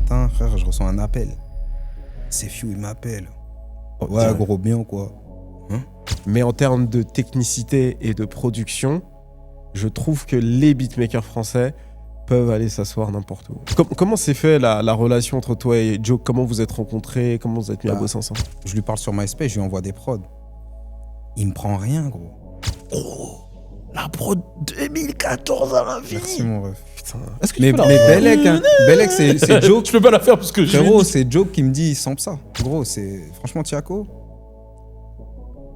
matin, frère, je reçois un appel. C'est Few, il m'appelle. Ouais, gros, bien ou quoi? Mais en termes de technicité et de production, je trouve que les beatmakers français peuvent aller s'asseoir n'importe où. Comment s'est fait la relation entre toi et Joe? Comment vous êtes rencontrés? Comment vous êtes mis à bosser ensemble? Je lui parle sur MySpace, je lui envoie des prods. Il me prend rien, gros. Gros, la prod 2014 à la vie. Merci, mon ref. Putain. Mais Belek, hein. Belek, c'est Joe. Tu peux pas la faire parce que Frérot, c'est Joe qui me dit, il sample ça. Gros, c'est... Franchement, Tiako,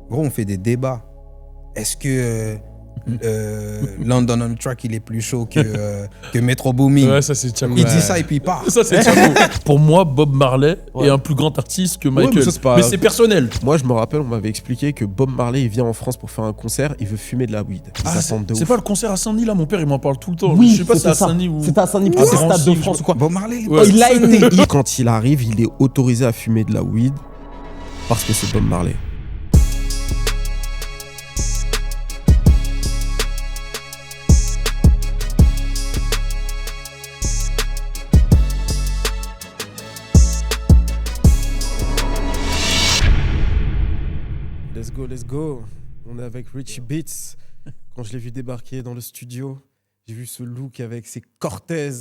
gros, on fait des débats. Est-ce que London on Track, il est plus chaud que Metro Boomin? Ouais, ça c'est Tiako. Il dit ça et puis il part. Ça c'est Tiako. Pour moi, Bob Marley est un plus grand artiste que Michael. Mais c'est personnel. Moi, je me rappelle, on m'avait expliqué que Bob Marley, il vient en France pour faire un concert, il veut fumer de la weed. C'est pas le concert à Saint-Denis là, mon père il m'en parle tout le temps. Oui, je sais pas si c'est à ça. Saint-Denis ou. C'était à Saint-Denis, c'est Stade de France ou quoi. Bob Marley, Il a été. Quand il arrive, il est autorisé à fumer de la weed parce que c'est Bob Marley. Let's go. On est avec Richie Beats. Quand je l'ai vu débarquer dans le studio, j'ai vu ce look avec ses Cortez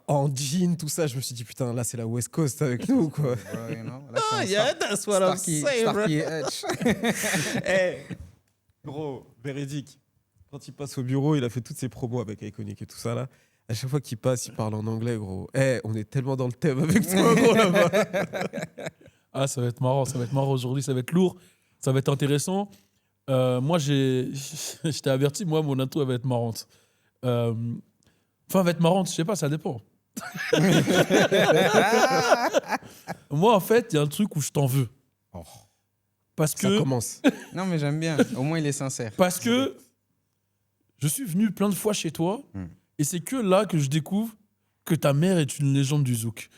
en jean, tout ça. Je me suis dit, putain, là, c'est la West Coast avec nous, quoi. Yeah, that's what I'm saying, Starkey Edge. Hey, gros, véridique. Quand il passe au bureau, il a fait toutes ses promos avec Iconic et tout ça, là. À chaque fois qu'il passe, il parle en anglais, gros. Hey, on est tellement dans le thème avec toi, gros, là-bas. Ah, ça va être marrant aujourd'hui, ça va être lourd, ça va être intéressant. Moi, je t'ai averti, moi, mon intro, elle va être marrante. Enfin, elle va être marrante, je sais pas, ça dépend. Moi, en fait, il y a un truc où je t'en veux. Oh. Parce que... Ça commence. Non, mais j'aime bien. Au moins, il est sincère. Parce que je suis venu plein de fois chez toi, et c'est que là que je découvre que ta mère est une légende du zouk.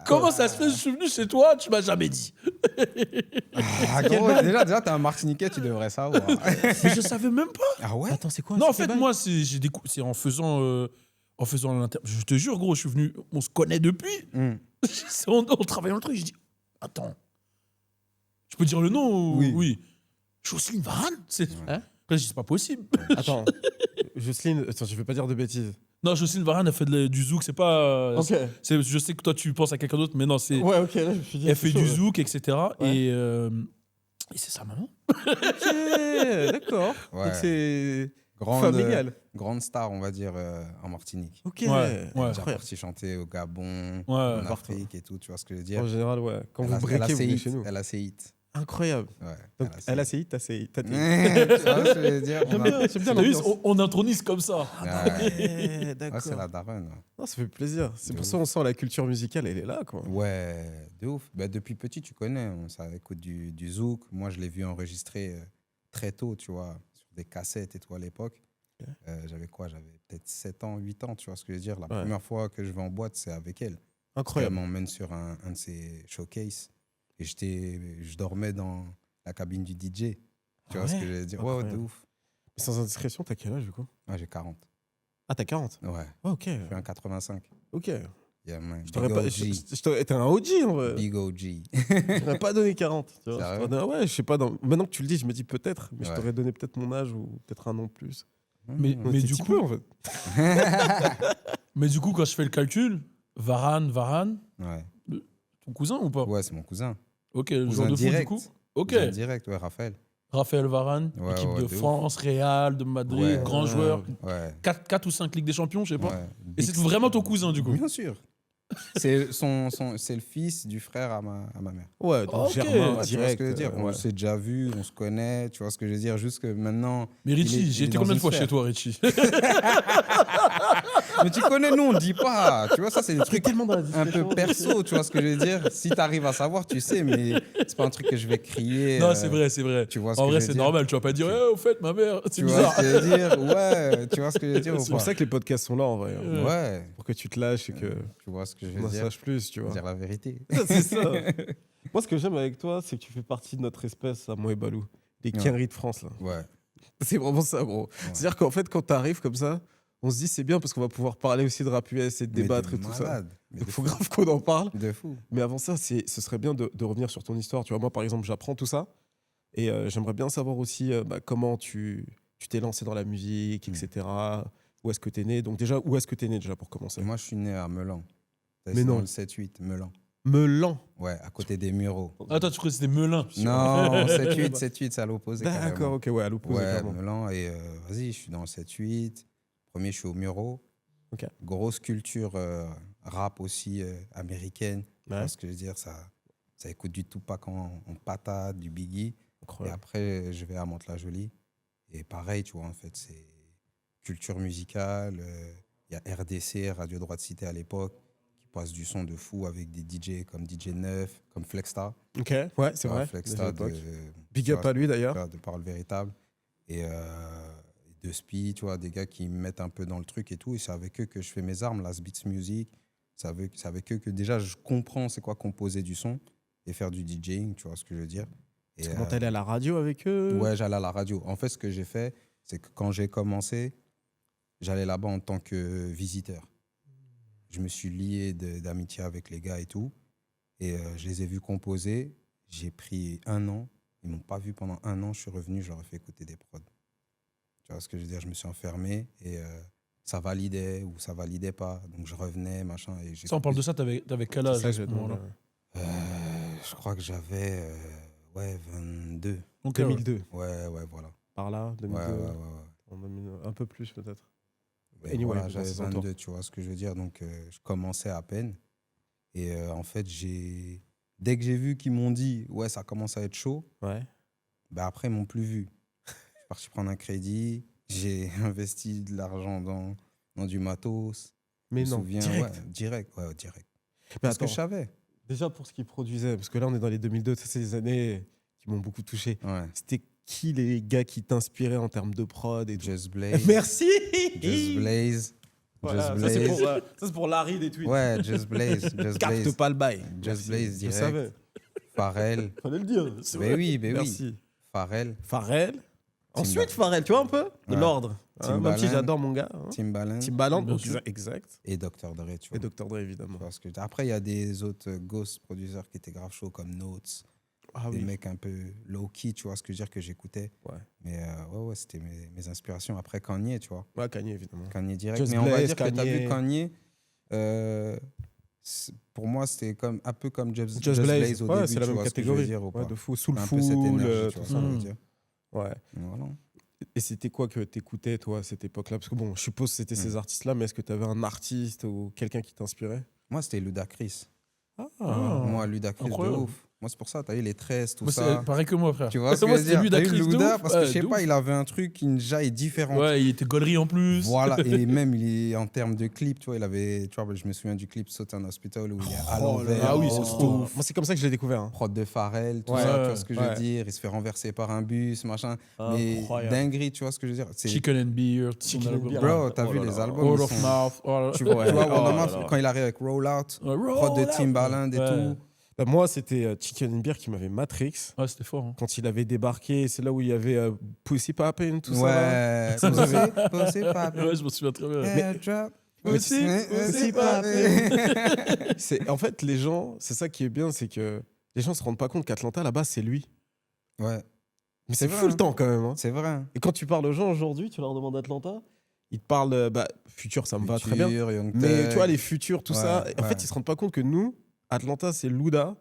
Comment ça se fait? Je suis venu chez toi, tu m'as jamais dit. Gros, déjà, t'es un Martiniquais, tu devrais savoir. Mais je savais même pas. Ah ouais? Attends, c'est quoi? Non, en fait, moi, c'est en faisant l'inter... Je te jure, gros, je suis venu... On se connaît depuis. On travaille dans le truc. Je dis, attends, je peux dire le nom? Oui. Jocelyne Varane? Après, je dis, c'est pas possible. Attends, Jocelyne, attends, je vais pas dire de bêtises. Non, Jocelyne Varane, elle fait du zouk, c'est pas... Ok. Je sais que toi, tu penses à quelqu'un d'autre, mais non, c'est... Ouais, ok, là, je me suis dit... Elle fait du zouk, etc. Ouais. Et c'est sa maman. Ok, d'accord. Ouais. Donc c'est familial. Grande star, on va dire, en Martinique. Ok. Ouais. Elle est déjà partie chanter au Gabon, Ouais. en Afrique et tout, tu vois ce que je veux dire? En général, ouais. Quand Elle vous a breakez, vous ses venez hits, chez nous. Elle a ses hits. Incroyable. Ouais. Donc, elle a ses hits, t'as ses hits. Tu vois ce que je veux dire? J'aime bien T'as vu, l'ambiance. on intronise comme ça. Ouais, Ouais, d'accord. c'est la daronne. Non, ça fait plaisir. C'est De pour ouf. ça qu'on sent la culture musicale, elle est là, quoi. Ouais, de ouf. Bah, depuis petit, tu connais, ça écoute du zouk. Moi, je l'ai vu enregistrer très tôt, tu vois, sur des cassettes et tout à l'époque. Ok. J'avais quoi? J'avais peut-être 7 ans, 8 ans, tu vois ce que je veux dire? La première fois que je vais en boîte, c'est avec elle. Elle Incroyable. m'emmène sur un de ses showcases. Et je dormais dans la cabine du DJ. Tu vois ce que je veux dire? Ouais, Incroyable. de ouf. Sans indiscrétion, t'as quel âge, du coup? Ouais, j'ai 40. Ah, t'as 40? Ouais, Ah, ok. je suis un 85. Ok. Yeah, man. Je t'aurais Big pas... OG. T'es un OG, en vrai. Big OG. Je t'aurais pas donné 40. Tu vois. Sérieux? Ouais, je sais pas. Maintenant que tu le dis, je me dis peut-être. Mais je Ouais. t'aurais donné peut-être mon âge ou peut-être un an de plus. Mais Ouais, du petit coup, peu, en fait. Mais du coup, quand je fais le calcul, Varane, Ouais. ton cousin ou pas? Ouais, c'est mon cousin. Ok, le Cousin joueur de foot direct. du coup. Ok. Cousin direct, ouais, Raphaël. Raphaël Varane, Ouais, équipe ouais, de de ouf. France, Real, de Madrid, Ouais. grand joueur. Ouais. 4 ou 5 Ligues des Champions, je sais pas. Ouais. Et c'est vraiment ton cousin du coup. Bien sûr. C'est le fils du frère à ma mère. Ouais, donc Ok. Germain, Ouais, tu vois ce direct. que je veux dire? On ouais. s'est déjà vu, on se connaît, tu vois ce que je veux dire? Juste que maintenant. Mais Richie, il j'ai est été dans combien de une fois sphère. chez toi, Richie? Mais tu connais, nous, on ne dit pas. Tu vois, ça, c'est des trucs Tellement dans la un peu discrétion. perso, tu vois ce que je veux dire? Si tu arrives à savoir, tu sais, mais c'est pas un truc que je vais crier. Non, c'est vrai, c'est vrai. Tu vois ce En que vrai, je veux c'est dire? normal. Tu vas pas dire, eh, au fait, ma mère, c'est Tu vois bizarre. ce que je veux dire? Ouais, tu vois ce que je veux dire ou C'est pour pas? ça que les podcasts sont là, en vrai. hein. Ouais, Pour que tu te lâches et que tu vois ce que je on veux en dire? sache plus, tu vois. Dire la vérité. C'est ça. Moi, ce que j'aime avec toi, c'est que tu fais partie de notre espèce, à moi et Balou. Les Ouais. Kenry de France, là. Ouais. C'est vraiment ça, gros. C'est-à-dire qu'en fait, quand t'arrives comme ça, on se dit c'est bien parce qu'on va pouvoir parler aussi de rap US et de Mais débattre de et tout ça. malade. Mais Donc de faut fou. grave qu'on en parle. De fou. Mais avant ça, ce serait bien de revenir sur ton histoire. Tu vois, moi, par exemple, j'apprends tout ça. Et j'aimerais bien savoir aussi comment tu t'es lancé dans la musique, etc. Où est-ce que tu es né? Donc déjà, où est-ce que tu es né déjà pour commencer? Et moi, je suis né à Melan. Mais non. Dans le 7-8, Melan. Melan. Ouais, à côté des Mureaux. Attends, tu crois que c'était Melun? Non, 7-8, c'est à l'opposé. D'accord, carrément. ok, ouais, à l'opposé. Ouais, clairement. Melan. Et vas-y, je suis dans le 7-8. Premier, je suis au Mureaux. Ok. Grosse culture rap aussi américaine. Tu Ouais. vois ce que je veux dire, ça écoute du Tupac en patate, du Biggie. Et Incroyable. après, je vais à Mantes-la-Jolie. Et pareil, tu vois, en fait, c'est culture musicale. Il y a RDC, Radio Droite Cité à l'époque, qui passe du son de fou avec des DJ comme DJ Neuf, comme Flexstar. Ok, ouais, c'est Tu vois, vrai. Flexstar déjà à de, l'époque. Big tu up vois, à lui d'ailleurs. de Parole Véritable. Et de Spi, tu vois, des gars qui me mettent un peu dans le truc et tout. Et c'est avec eux que je fais mes armes, Last Beats Music. C'est avec eux que déjà je comprends c'est quoi composer du son et faire du DJing, tu vois ce que je veux dire. Et, Parce que quand t'allais à la radio avec eux. ouais, j'allais à la radio. En fait, ce que j'ai fait, c'est que quand j'ai commencé, j'allais là-bas en tant que visiteur. Je me suis lié d'amitié avec les gars et tout. Et je les ai vus composer. J'ai pris 1 an. Ils m'ont pas vu pendant 1 an. Je suis revenu, je leur ai fait écouter des prods. Tu vois ce que je veux dire? Je me suis enfermé et ça validait ou ça validait pas. Donc je revenais, machin. Et j'ai Ça, on parle de ça, t'avais quel âge C'est ça à que ce je moment-là? Je crois que j'avais 22. Donc, 2002. Ouais, voilà. Par là, 2002. Ouais. En 2000, un peu plus peut-être. Mais Anyway, voilà, dans j'avais ces entours. 22, tu vois ce que je veux dire. Donc, je commençais à peine. Et en fait, dès que j'ai vu qu'ils m'ont dit, ouais, ça commence à être chaud, Ouais. bah après, ils m'ont plus vu. Je suis parti prendre un crédit. J'ai investi de l'argent dans du matos. Mais Je me non, souviens, direct. direct. Mais Parce que attends, je savais. déjà pour ce qu'ils produisaient, parce que là on est dans les 2002, ça c'est des années qui m'ont beaucoup touché. Ouais. C'était qui les gars qui t'inspiraient en termes de prod et tout? Just Blaze. Merci. Just Blaze. Voilà, Just ça c'est Blaze. pour Larry des tweets. Ouais, Just Blaze. Just Capte Blaze. pas le bail. Just Merci. Blaze Je direct. savais. Pharrell. Fallait le dire. c'est Mais vrai. oui. Merci. Pharrell. Pharrell. Ensuite Pharrell, tu vois un peu de Ouais. l'ordre. Hein, même si Timbaland. j'adore mon gars. Hein. Timbaland. Timbaland, Bien sûr. exact. Et Dr. Dre, tu vois. Et Dr. Dre évidemment. Parce que après, il y a des autres ghost producers qui étaient grave chauds comme Notes. Ah Des oui. mecs un peu low-key, tu vois ce que je veux dire, que j'écoutais. Ouais. Mais ouais, c'était mes inspirations. Après Kanye, tu vois. Ouais, Kanye évidemment. Kanye direct. Just Mais on va Blaze, dire que tu as Kanye. vu Kanye. Pour moi, c'était un peu comme Just Just Blaze au ouais, début. c'est la tu même vois ce que je veux catégorie. dire, ou Ouais, pas. de fou, Soulful, Un peu cette énergie, tu tout vois ce ça. que je veux dire. Ouais. Voilà. Et c'était quoi que t'écoutais, toi, à cette époque-là? Parce que bon, je suppose que c'était ces artistes-là, mais est-ce que t'avais un artiste ou quelqu'un qui t'inspirait? Moi, c'était Ludacris. Ah. Moi, Ludacris, de incroyable. ouf. Moi, c'est pour ça, t'as eu les 13, tout Moi, ça. c'est pareil que moi, frère. Tu vois ce que Moi, je veux c'était dire? T'as eu Ludacris de Luda ouf. parce que je sais de pas, ouf. il avait un truc, une jaille différente. Ouais, il était gaulerie en plus. Voilà, et même en termes de clip, tu vois, il avait, tu vois, je me souviens du clip Sutton Hospital où il est à l'envers. Ah oui, c'est trop. Moi, c'est comme ça que je l'ai découvert. Hein. Prod de Pharrell, tout Ouais, ça, tu ouais, vois ce que je veux ouais. dire. Il se fait renverser par un bus, machin. Mais Incroyable. dinguerie, tu vois ce que je veux dire. C'est- Chicken and Beer. Chicken and Beer. Bro, t'as Oh vu là les là. albums Word ils of sont- Mouth. Oh, Tu vois, Ouais. Word Oh of là Mouth, là. quand il arrive avec Roll Out, Roll prod de Out. Timbaland et Ouais. tout. Bah, moi, c'était Chicken and Beer qui m'avait matrix. Ouais, c'était fort. Hein. Quand il avait débarqué, c'est là où il y avait Pussy Poppin', tout ça. là. Ouais, Pussy Poppin', Ouais, je me souviens très bien. airdrop, Pussy Pussy Poppin'. En fait, les gens, c'est ça qui est bien, c'est que les gens se rendent pas compte qu'Atlanta, là-bas, c'est lui. Ouais, Mais C'est c'est vrai, fou le hein. temps quand même. Hein. c'est vrai. hein. Et quand tu parles aux gens aujourd'hui, tu leur demandes Atlanta, ils te parlent, Future, ça me va très bien. Future, Young Mais Thug. tu vois, les futurs, tout Ouais, ça, en ouais. fait, ils se rendent pas compte que nous, Atlanta, c'est Luda,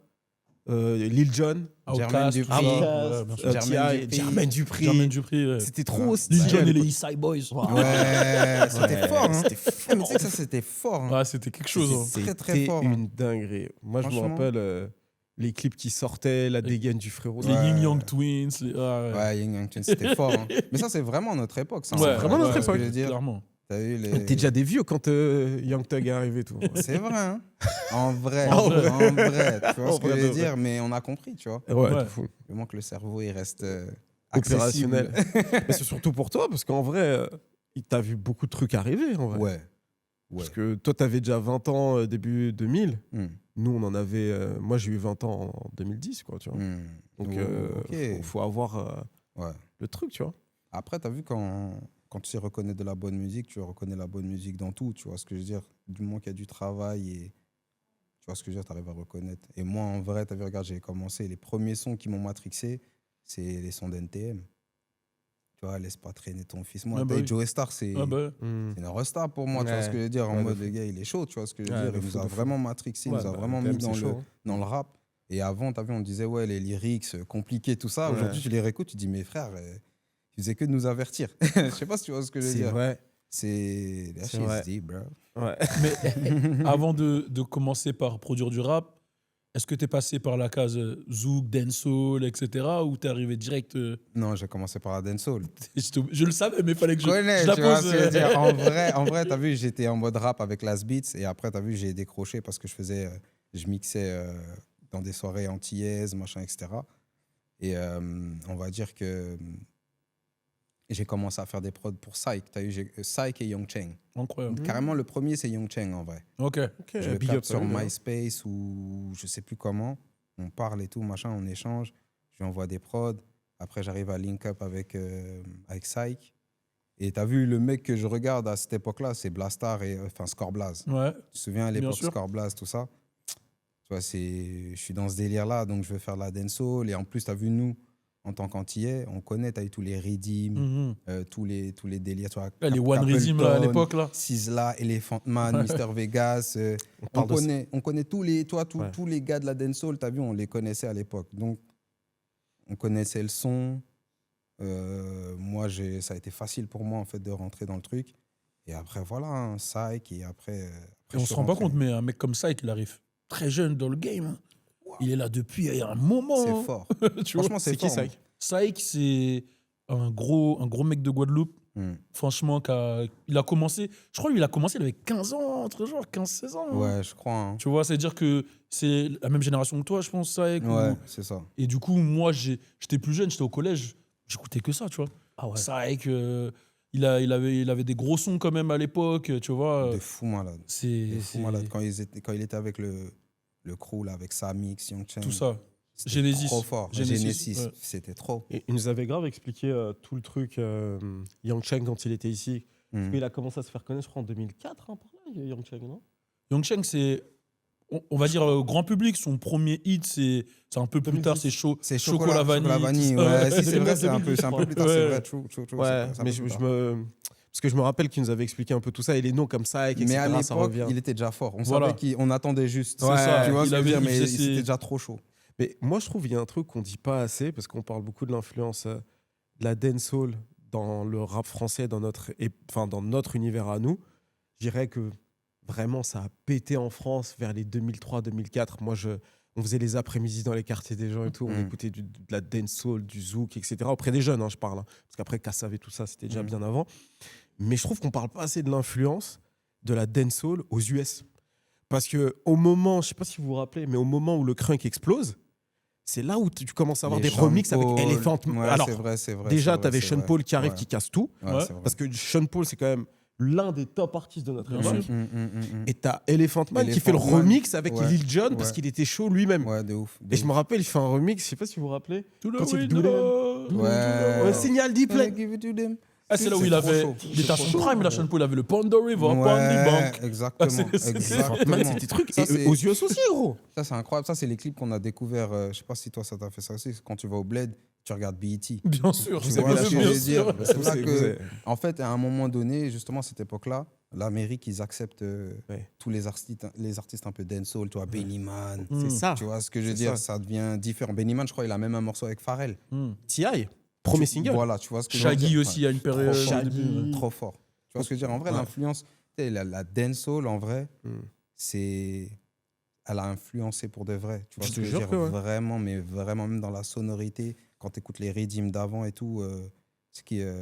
Lil Jon, Jermaine Outkast, tout Dupri. ça. Outkast, Ouais, bien sûr. Jermaine Dupri. Jermaine Dupri. Ouais. C'était trop Ouais. stylé. Lil Jon et à les l'époque. East Side Boys. Ouais, c'était Ouais, fort. Hein. c'était Mais tu sais que ça, c'était fort. hein. Ouais, c'était quelque chose. hein. C'est très, très C'était fort, hein. une dinguerie. Moi, je me Franchement. rappelle les clips qui sortaient, la dégaine du frérot. Les Ouais. Yin Yang Twins. Ouais, Young Young Twins, c'était fort. hein. Mais ça, c'est vraiment notre époque. Ça, Ouais, c'est vraiment notre ouais, époque. Je veux dire, Clairement. t'as vu les... T'es déjà des vieux quand Young Thug est arrivé. Tout. C'est vrai. Hein. En vrai. En vrai. En vrai. Tu vois En ce que vrai je de veux vrai. dire, mais on a compris, tu vois. Ouais, Ouais. de fou. Du moment que le cerveau, il reste Opérationnel. accessible. Mais c'est surtout pour toi, parce qu'en vrai, il t'a vu beaucoup de trucs arriver. En vrai. Ouais. Ouais. Parce que toi, t'avais déjà 20 ans début 2000. Hmm. Nous, on en avait. Moi, j'ai eu 20 ans en 2010, quoi, tu vois. Hmm. Donc, Oh, ok. faut avoir Ouais. le truc, tu vois. Après, t'as vu quand quand tu sais reconnaître de la bonne musique, tu reconnais la bonne musique dans tout, tu vois ce que je veux dire. Du moment qu'il y a du travail et tu vois ce que je veux dire, tu arrives à reconnaître. Et moi, en vrai, tu as vu, regarde, j'ai commencé, les premiers sons qui m'ont matrixé, c'est les sons d'NTM. Tu vois, laisse pas traîner ton fils. Moi, oui. Joe Star, c'est une resta pour moi, tu vois ce que je veux dire. En mode, le gars, il est chaud, tu vois ce que je veux dire. Il nous a vraiment matrixé, il nous a vraiment mis dans le rap. Et avant, tu as vu, on disait, ouais, les lyrics compliqués, tout ça. Aujourd'hui, tu les réécoutes, tu dis, mais frère, tu faisais que de nous avertir. Je sais pas si tu vois ce que je veux dire. C'est vrai. C'est deep, bro. Ouais. Mais avant de commencer par produire du rap, est-ce que tu es passé par la case Zouk, dancehall, etc. ou tu es arrivé direct Non, j'ai commencé par la dancehall. Je le savais, mais il fallait que je tu la vois pose. ce que je veux dire. En vrai, tu as vu, j'étais en mode rap avec Last Beats. Et après, tu as vu, j'ai décroché parce que je mixais dans des soirées antillaises, machin, etc. Et on va dire que j'ai commencé à faire des prods pour Psych. Tu as eu Psych et Young Cheng. Incroyable. Carrément, le premier, c'est Young Cheng en vrai. Ok. Je le big capte up sur à lui, hein. MySpace ou je sais plus comment. On parle et tout, machin, on échange. Je lui envoie des prods. Après, j'arrive à link up avec Psych. Et tu as vu, le mec que je regarde à cette époque-là, c'est Blastar et Scorblaze. Ouais. Tu te souviens à l'époque, sûr. Scorblaze, tout ça. Tu vois, je suis dans ce délire-là, donc je veux faire de la dancehall. Et en plus, tu as vu, nous, en tant qu'Antillais, on connaît, tu as eu tous les Redeem, tous les délires. Tu vois, Les One Redeem à l'époque, là. Sizzla, Elephant Man, Mr. Vegas. On connaît tous les gars de la dancehall, tu as vu, on les connaissait à l'époque. Donc, on connaissait le son. Moi, ça a été facile pour moi, en fait, de rentrer dans le truc. Et après, voilà, Psych. Et après Et on se rend pas compte, mais un mec comme ça, il arrive très jeune dans le game. Hein. Wow. Il est là depuis il y a un moment. C'est fort. Franchement, c'est qui Psych? Psych, c'est un gros mec de Guadeloupe. Franchement, il a commencé, je crois qu'il a commencé, il avait 15 ans, entre genre 15-16 ans. Ouais, je crois. Hein. Tu vois, c'est-à-dire que c'est la même génération que toi, je pense, Psych. Ouais, c'est ça. Et du coup, moi, j'étais plus jeune, j'étais au collège, j'écoutais que ça, tu vois. Ah ouais. Psych, il avait des gros sons quand même à l'époque, tu vois. Des fous malades. Des fous malades. Quand il était avec le crew, là, avec Samix, Young Cheng. Tout ça. C'était Genesis. trop fort. Genesis, ouais. C'était trop. Et il nous avait grave expliqué tout le truc, Young Cheng, quand il était ici. Parce qu'il a commencé à se faire connaître, je crois, en 2004, hein, par là, Young Cheng, non? Young Cheng, c'est, on va dire, grand public. Son premier hit, c'est un peu plus tard, c'est Chocolat Vanille. Ouais, si, c'est vrai, c'est un peu plus tard, c'est vrai. True, ouais, mais parce que je me rappelle qu'il nous avait expliqué un peu tout ça et les noms comme ça, etc. Mais à l'époque, ça revient. il était déjà fort. On savait qu'on attendait juste. C'est ça. Tu vois ce que je veux dire, mais c'était déjà trop chaud. Mais moi, je trouve qu'il y a un truc qu'on dit pas assez, parce qu'on parle beaucoup de l'influence de la dancehall dans le rap français, dans notre univers à nous. Je dirais que vraiment, ça a pété en France vers les 2003-2004. Moi, on faisait les après-midi dans les quartiers des gens et tout. On écoutait de la dancehall, du zouk, etc. Auprès des jeunes, hein, je parle. Hein, parce qu'après, Kassav et tout ça, c'était déjà bien avant. Mais je trouve qu'on parle pas assez de l'influence de la dancehall aux US. Parce qu'au moment, je sais pas si vous vous rappelez, mais au moment où le crunk explose, c'est là où tu commences à avoir des remixes avec Elephant. Ouais, alors, c'est vrai, déjà, tu avais Sean Paul qui arrive, qui casse tout. Ouais, parce que Sean Paul, c'est quand même l'un des top artistes de notre époque. Et tu as Elephant Man qui fait le remix avec Lil Jon parce qu'il était chaud lui-même. Ouais, de ouf. Et je me rappelle, il fait un remix, je sais pas si vous vous rappelez. Ouais. Signal deep play. Ah, c'est là où il avait. Il était à son prime, là, Sean Paul avait le Panda River, Panda Bank. Exactement. C'était trucs. Et aux US aussi, gros. Ça, c'est incroyable. Ça, c'est les clips qu'on a découvert. Je sais pas si toi, ça t'a fait ça aussi. Quand tu vas au Bled, tu regardes BET. Bien sûr. Tu vois ce que je veux dire. C'est pour ça que, en fait, à un moment donné, justement, à cette époque-là, l'Amérique, ils acceptent tous les artistes un peu dancehall, tu vois, Benny Man. C'est ça. Tu vois ce que je veux dire. Ça devient différent. Benny Man, je crois, il a même un morceau avec Pharrell. T.I. Premier single. Voilà, tu vois ce que je veux dire. Shaggy aussi, il y a une période. Trop fort. Tu vois ce que je veux dire. En vrai, l'influence, la dancehall, en vrai, elle a influencé pour de vrai. Tu vois ce que je veux dire. Vraiment, mais vraiment, même dans la sonorité, quand tu écoutes les rythmes d'avant et tout, ce qui est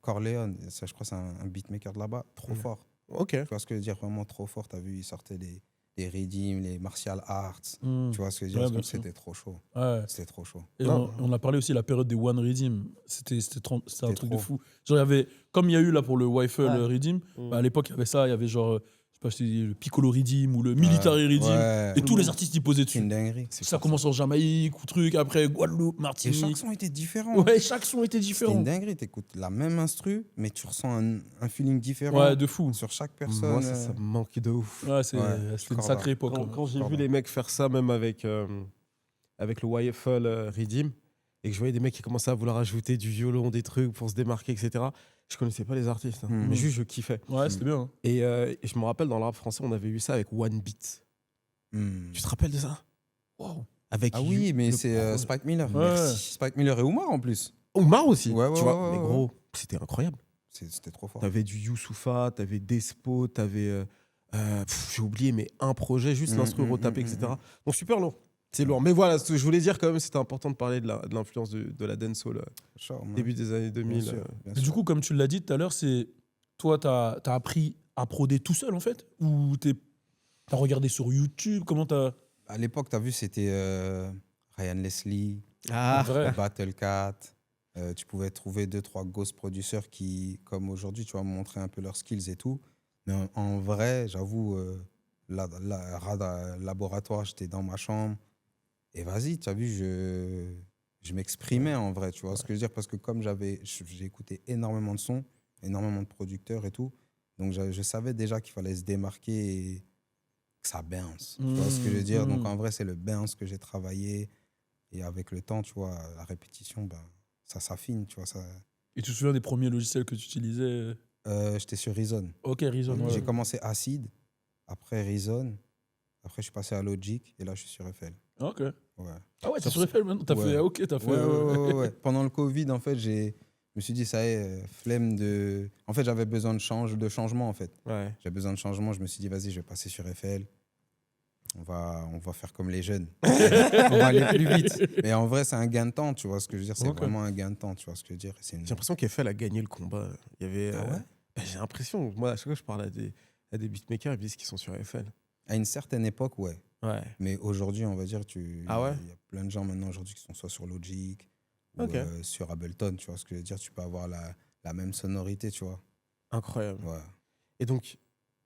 Corleone, ça, je crois que c'est un beatmaker de là-bas, trop fort. Ok. Tu vois ce que je veux dire. Vraiment trop fort. Tu as vu, il sortait les rythms, les martial arts. Tu vois ce que je veux dire. C'était trop chaud. Ouais. C'était trop chaud. Et on a parlé aussi de la période des One Redeem. C'était un truc de fou. Genre, il y avait, comme il y a eu là pour le Wi-Fi, le Redeem, à l'époque, il y avait ça. Il y avait genre, sais pas si c'est le Piccolo Redeem ou le Military Redeem. Ouais. Et tous les artistes ils posaient C'est dessus. une dinguerie. Ça commence en Jamaïque ou truc, après Guadeloupe, Et Martinique. chaque son était différent. Ouais, chaque son était C'est différent. une dinguerie. T'écoutes la même instru, mais tu ressens un feeling différent Ouais, de fou. sur chaque personne. Moi, ça me manque de ouf. Ouais, c'était Ouais, une je sacrée époque. Quand j'ai Pardon. vu les mecs faire ça, même avec le YFL Redeem, et que je voyais des mecs qui commençaient à vouloir ajouter du violon, des trucs pour se démarquer, etc. Je connaissais pas les artistes, hein. Mais juste je kiffais. Ouais, c'était bien. Hein. Et je me rappelle dans le rap français, on avait eu ça avec One Beat. Hmm. Tu te rappelles de ça? Wow. Avec Ah oui, mais le c'est pro- Spike Miller. Ouais. Merci. Spike Miller et Oumar en plus. Oumar aussi. Ouais, ouais, tu vois, ouais, mais ouais, gros, c'était incroyable. C'était trop fort. T'avais du Youssoufa, t'avais Despo, t'avais. J'ai oublié, mais un projet, juste l'instru retapé, etc. Donc super lourd. C'est lourd. Mais voilà, ce que je voulais dire quand même, c'était important de parler de l'influence de la dancehall Chaud, man. début des années 2000. Bien sûr, bien Et sûr. du coup, comme tu l'as dit tout à l'heure, c'est toi, t'as appris à proder tout seul en fait, ou t'as regardé sur YouTube, comment t'as. À l'époque, tu as vu, c'était Ryan Leslie, Ah, Vrai. Battle Cat. Tu pouvais trouver 2-3 ghost producers qui, comme aujourd'hui, tu vois, montraient un peu leurs skills et tout. Mais en vrai, j'avoue, laboratoire, j'étais dans ma chambre. Et vas-y, tu as vu, je m'exprimais en vrai, tu vois ce que je veux dire. Parce que comme j'ai écouté énormément de sons, énormément de producteurs et tout, donc je savais déjà qu'il fallait se démarquer et que ça bounce. Tu vois ce que je veux dire. Donc en vrai, c'est le bounce que j'ai travaillé. Et avec le temps, tu vois, la répétition, ben, ça s'affine, tu vois. Et tu te souviens des premiers logiciels que tu utilisais? J'étais sur Reason. Ok, Reason. Ouais. J'ai commencé Acid, après Reason, après je suis passé à Logic et là je suis sur FL. Ok. Ouais. Ah ouais, t'as sur FL maintenant. T'as Ouais. fait. Ok, t'as fait. Ouais. Pendant le Covid, en fait, je me suis dit, ça y est, flemme de. En fait, j'avais besoin de changement, en fait. ouais. J'avais besoin de changement. Je me suis dit, vas-y, je vais passer sur FL. On va faire comme les jeunes. On va aller plus vite. Mais en vrai, c'est un gain de temps, tu vois ce que je veux dire. C'est Ok. vraiment un gain de temps, tu vois ce que je veux dire. C'est une... J'ai l'impression qu'FL a gagné le combat. Il y avait. Ah ouais bah, j'ai l'impression, moi, à chaque fois que je parle à des beatmakers, ils me disent qu'ils sont sur FL. À une certaine époque, ouais. Ouais. Mais aujourd'hui, on va dire, Ah ouais il y a plein de gens maintenant aujourd'hui qui sont soit sur Logic ou Ok. sur Ableton, tu vois ce que je veux dire. Tu peux avoir la même sonorité, tu vois. Incroyable. Ouais. Et donc,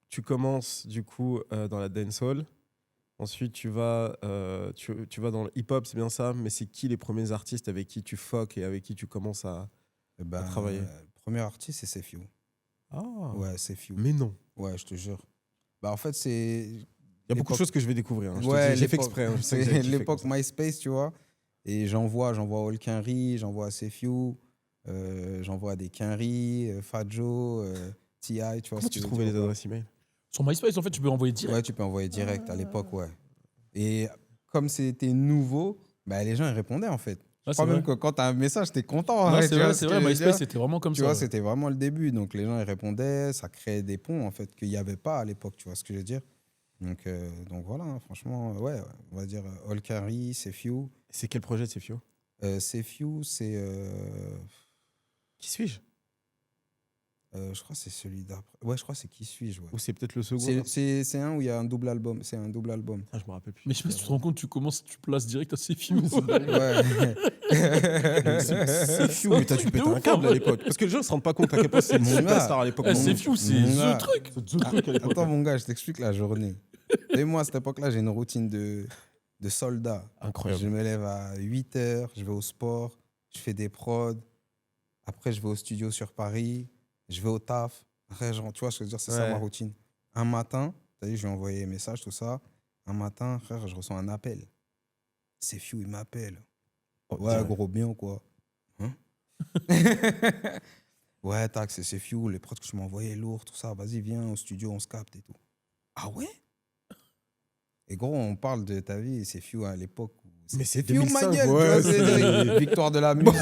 tu commences du coup dans la dancehall. Ensuite, tu vas dans le hip-hop, c'est bien ça. Mais c'est qui les premiers artistes avec qui tu fuck et avec qui tu commences à travailler Le premier artiste, c'est Sefiu. Ah. Ouais, Sefiu. Mais non. Ouais, je te jure. Bah, en fait, c'est. Il y a beaucoup de choses que je vais découvrir. Hein. Je te Ouais, dis, j'ai fait l'époque- exprès. Hein. Je sais que C'est j'ai kiffé l'époque comme ça. MySpace, tu vois. Et j'envoie All Quinry, j'envoie Sefiu, j'envoie des Quinry, Fadjo, T.I., tu vois. Comment ce que tu je veux trouvais dire, les quoi. adresses email? Sur MySpace, en fait, tu peux envoyer direct. Ouais, tu peux envoyer direct à l'époque, ouais. Et comme c'était nouveau, bah, les gens ils répondaient en fait. Je Ah, crois c'est même vrai. que quand tu as un message, tu es content. Ouais, hein, c'est tu vois vrai, ce c'est que vrai. je veux MySpace, dire. c'était vraiment comme Tu ça. vois, ouais. c'était vraiment le début. Donc les gens ils répondaient, ça créait des ponts en fait qu'il n'y avait pas à l'époque. Tu vois ce que je veux dire. Donc voilà, hein, franchement, ouais, on va dire All Carry, Sefiu. C'est quel projet de Sefio? Sefiu, c'est. Qui suis-je? Je crois que c'est celui d'après. Ouais, je crois que c'est Qui suis-je. Ouais. Ou c'est peut-être le second? C'est un où il y a un double album. C'est un double album. Ah, je me rappelle plus. Mais je sais pas si tu te rends compte, tu commences, tu places direct à Sefiu. Ouais. C'est fou, mais t'as dû péter un câble à l'époque. Parce que les gens ne se rendent pas compte à quel point c'est une Mon superstar à gars. l'époque. Eh, Sefiu, c'est Mon the truc. C'est the truc à l'époque. Attends, mon gars, je t'explique la journée. Et moi, à cette époque-là, j'ai une routine de soldat. Incroyable. Je me lève à 8h, je vais au sport, je fais des prods. Après, je vais au studio sur Paris, je vais au taf. Après, tu vois ce que je veux dire, c'est ça Ouais. ma routine. Un matin, t'as vu, je lui ai envoyé un message, tout ça. Un matin, frère, je reçois un appel. C'est Fiu, il m'appelle. Oh, Ouais, direct. gros, bien ou quoi? Hein? Ouais, tac, c'est Fiu, les prods que tu m'as envoyés, lourds, tout ça. Vas-y, viens au studio, on se capte et tout. Ah ouais? Et gros, on parle de ta vie, c'est Fiu à l'époque. Mais c'est Fiu, ma 2005, gueule, ouais, tu vois, c'est- c'est victoire de la musique,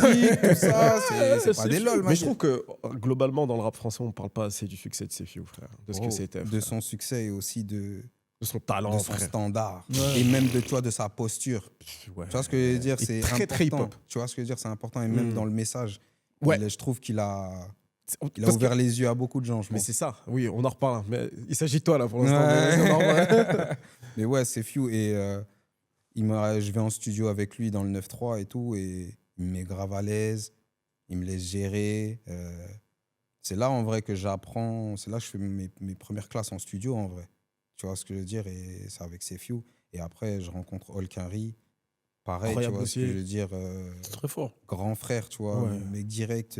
tout ça. C'est pas c'est des Fiu. lol, ma Mais je gueule. trouve que globalement, dans le rap français, on ne parle pas assez du succès de Sefio, frère. De ce que Gros, c'était. de frère. son succès et aussi de son talent, son frère. standard. Ouais. Et même de, tu vois, de sa posture. Ouais. Tu vois ce que je veux dire? Et C'est très, très important. hip-hop. Tu vois ce que je veux dire? C'est important. Et même Mm. dans le message, Ouais. je trouve qu'il a Parce ouvert que- les yeux à beaucoup de gens, je Mais pense. c'est ça, oui, on en reparle. Hein. Mais il s'agit de toi, là, pour l'instant. Ouais. Mais c'est normal. Mais ouais, c'est Fiu. Et je vais en studio avec lui dans le 9-3 et tout. Et il me met grave à l'aise. Il me laisse gérer. c'est là en vrai que j'apprends, c'est là que je fais mes premières classes en studio en vrai. Tu vois ce que je veux dire? Et c'est avec Sefiu. Et après, je rencontre Olkinry. Pareil, Incroyable tu vois ce que aussi. je veux dire? C'est très fort. Grand frère, tu vois. Ouais. Mec direct,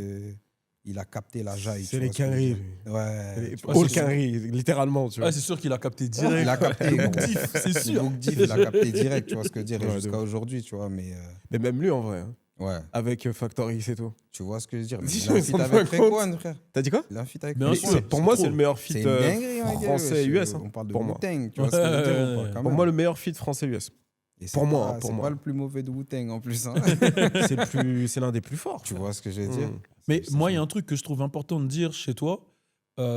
il a capté la jaille. C'est tu les vois ce que je veux Quinry. dire. Ouais. tu vois, All c'est sûr. Quinry, littéralement, tu vois. Ah, c'est sûr qu'il a capté direct. il a capté. Le gros. Boukdif, c'est Le sûr. Boukdif, il a capté direct, tu vois ce que je veux dire? Ouais, Et de jusqu'à ouf. aujourd'hui, tu vois. Mais Mais même lui, en vrai, hein, ouais, avec Factor X et tout. tu vois ce que je veux dire? Mais Si il je a me un feat sens avec pas compte. Rekwan, frère. T'as dit quoi? Il a un feat avec Bien Mais sûr. Rekwan. pour c'est moi, trop. c'est le meilleur C'est feat une dinguerie, ma gueule, français wesh. US. hein. On parle de Pour moi. Wu-Tang, tu vois ce que je veux dire ou pas, quand Pour même. moi, le meilleur feat français US. Et c'est pour moi, pas- hein, pour c'est moi. pas le plus mauvais de Wu-Tang en plus. hein. C'est l'un des plus forts. Tu vois ce que je veux dire? Mm. Mais C'est- moi, il y a c'est- un truc que je trouve important de dire chez toi,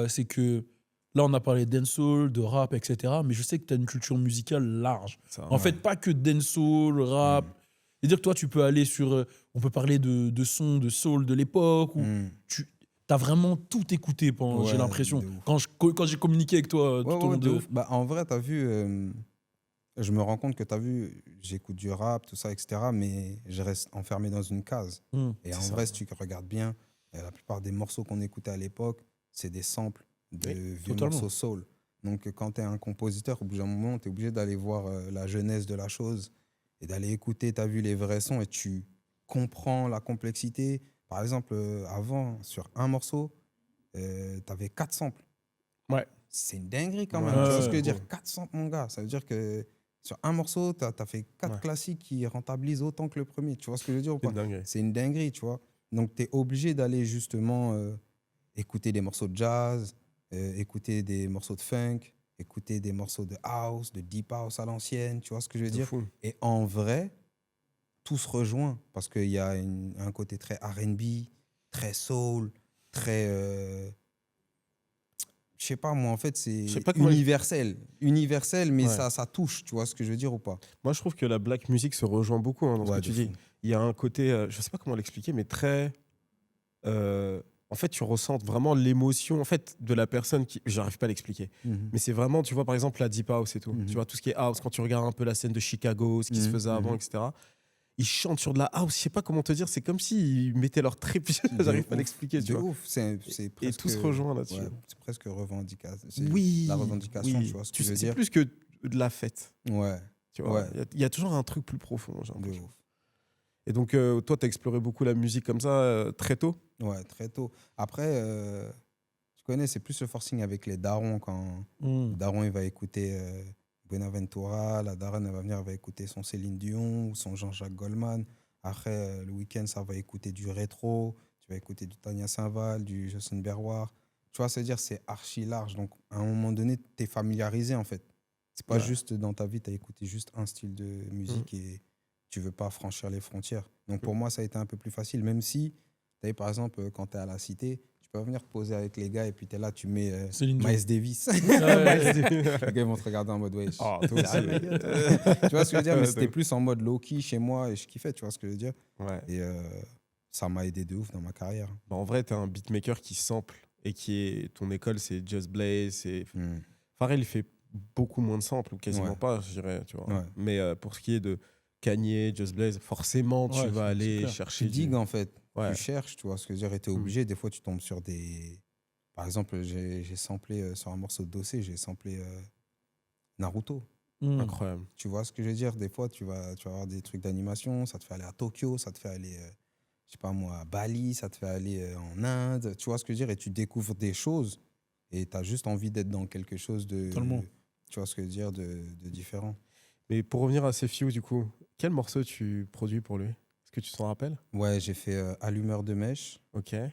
c'est que là, on a parlé de dancehall, de rap, etc. Mais je sais que tu as une culture musicale large. Ça, En fait, pas que dancehall, rap. C'est-à-dire que toi, tu peux aller sur. On peut parler de sons de soul de l'époque, ou Mm. tu as vraiment tout écouté, j'ai Ouais, l'impression. de ouf. Quand j'ai communiqué avec toi tout Ouais, au ouais, long de de. ouf. Bah, en vrai, t'as vu, je me rends compte que t'as vu, j'écoute du rap, tout ça, etc. Mais je reste enfermé dans une case. Hmm. Et en C'est ça. vrai, si tu regardes bien, la plupart des morceaux qu'on écoutait à l'époque, c'est des samples de Oui, vieux totalement. morceaux soul. Donc, quand tu es un compositeur, au bout d'un moment, tu es obligé d'aller voir la genèse de la chose et d'aller écouter, tu as vu les vrais sons et tu comprends la complexité. Par exemple, avant, sur un morceau, tu avais 4 samples. Ouais. C'est une dinguerie quand Ouais, même. Tu vois ouais, ce que je veux ouais. dire? 4 samples, mon gars. Ça veut dire que sur un morceau, tu as fait 4 Ouais. classiques qui rentabilisent autant que le premier. Tu vois ce que je veux dire ou C'est pas? une dinguerie. C'est une dinguerie, tu vois. Donc, tu es obligé d'aller justement écouter des morceaux de jazz, écouter des morceaux de funk, écouter des morceaux de house, de deep house à l'ancienne, tu vois ce que je veux C'est dire? fou. Et en vrai, tout se rejoint parce qu'il y a un côté très R&B, très soul, très... je sais pas, moi, en fait, c'est Je sais pas comment- universel. Universel, mais Ouais. ça touche, tu vois ce que je veux dire ou pas? Moi, je trouve que la black music se rejoint beaucoup hein, dans ce Ouais, que tu de dis. fou. Il y a un côté, je sais pas comment l'expliquer, mais très. En fait, tu ressens vraiment l'émotion en fait, de la personne qui. J'arrive pas à l'expliquer. Mais c'est vraiment, tu vois, par exemple, la Deep House et tout. Mhm. Tu vois, tout ce qui est house, quand tu regardes un peu la scène de Chicago, ce qui se Mhm, faisait avant, mhm. etc. Ils chantent sur de la house, je sais pas comment te dire, c'est comme s'ils mettaient leur trip. J'arrive pas à l'expliquer, tu De vois. ouf, c'est presque... tout se rejoint là-dessus. ouais, c'est presque revendication. C'est Oui. la revendication, oui. tu vois ce que je veux C'est dire? plus que de la fête. Ouais, Tu vois. Ouais. Il y a toujours un truc plus profond, j'ai de l'impression. ouf. Et donc, toi, tu as exploré beaucoup la musique comme ça très tôt. Ouais, très tôt. Après, tu connais, c'est plus le forcing avec les darons quand Hmm. le daron il va écouter Buenaventura, la daronne elle va venir, elle va écouter son Céline Dion ou son Jean-Jacques Goldman. Après, le week-end, ça va écouter du rétro, tu vas écouter du Tania Saint-Val, du Justin Berroir. Tu vois, c'est-à-dire c'est archi large. Donc, à un moment donné, tu es familiarisé en fait. C'est pas Ouais. juste dans ta vie, tu as écouté juste un style de musique et tu veux pas franchir les frontières. Donc, pour moi, ça a été un peu plus facile, même si, tu par exemple, quand tu es à la cité, tu peux venir poser avec les gars et puis tu es là, tu mets Céline Dion. Miles Davis. Ouais. Les gars ils vont te regarder en mode, ouais. Ah, toi aussi. Tu vois ce que je veux dire? Mais Ouais, c'était de- plus en mode low-key chez moi et je kiffais, tu vois ce que je veux dire? Ouais. Et ça m'a aidé de ouf dans ma carrière. Bah, en vrai, t'es un beatmaker qui sample et qui est. Ton école, c'est Just Blaze. C'est... Mm. Pharrell, il fait beaucoup moins de samples, ou quasiment Ouais. pas, je dirais. Tu vois. Ouais. Mais pour ce qui est de Kanye, Just Blaze, forcément, tu Ouais, vas c'est aller clair. chercher. Tu digues en fait, Ouais. tu cherches, tu vois ce que je veux dire? Et t'es obligé, des fois tu tombes sur des. Par exemple, j'ai samplé sur un morceau de Dossé, j'ai samplé Naruto. Hmm. Incroyable. Tu vois ce que je veux dire? Des fois, tu vas avoir des trucs d'animation, ça te fait aller à Tokyo, ça te fait aller, je sais pas moi, à Bali, ça te fait aller en Inde. Tu vois ce que je veux dire? Et tu découvres des choses et tu as juste envie d'être dans quelque chose de. Totalement. Tu vois ce que je veux dire? De différent. Mais pour revenir à Sefiu, du coup, quel morceau tu produis pour lui? Est-ce que tu t'en rappelles? Ouais, j'ai fait Allumeur de mèche Ok. et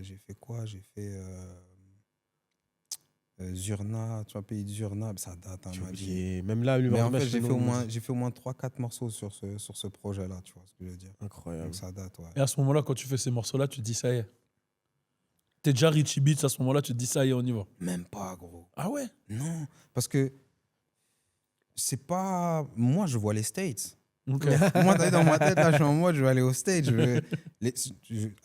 j'ai fait quoi? J'ai fait Zurna, tu vois, pays de Zurna, ça date, hein, J'ai ma vie. oublié. Même là, Mais l'humeur en de fait, Mèche, j'ai le fait, nom, j'ai fait au moins 3-4 morceaux sur ce projet-là, tu vois ce que je veux dire. Incroyable. Donc ça date, ouais. Et à ce moment-là, quand tu fais ces morceaux-là, tu te dis ça y est. T'es déjà Richie Beats à ce moment-là, tu te dis ça y est, on y va. Même pas, gros. Ah ouais? Non, parce que c'est pas... Moi, je vois les States. Ok. Moi, dans ma tête, là, je suis en mode, je vais aller au stage.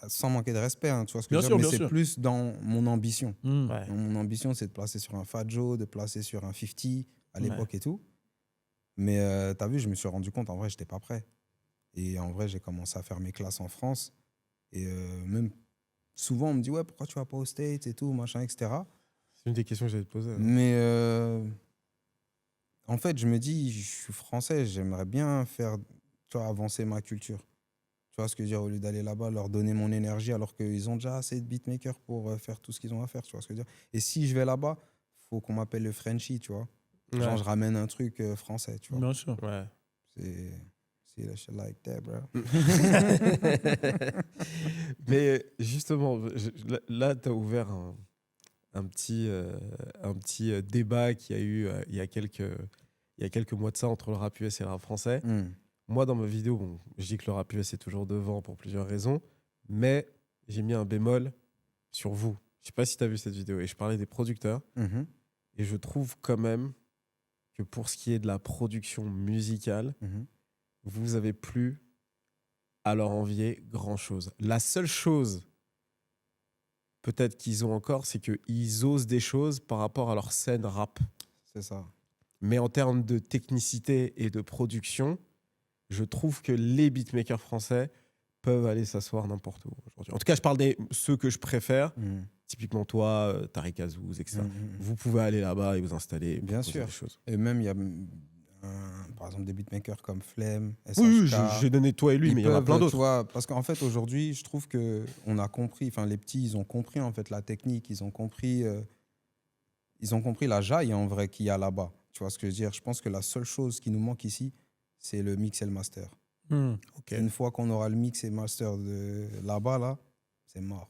Sans manquer de respect, hein, tu vois ce que Bien je veux sûr, dire, mais bien c'est sûr. plus dans mon ambition. Hmm. Ouais. Mon ambition, c'est de placer sur un Fat Joe, de placer sur un 50 à l'époque Ouais. et tout. Mais t'as vu, je me suis rendu compte, en vrai, j'étais pas prêt. Et en vrai, j'ai commencé à faire mes classes en France. Et même souvent, on me dit, ouais, pourquoi tu vas pas aux States et tout, machin, etc. C'est une des questions que j'allais te poser. Mais en fait, je me dis, je suis français, j'aimerais bien faire, tu vois, avancer ma culture. Tu vois ce que je veux dire, au lieu d'aller là-bas, leur donner mon énergie alors qu'ils ont déjà assez de beatmakers pour faire tout ce qu'ils ont à faire, tu vois ce que je veux dire. Et si je vais là-bas, faut qu'on m'appelle le Frenchie, tu vois. Genre, Ouais. je ramène un truc français, tu vois. Bien sûr. Ouais. C'est la shit like that, bro. Mais justement, là, tu as ouvert un petit débat qu'il y a eu il y a quelques mois de ça entre le rap US et le rap français. Moi, dans ma vidéo, bon, je dis que le rap US est toujours devant pour plusieurs raisons, mais j'ai mis un bémol sur vous. Je sais pas si tu as vu cette vidéo. Et je parlais des producteurs. Mhm. Et je trouve quand même que pour ce qui est de la production musicale, Mhm. vous avez plus à leur envier grand-chose. La seule chose peut-être qu'ils ont encore, c'est qu'ils osent des choses par rapport à leur scène rap. C'est ça. Mais en termes de technicité et de production, je trouve que les beatmakers français peuvent aller s'asseoir n'importe où aujourd'hui. En tout cas, je parle des ceux que je préfère. Mhm. Typiquement toi, Tariq Azouz, etc. Mhm. Vous pouvez aller là-bas et vous installer. et Bien proposer sûr. des choses. Et même, il y a par exemple des beatmakers comme Flemme, SHK. Oui, j'ai donné toi et lui, mais il y en a plein Tu d'autres. vois, parce qu'en fait, aujourd'hui, je trouve qu'on a compris, enfin, les petits, ils ont compris en fait la technique, ils ont compris la jaille en vrai qu'il y a là-bas. Tu vois ce que je veux dire? Je pense que la seule chose qui nous manque ici, c'est le mix et le master. Ok. Une fois qu'on aura le mix et le master de là-bas, là, c'est mort.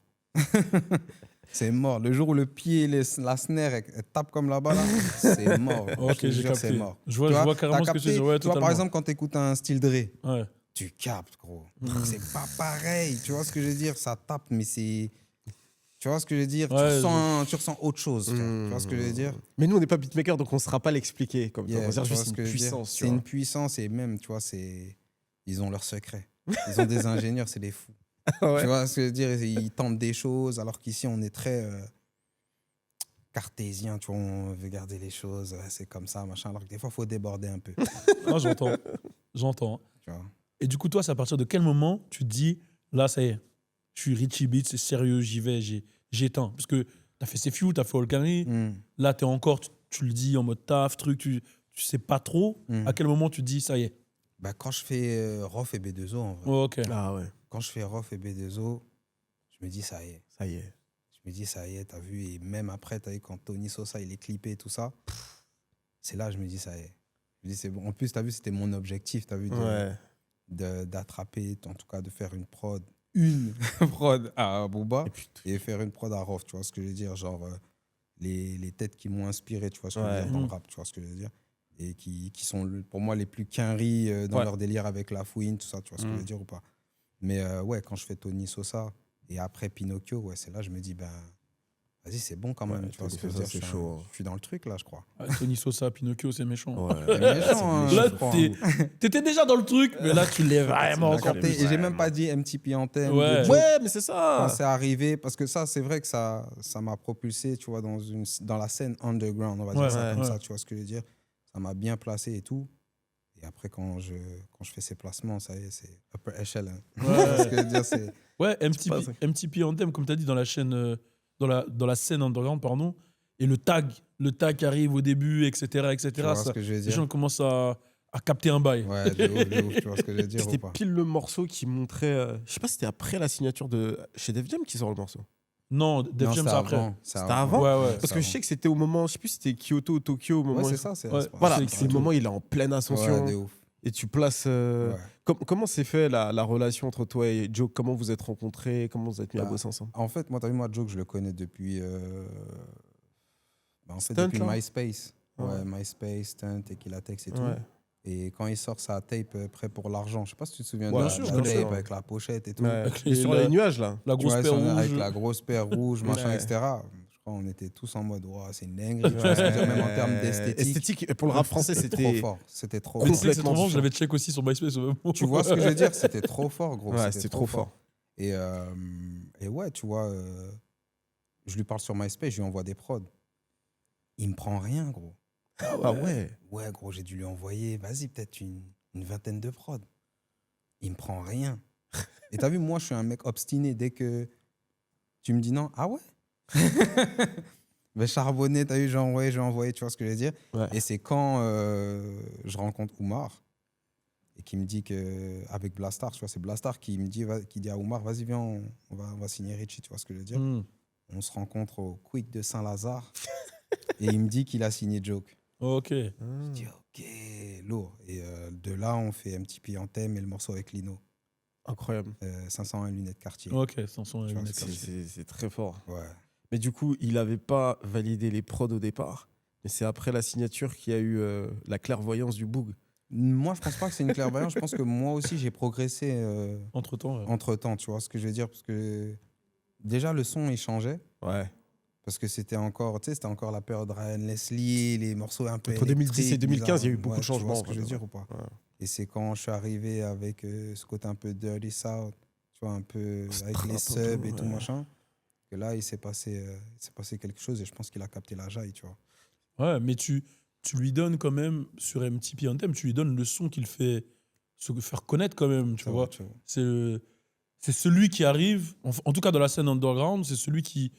C'est mort. Le jour où le pied, la snare, elle tape comme là-bas, là, c'est mort. Ok, Je te j'ai jure, capté. c'est mort. Je vois Tu vois, carrément t'as ce que tu capté? dis. Ouais, Tu vois, par totalement. exemple, quand tu écoutes un style Dre, Ouais. tu captes, gros. C'est pas pareil. Tu vois ce que je veux dire? Ça tape, mais c'est. Tu vois ce que je veux dire? Ouais, tu ressens autre chose. Tu vois ce que je veux dire? Mais nous, on n'est pas beatmaker, donc on ne saura pas l'expliquer comme Yeah, toi. On va dire tu vois juste ce une que je veux dire? puissance. tu C'est vois. une puissance et même, tu vois, ils ont leurs secrets. Ils ont des ingénieurs, c'est des fous. Ouais. Tu vois ce que je veux dire? Ils tentent des choses, alors qu'ici, on est très cartésien, tu vois, on veut garder les choses, c'est comme ça, machin, alors que des fois, il faut déborder un peu. Ah, j'entends. J'entends. Tu vois? Et du coup, toi, c'est à partir de quel moment tu te dis, là, ça y est, je suis Richie Beats, c'est sérieux, j'y vais, j'éteins. Parce que t'as fait Sefiu, t'as fait Olkari, là, t'es encore, tu le dis en mode taf, truc, tu sais pas trop. À quel moment tu te dis, ça y est? Bah, quand je fais Rof et B2O, en vrai. Oh, ok. Ah ouais, Quand je fais Rof et B2O, je me dis, ça y est. ça y est. Je me dis, ça y est, t'as vu. Et même après, t'as vu, quand Tony Sosa, il est clippé et tout ça, c'est là, je me dis, ça y est. Je me dis, c'est bon. En plus, t'as vu, c'était mon objectif, t'as vu, Ouais. d'attraper, en tout cas, de faire une prod prod à Booba et faire une prod à Rof, tu vois ce que je veux dire, genre les têtes qui m'ont inspiré, tu vois ce que je veux dire, dans le rap, tu vois ce que je veux dire, et qui sont pour moi les plus quinri dans leur délire avec la fouine, tout ça, tu vois ce que je veux dire ou pas. Mais ouais, quand je fais Tony Sosa et après Pinocchio, ouais, c'est là je me dis, ben vas-y, c'est bon quand même, Ouais, tu vois Tony ce que je veux Sosa, dire, c'est chaud, hein. je suis dans le truc là, je crois. Ah, Tony Sosa, Pinocchio, c'est méchant. Ouais. C'est méchant, hein, Là, je crois. t'étais déjà dans le truc, mais là, tu l'es vraiment T'as encore capté. plus. Et j'ai même pas dit MTP Anthem. Ouais. de Joe. Ouais, mais c'est ça. Quand c'est arrivé, parce que ça, c'est vrai que ça m'a propulsé, tu vois, dans la scène underground, on va dire Ouais, ça comme ouais. ça, tu vois ce que je veux dire. Ça m'a bien placé et tout. Et après, quand je fais ces placements, ça y est, c'est upper echelon. Hein. Tu vois ce que je veux dire, c'est... Ouais, pas ça. MTP Anthem, comme tu as dit, dans la chaîne, dans la scène underground, pardon. Et le tag qui arrive au début, etc. etc. Tu vois ça, ce que je veux les dire. gens commencent à capter un bail. Ouais, de ouf, tu vois ce que je veux dire C'était ou pas. pile le morceau qui montrait. Je sais pas si c'était après la signature de. Chez Def Jam qui sort le morceau. Non, Def Non, Jam, c'était c'est après. avant. C'était avant. Ouais, ouais. Parce que je sais que c'était au moment. Je sais plus si c'était Kyoto ou Tokyo. Au moment Ouais, où c'est ça. C'est Ouais. c'est pas- Voilà, C'est c'est Kyoto. le moment où il est en pleine ascension. Ouais, de ouf. Et tu places. Ouais. Comment s'est fait la relation entre toi et Joe? Comment vous êtes rencontrés? Comment vous êtes mis à Bah, bosser ensemble? En fait, moi, t'as vu, moi, Joe, je le connais depuis... en fait, Stunt, depuis là MySpace. Ouais. Ouais, MySpace, Stunt, Tequilatex et tout. Ouais. Et quand il sort sa tape Prêt pour l'argent, je sais pas si tu te souviens Ouais, de bien la sûr, tape bien sûr. avec la pochette et tout. Ouais. Avec Il est sur les nuages là. La Tu grosse vois, paire rouge. avec la grosse paire rouge, machin, Ouais. etc. Je crois qu'on était tous en mode, wow, c'est une dinguerie. Tu vois ce que je veux dire, même en termes d'esthétique. Esthétique, pour le rap français, C'était trop c'était. fort. C'était trop Mais tu fort. sais que c'est trop complètement fort, je différent. l'avais check aussi sur MySpace au même moment. Tu vois ce que je veux dire? C'était trop fort, gros. Ouais, c'était trop fort. Et ouais, tu vois, je lui parle sur MySpace, je lui envoie des prods. Il me prend rien, gros. Ah ouais. Ouais, gros, j'ai dû lui envoyer, vas-y, peut-être une vingtaine de prods. Il me prend rien. Et t'as vu, moi, je suis un mec obstiné. Dès que, Tu me dis non. Ah ouais? Ben, charbonné, t'as vu, j'ai envoyé, tu vois ce que je veux dire? Ouais. Et c'est quand je rencontre Oumar et qui me dit que, avec Blastar, tu vois, c'est Blastar qui me dit, qui dit à Oumar, vas-y, viens, on va signer Richie, tu vois ce que je veux dire? On se rencontre au Quick de Saint-Lazare et il me dit qu'il a signé Joke. Ok. Je dis, ok, lourd. Et de là, on fait un petit pied en thème et le morceau avec Lino. Incroyable. 501 lunettes Cartier. Ok, Samson et Tu vois, lunettes Cartier. C'est très fort. Ouais. Mais du coup, il n'avait pas validé les prods au départ. Mais c'est après la signature qu'il y a eu la clairvoyance du Boog. Moi, je pense pas que c'est une clairvoyance. Je pense que moi aussi, j'ai progressé Entre-temps, ouais. entre-temps, tu vois ce que je veux dire? Parce que déjà, le son, il changeait. Ouais. Parce que c'était encore, tu sais, c'était encore la période Ryan Leslie, les morceaux un peu Entre 2010 et électriques, 2015, il y a eu bizarres. beaucoup de Tu vois changements. ce que je veux en fait. dire ou pas? Ouais. Et c'est quand je suis arrivé avec ce côté un peu Dirty South, tu vois, un peu avec Strap les un subs peu, et tout ouais. machin, que là, il s'est passé quelque chose et je pense qu'il a capté la jaille, tu vois. Ouais, mais tu lui donnes quand même, sur MTP Anthem, tu lui donnes le son qu'il fait se faire connaître quand même, tu Ça vois. va, tu vois. C'est celui qui arrive, en tout cas dans la scène underground, c'est celui qui,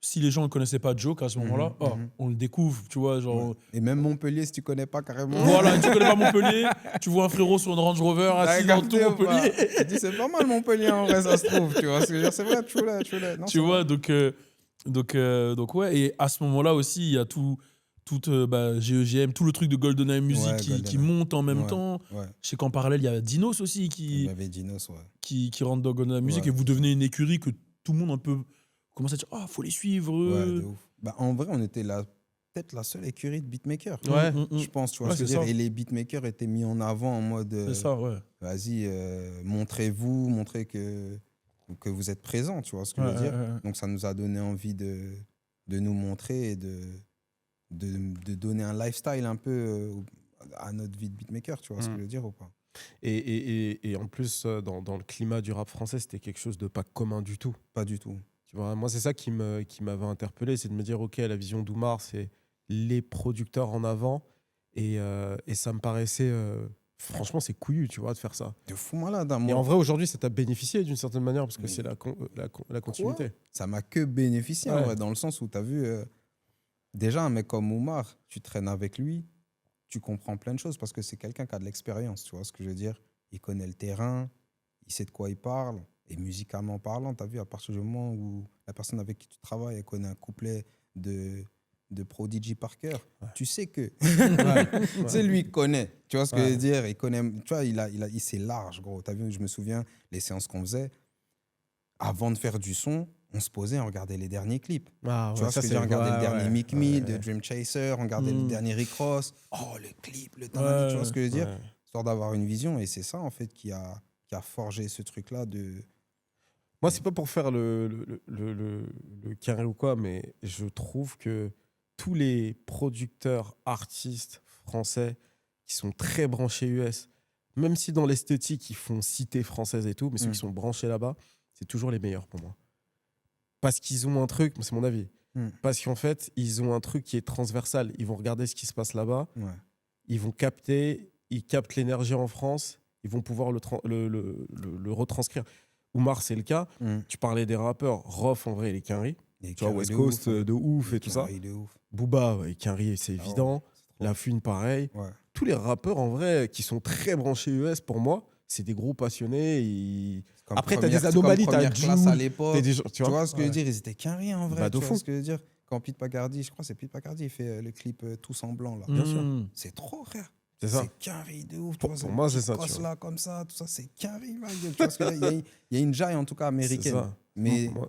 si les gens ne connaissaient pas Joke à ce moment-là, on le découvre, tu vois, genre... Ouais. Et même Montpellier, si tu connais pas carrément. Voilà, tu connais pas Montpellier, tu vois un frérot sur une Range Rover assis dans tout Montpellier. Tu dis, c'est pas mal Montpellier en vrai, ça se trouve, tu vois. Ce que je veux dire, c'est vrai, tu l'as. Non, Tu c'est vois, vrai. donc ouais, et à ce moment-là aussi, il y a tout GEGM, tout le truc de GoldenEye Music Ouais, qui GoldenEye. monte en même Ouais, temps. ouais. Je sais qu'en parallèle, il y a Dinos aussi Il y qui avait Dinos, ouais. rentre dans GoldenEye Music, Ouais. et vous devenez une écurie que tout le monde un peu commence à dire, ah, faut les suivre. Ouais, de ouf. Bah, en vrai, on était peut-être la seule écurie de beatmakers. Ouais, Je pense, tu vois Ouais, ce que je veux c'est dire. ça. Et les beatmakers étaient mis en avant en mode C'est ça, ouais. vas-y, montrez-vous, montrez que vous êtes présents, tu vois ce que je veux dire. Ouais. Donc ça nous a donné envie de nous montrer et de donner un lifestyle un peu à notre vie de beatmaker, tu vois ce que je veux dire ou pas. Et en plus, dans le climat du rap français, c'était quelque chose de pas commun du tout. Pas du tout. Tu vois, moi, c'est ça qui m'avait interpellé, c'est de me dire, OK, la vision d'Oumar, c'est les producteurs en avant. Et ça me paraissait... franchement, c'est couillu, tu vois, de faire ça. De fou malade. Et en vrai, aujourd'hui, ça t'a bénéficié d'une certaine manière, parce que Mais- c'est la continuité. Ouais. Ça m'a que bénéficié, en Ouais. vrai, dans le sens où tu as vu, déjà, un mec comme Oumar, tu traînes avec lui, tu comprends plein de choses parce que c'est quelqu'un qui a de l'expérience, tu vois ce que je veux dire. Il connaît le terrain, il sait de quoi il parle. Et musicalement parlant, tu as vu, à partir du moment où la personne avec qui tu travailles, elle connaît un couplet de Prodigy par cœur, tu sais que. Tu sais, lui, il connaît. Tu vois ce que je veux dire? Il connaît. Tu vois, il c'est large, gros. Tu as vu, je me souviens, les séances qu'on faisait, avant de faire du son, on se posait, on regardait les derniers clips. Ah, Tu vois ce que je veux dire? On regardait le dernier Mick Me de Dream Chaser, on regardait le Mm. dernier Rick Ross. Oh, le clip, le temps, Ouais. tu vois ce que je veux dire? Ouais. Histoire d'avoir une vision. Et c'est ça, en fait, qui a forgé ce truc-là de. Moi, c'est pas pour faire le carré ou quoi, mais je trouve que tous les producteurs, artistes français qui sont très branchés US, même si dans l'esthétique, ils font cité française et tout, mais ceux qui sont branchés là-bas, c'est toujours les meilleurs pour moi. Parce qu'ils ont un truc, c'est mon avis, parce qu'en fait, ils ont un truc qui est transversal. Ils vont regarder ce qui se passe là-bas, Ouais. ils vont capter, ils captent l'énergie en France, ils vont pouvoir le retranscrire. Oumar, c'est le cas. Tu parlais des rappeurs. Rof, en vrai, il est Quinry. Et Tu vois, Carré West de Coast ouf, de ouf et tout ça. Carré de ouf. Booba, ouais, Quinry, c'est évident. c'est trop. La Fune, pareil. Ouais. Tous les rappeurs, en vrai, qui sont très branchés US, pour moi, c'est des gros passionnés. Comme Après, t'as première- des anomalies, comme t'as première classe à Jul, l'époque. t'as des gens- Tu vois ce que je veux dire? Ils étaient qu'un rien en vrai. Bah, de tu vois fou. ce que je veux dire? Quand Pete Pacardi, je crois que c'est Pete Pacardi, il fait le clip Tous en blanc là. Bien sûr. C'est trop, frère. C'est ça. C'est qu'un riz de ouf. tu Pour vois, cette moi, c'est petite ça, tu crosse vois. là, comme ça, tout ça, c'est qu'un riz, ma gueule. Tu vois ce que je veux dire? Il y a une jaille en tout cas américaine. ça. Mais Moi-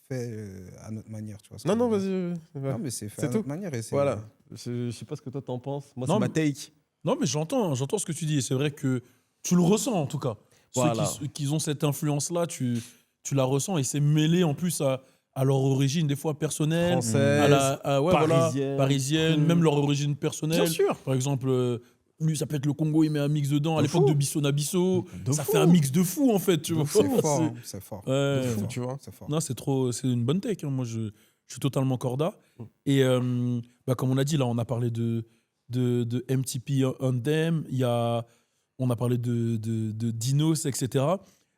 fait à notre manière. Tu vois ce que Non, je non, veux dire? vas-y. Non, mais c'est fait C'est à tout. notre manière. Et c'est- Voilà. Je sais pas ce que toi t'en penses. Moi, Non, c'est ma mais- take. Non, mais j'entends ce que tu dis. Et c'est vrai que tu le ressens, en tout cas. Voilà. Ceux qui ont cette influence-là, tu la ressens. Et c'est mêlé, en plus, à leur origine, des fois personnelle. Française, parisienne. parisienne, même leur origine personnelle. Bien sûr. Par exemple, lui, ça peut être le Congo, il met un mix dedans. À De l'époque fou. de Bisso Nabisso, De ça fou. fait un mix de fou, en fait. Tu vois. C'est fort. hein, C'est fort. Ouais. C'est De fou, fort, tu vois. C'est fort. Non, c'est une bonne take. Hein. Moi, je suis totalement corda. Et comme on a dit, là, on a parlé de MTP Anthem, on a parlé de Dinos, etc.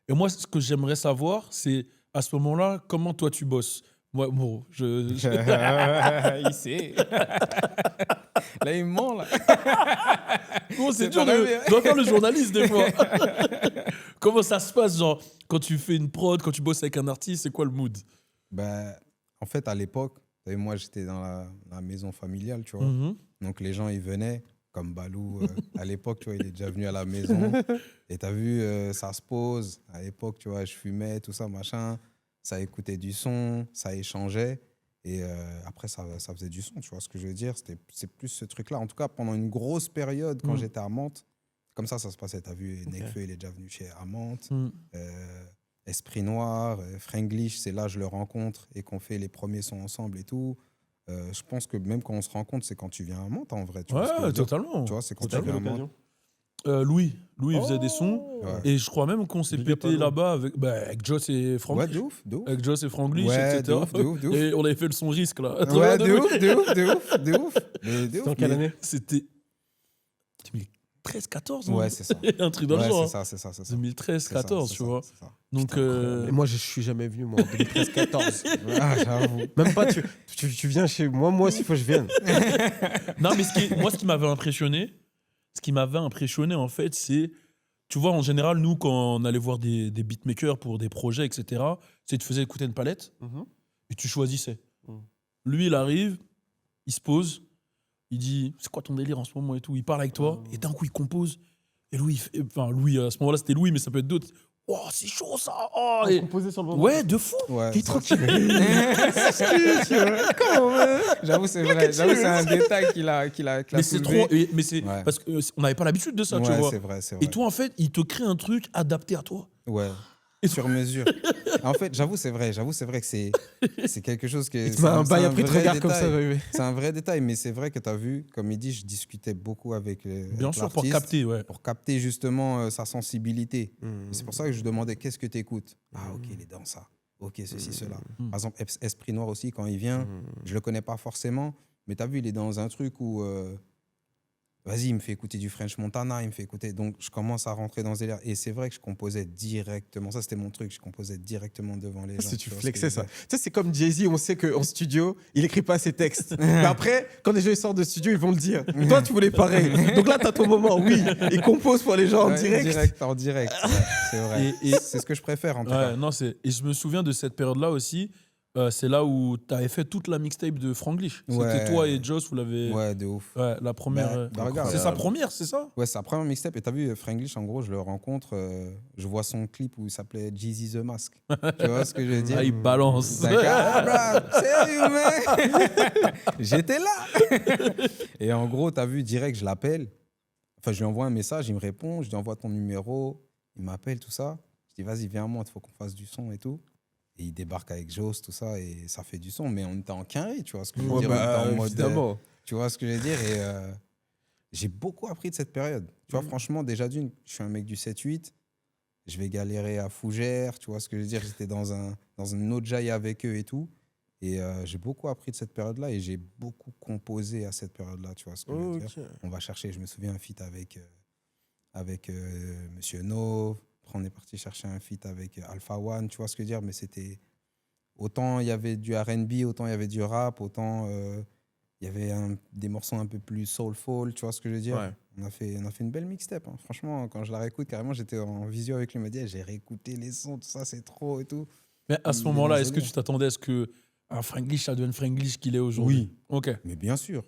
Et moi, ce que j'aimerais savoir, c'est à ce moment-là, comment toi tu bosses? Moi, bon, Il sait. Là, il ment, là. Bon, c'est C'est dur pas de vrai. doit faire le journaliste des fois. Comment ça se passe, genre, quand tu fais une prod, quand tu bosses avec un artiste, c'est quoi le mood? Ben, en fait, à l'époque, t'as vu, moi, j'étais dans la maison familiale, tu vois. Mhm. Donc, les gens, ils venaient, comme Balou, à l'époque, tu vois, il est déjà venu à la maison. Et t'as vu, ça se pose. À l'époque, tu vois, je fumais, tout ça, machin. Ça écoutait du son, ça échangeait. Et après, ça faisait du son, tu vois ce que je veux dire. C'est plus ce truc-là. En tout cas, pendant une grosse période, quand j'étais à Mantes, comme ça se passait. T'as vu, Nekfeu, il est déjà venu chez à Mantes. Esprit Noir, Franglish, c'est là que je le rencontre et qu'on fait les premiers sons ensemble et tout. Je pense que même quand on se rencontre, c'est quand tu viens à Mantes, en vrai. Tu vois ce que je Ouais, veux dire. totalement. Tu vois, c'est quand T'as tu fait viens à Mantes. l'occasion. Louis il faisait des sons. Ouais. Et je crois même qu'on s'est Big up à pété Lou. là-bas avec Joss et Frank. Ouais, de ouf, de ouf. Avec Joss et Franglish, Ouais, etc. de ouf, de ouf, de ouf. Et on avait fait le son risque là. Ouais, de ouf, de ouf, de ouf, de ouf. Mais de C'était en ouf, quelle mais- année? C'était 2013-14. Ouais, c'est ça. Un truc dans le Ouais, genre. c'est ça, c'est ça, c'est ça. 2013-14, tu vois. C'est ça. Donc, Mais moi, je suis jamais venu, moi, en 2013-14. Ah, j'avoue. Même pas, tu viens chez moi, moi aussi, il faut que je vienne. non, mais ce qui m'avait impressionné, en fait, c'est, tu vois, en général, nous, quand on allait voir des beatmakers pour des projets, etc., c'est tu te faisais écouter une palette et tu choisissais. Mhm. Lui, il arrive, il se pose, il dit, c'est quoi ton délire en ce moment et tout. Il parle avec toi et d'un coup, il compose. Et Louis, Louis, à ce moment-là, c'était Louis, mais ça peut être d'autres. Oh, c'est chaud ça! Oh, et- Composé sur le moment. Ouais, de fou! Ouais, Il est ça, tranquille. J'avoue, c'est vrai. J'avoue, c'est un détail qu'il a Mais c'est soulevé. trop. Mais c'est Ouais. parce qu'on n'avait pas l'habitude de ça, tu Ouais, vois. c'est vrai, c'est vrai. Et toi, en fait, il te crée un truc adapté à toi. Ouais. Sur mesure. En fait, j'avoue, c'est vrai que c'est quelque chose que. Il te met un bail après, te regarde comme ça. détail. oui. C'est un vrai détail, mais c'est vrai que tu as vu, comme il dit, je discutais beaucoup avec Bien sûr, pour l'artiste, capter, ouais. pour capter justement sa sensibilité. Mmh. Et c'est pour ça que je demandais qu'est-ce que tu écoutes. Ah, ok, il est dans ça. Ok, ceci, cela. Mm. Par exemple, Esprit Noir aussi, quand il vient, je le connais pas forcément, mais tu as vu, il est dans un truc où. Vas-y, il me fait écouter du French Montana, il me fait écouter. Donc, je commence à rentrer dans ce délire. Et c'est vrai que je composais directement. Ça, c'était mon truc. Je composais directement devant les gens. Si tu vois ce flexais que je ça. veux dire. Tu sais, c'est comme Jay-Z, on sait qu'en studio, il écrit pas ses textes. Mais après, quand les gens ils sortent de studio, ils vont le dire. Toi, tu voulais pareil. Donc là, tu as ton moment, oui. Il compose pour les gens en Ouais, direct. en direct. Ouais, c'est vrai. Et- C'est ce que je préfère, en tout Ouais, cas. non, et je me souviens de cette période-là aussi. C'est là où tu avais fait toute la mixtape de Franglish. C'était Ouais. toi et Joss, vous l'avez. Ouais, de ouf. Ouais, la première. regarde. C'est sa première, c'est ça? Ouais, c'est sa première mixtape. Et t'as vu, Franglish, en gros, je le rencontre. Je vois son clip où il s'appelait Jeezy the Mask. Tu vois ce que je veux dire? Ah, il balance. Like, ah, bro, sérieux, man. J'étais là. Et en gros, t'as vu, direct, je l'appelle. Enfin, je lui envoie un message, il me répond. Je lui envoie ton numéro. Il m'appelle, tout ça. Je dis, vas-y, viens à moi, il faut qu'on fasse du son et tout. Et il débarque avec Joss, tout ça, et ça fait du son. Mais on était en quinri, tu vois ce que je veux Ouais, dire? bah, On était en mode, évidemment. tu vois ce que je veux dire? Et j'ai beaucoup appris de cette période. Tu vois, franchement, déjà d'une, je suis un mec du 7-8. Je vais galérer à Fougères, tu vois ce que je veux dire? J'étais dans une autre jaille avec eux et tout. Et j'ai beaucoup appris de cette période-là et j'ai beaucoup composé à cette période-là, tu vois ce que je veux dire? On va chercher, je me souviens, un feat avec Monsieur No. Après, on est parti chercher un feat avec Alpha One, tu vois ce que je veux dire? Mais c'était... Autant il y avait du R&B, autant il y avait du rap, autant il y avait des morceaux un peu plus soulful, tu vois ce que je veux dire? Ouais. On a fait une belle mixtape. Hein. Franchement, quand je la réécoute, carrément, j'étais en visio avec lui, il m'a dit, j'ai réécouté les sons, tout ça, c'est trop et tout. Mais à ce Il est moment-là, dans est-ce ce que délire. tu t'attendais à ce qu'un Franglish, ça devienne Franglish qu'il est aujourd'hui? Oui. Ok. Mais bien sûr,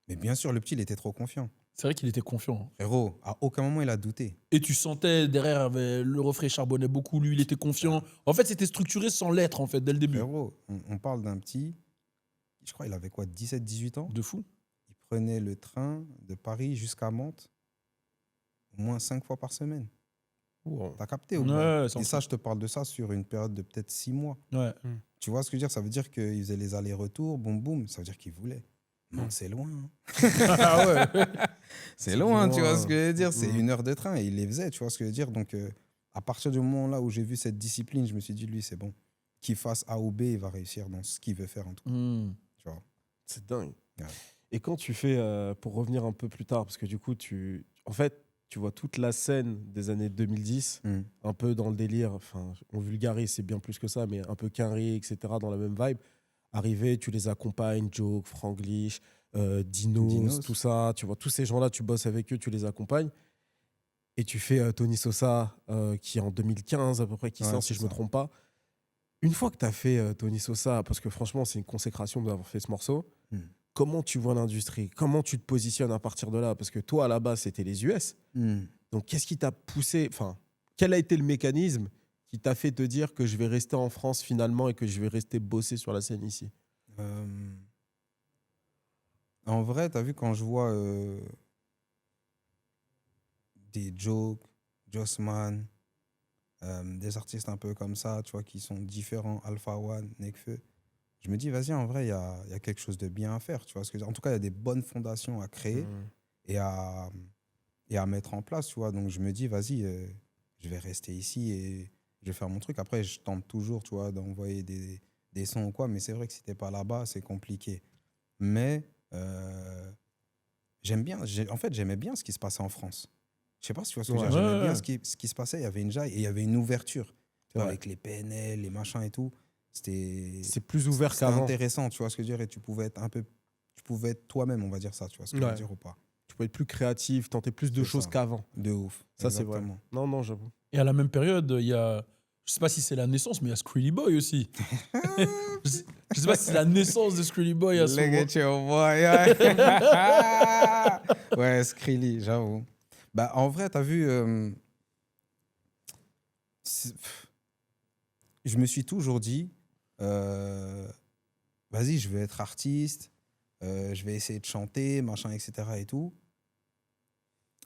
le petit, il était trop confiant. C'est vrai qu'il était confiant. Frérot, à aucun moment, il a douté. Et tu sentais derrière, le refrain charbonnait beaucoup, lui, il était confiant. En fait, c'était structuré sans l'être, en fait, dès le début. Frérot, on parle d'un petit, je crois il avait quoi, 17, 18 ans? De fou. Il prenait le train de Paris jusqu'à Mantes au moins 5 fois par semaine. Wow. T'as capté ou pas? Ouais, sans Et ça, je te parle de ça sur une période de peut-être 6 mois. Ouais. Tu vois ce que je veux dire? Ça veut dire qu'il faisait les allers-retours, boum, boum. Ça veut dire qu'il voulait. Non, c'est loin. Hein. Ah ouais. C'est loin, tu vois loin. ce que je veux dire? C'est 1 heure de train et il les faisait, tu vois ce que je veux dire? Donc, à partir du moment là où j'ai vu cette discipline, je me suis dit, lui, c'est bon. Qu'il fasse A ou B, il va réussir dans ce qu'il veut faire en tout cas. Hmm. Tu vois? C'est dingue. Ouais. Et quand tu fais, pour revenir un peu plus tard, parce que du coup, en fait, tu vois toute la scène des années 2010, un peu dans le délire, enfin, on vulgarise, c'est bien plus que ça, mais un peu Quinry, etc., dans la même vibe. Arrivé, tu les accompagnes, Joke, Franglish, Dinos, tout ça, tu vois, tous ces gens-là, tu bosses avec eux, tu les accompagnes. Et tu fais Tony Sosa, qui est en 2015 à peu près, qui sort, si je ne me trompe pas. Une fois que tu as fait Tony Sosa, parce que franchement, c'est une consécration d'avoir fait ce morceau, comment tu vois l'industrie? Comment tu te positionnes à partir de là? Parce que toi, à la base, c'était les US. Donc, qu'est-ce qui t'a poussé? Enfin, quel a été le mécanisme qui t'a fait te dire que je vais rester en France finalement et que je vais rester bosser sur la scène ici? En vrai, tu as vu, quand je vois des Joke, Jossman, des artistes un peu comme ça, tu vois, qui sont différents, Alpha One, Nekfeu, je me dis, vas-y, en vrai, il y a quelque chose de bien à faire. Tu vois, parce que, en tout cas, il y a des bonnes fondations à créer et à mettre en place. Tu vois. Donc, je me dis, vas-y, je vais rester ici et je vais faire mon truc. Après, je tente toujours, tu vois, d'envoyer des sons ou quoi. Mais c'est vrai que si tu n'es pas là-bas, c'est compliqué. Mais j'aime bien. En fait, j'aimais bien ce qui se passait en France. Je sais pas si tu vois ce que je veux dire. J'aimais bien ce qui se passait. Il y avait une jaille et il y avait une ouverture. Tu vois, avec les PNL, les machins et tout. C'est plus ouvert qu'avant. C'était intéressant, tu vois ce que je veux dire, et tu pouvais être toi-même, on va dire ça, tu vois ce que je veux dire ou pas. Tu pouvais être plus créatif, tenter plus de choses qu'avant. De ouf. Ça, c'est vrai. Non, j'avoue. Et à la même période, il y a, je sais pas si c'est la naissance, mais il y a Skrilly Boy aussi. je sais pas si c'est la naissance de Skrilly Boy à ce moment. Ouais, Skrilly, j'avoue. Bah, en vrai, t'as vu, je me suis toujours dit, vas-y, je vais être artiste, je vais essayer de chanter, machin, etc. et tout.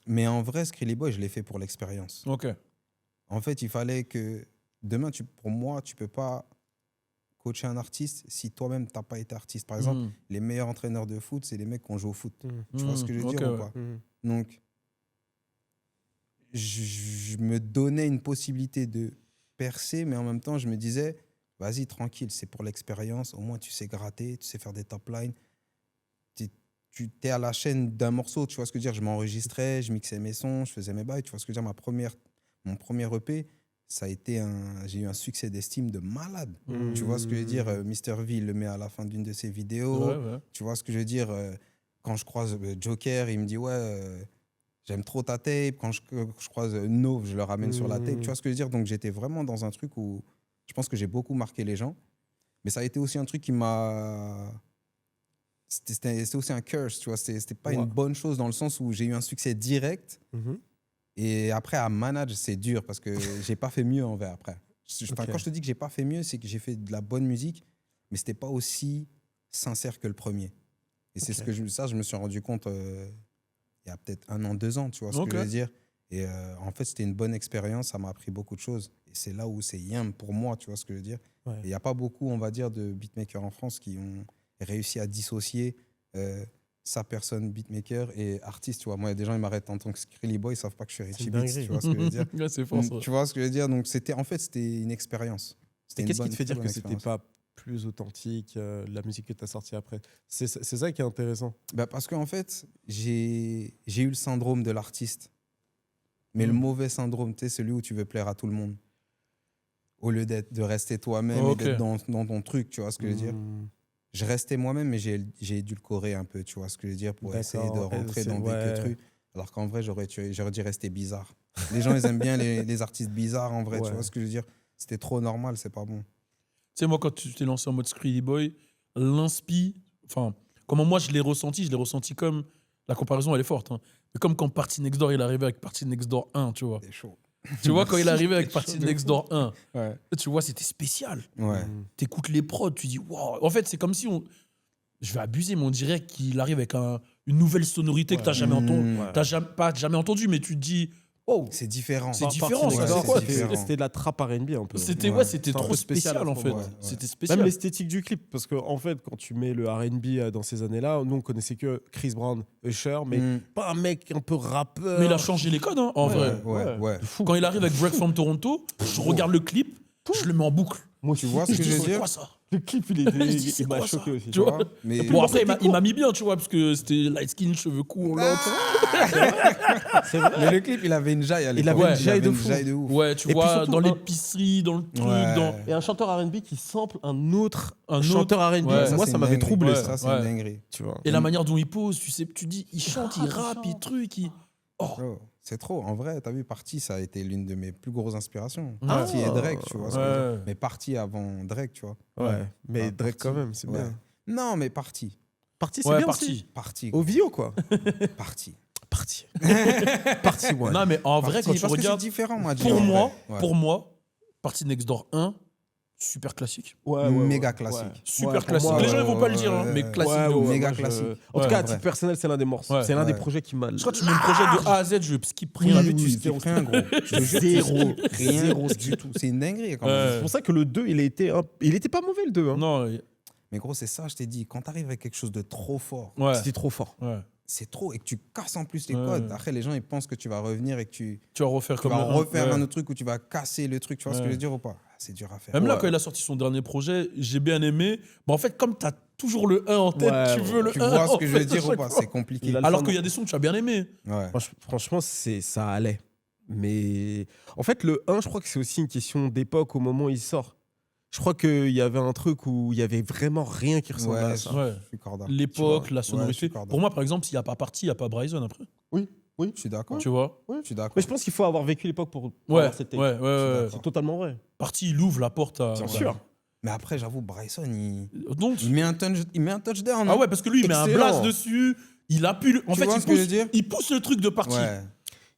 Mais en vrai, Skrilly Boy, je l'ai fait pour l'expérience. Ok. En fait, il fallait que demain, pour moi, tu peux pas coacher un artiste si toi-même, tu n'as pas été artiste. Par exemple, les meilleurs entraîneurs de foot, c'est les mecs qui ont joué au foot. Tu vois ce que je veux dire ou pas? Donc, je me donnais une possibilité de percer, mais en même temps, je me disais, vas-y, tranquille, c'est pour l'expérience. Au moins, tu sais gratter, tu sais faire des top lines. Tu es à la chaîne d'un morceau, tu vois ce que je veux dire. Je m'enregistrais, je mixais mes sons, je faisais mes bails. Tu vois ce que je veux dire. Mon premier EP, ça a été j'ai eu un succès d'estime de malade. Tu vois ce que je veux dire. Mr. V, il le met à la fin d'une de ses vidéos. Tu vois ce que je veux dire. Quand je croise Joker, il me dit, ouais, j'aime trop ta tape. Quand je croise Nov, je le ramène sur la tape. Tu vois ce que je veux dire. Donc, j'étais vraiment dans un truc où je pense que j'ai beaucoup marqué les gens. Mais ça a été aussi un truc qui m'a... C'était aussi un curse, tu vois. C'était pas une bonne chose dans le sens où j'ai eu un succès direct. Et après, à manage, c'est dur parce que j'ai pas fait mieux en vrai après. Quand je te dis que j'ai pas fait mieux, c'est que j'ai fait de la bonne musique, mais c'était pas aussi sincère que le premier. Et c'est ce que je me suis rendu compte il y a peut-être 1 an, 2 ans, tu vois ce que je veux dire. Et en fait, c'était une bonne expérience, ça m'a appris beaucoup de choses. Et c'est là où c'est yam pour moi, tu vois ce que je veux dire. Il n'y a pas beaucoup, on va dire, de beatmakers en France qui ont réussi à dissocier sa personne beatmaker et artiste, tu vois. Moi, il y a des gens qui m'arrêtent en tant que Skrilly Boy, ils savent pas que je suis Richie Beats, tu vois ce que je veux dire. C'est fort, ça. Tu vois ce que je veux dire. Donc, c'était une expérience. Et qu'est-ce qui te fait dire que c'était pas plus authentique, la musique que tu as sortie après? C'est ça qui est intéressant. Bah parce qu'en fait, j'ai eu le syndrome de l'artiste. Mais le mauvais syndrome, tu sais, celui où tu veux plaire à tout le monde. Au lieu de rester toi-même et d'être dans ton truc, tu vois ce que je veux dire. Je restais moi-même, mais j'ai édulcoré un peu, tu vois ce que je veux dire, pour essayer de rentrer dans des trucs. Alors qu'en vrai, j'aurais dû rester bizarre. Les gens, ils aiment bien les artistes bizarres, en vrai, tu vois ce que je veux dire. C'était trop normal, c'est pas bon. Tu sais, moi, quand tu t'es lancé en mode Skrilly Boy, l'inspi, enfin, comment moi je l'ai ressenti comme, la comparaison elle est forte, hein, mais comme quand Party Next Door il est arrivé avec Party Next Door 1, tu vois. C'est chaud. Tu vois, quand il est arrivé avec Party Next Door 1, tu vois, c'était spécial. T'écoutes les prods, tu dis, waouh. En fait, c'est comme si je vais abuser, mais on dirait qu'il arrive avec une nouvelle sonorité que t'as jamais entendue. Pas jamais entendu, mais tu te dis, oh, c'est différent. C'est différent, ça. C'était de la trap R&B un peu. C'était trop spécial en fait. C'était spécial. Même l'esthétique du clip, parce que en fait, quand tu mets le R&B dans ces années-là, nous on connaissait que Chris Brown, Usher, mais pas un mec un peu rappeur. Mais il a changé les codes, hein, en vrai. Fou. Quand il arrive avec Break from Toronto, je regarde le clip, je le mets en boucle. Moi, tu vois ce que je veux dire. Le clip, il Je dis, c'est il m'a quoi ça choqué aussi. Tu vois Mais Bon, après, il m'a mis bien, tu vois, parce que c'était light skin, cheveux courts, l'autre. Mais le clip, il avait une jaille à l'époque. Il avait une Ouais, jaille de fou. ouf. Ouais, tu Et puis vois, surtout, dans l'épicerie, dans le truc, Ouais. dans. Et un chanteur R&B qui sample un autre Un chanteur R&B. Ouais, Moi, c'est ça une m'avait dinguerie. troublé, Ouais. ça. Ça, c'est une dinguerie. Tu vois. Et la manière dont il pose, tu sais, tu dis, il chante, il rappe, il truc, il. Oh, Bro, c'est trop. En vrai, t'as vu, Party, ça a été l'une de mes plus grosses inspirations. Ah. Party et Drake, tu vois. ce que je veux dire. Ouais. Mais Party avant Drake, tu vois. Ouais. Mais Ah, Drake, quand Party. même, c'est Ouais. bien. Non, mais Party. Parti, c'est Ouais, bien parti. aussi. Party. OVO, quoi. Party. Parti. Parti, ouais. Non, mais en vrai, Party, quand tu parce que regardes. c'est différent, moi. Pour moi, Party Next Door 1, super classique. Méga classique. Super pour classique. moi, Les gens, ils vont pas le ouais, dire, hein, ouais, mais ouais. classique Ouais, de ouf. méga moi, classique. En tout Ouais, cas, à vrai. titre personnel, c'est l'un des morceaux. Ouais. C'est l'un des Ouais. projets qui m'a. Je crois que tu mets le projet de A à Z, je skip rien. Oui, tu oui, skip. c'est rien, gros. Je te jure, Zéro. rien Zéro du tout. C'est une dinguerie quand Ouais. même. C'est pour ça que le 2, il était pas mauvais, le 2. Hein. Non, Mais gros, c'est ça, je t'ai dit. Quand t'arrives avec quelque chose de trop fort, ouais. C'était trop fort. Ouais. c'est trop. Et que tu casses en plus les Ouais. codes. Après, les gens, ils pensent que tu vas revenir et que tu Tu vas refaire comme vas le refaire ouais. un autre truc où tu vas casser le truc. Tu vois ce que Ouais. je veux dire ou pas? C'est dur à faire. Même là, Ouais. quand il a sorti son dernier projet, j'ai bien aimé. Mais en fait, comme tu as toujours le 1 en tête, Ouais, tu veux le Tu 1. vois ce en que je veux fait, à dire ou chaque pas? fois. C'est compliqué. Il a le Alors format. qu'il y a des sons que tu as bien aimé. Ouais. Franchement, ça allait. Mais en fait, le 1, je crois que c'est aussi une question d'époque au moment où il sort. Je crois qu'il y avait un truc où il y avait vraiment rien qui ressemblait à ça. Ouais. Je suis corda. L'époque, Tu vois. la Ouais, je sonorité. suis corda. Pour moi, par exemple, s'il n'y a pas Party, il n'y a pas Bryson après. Je suis d'accord. Tu vois Je suis d'accord. Mais je pense qu'il faut avoir vécu l'époque pour Ouais, avoir cette take. ouais, ouais. ouais. C'est totalement vrai. Party, il ouvre la porte à. Bien sûr. Mais après, j'avoue, Bryson, Donc, il met un touchdown. ah ouais, parce que lui, il met un Excellent. blast dessus. Il appuie. En Tu fait, vois il ce que je veux pousse, dire il pousse le truc de Party. Ouais.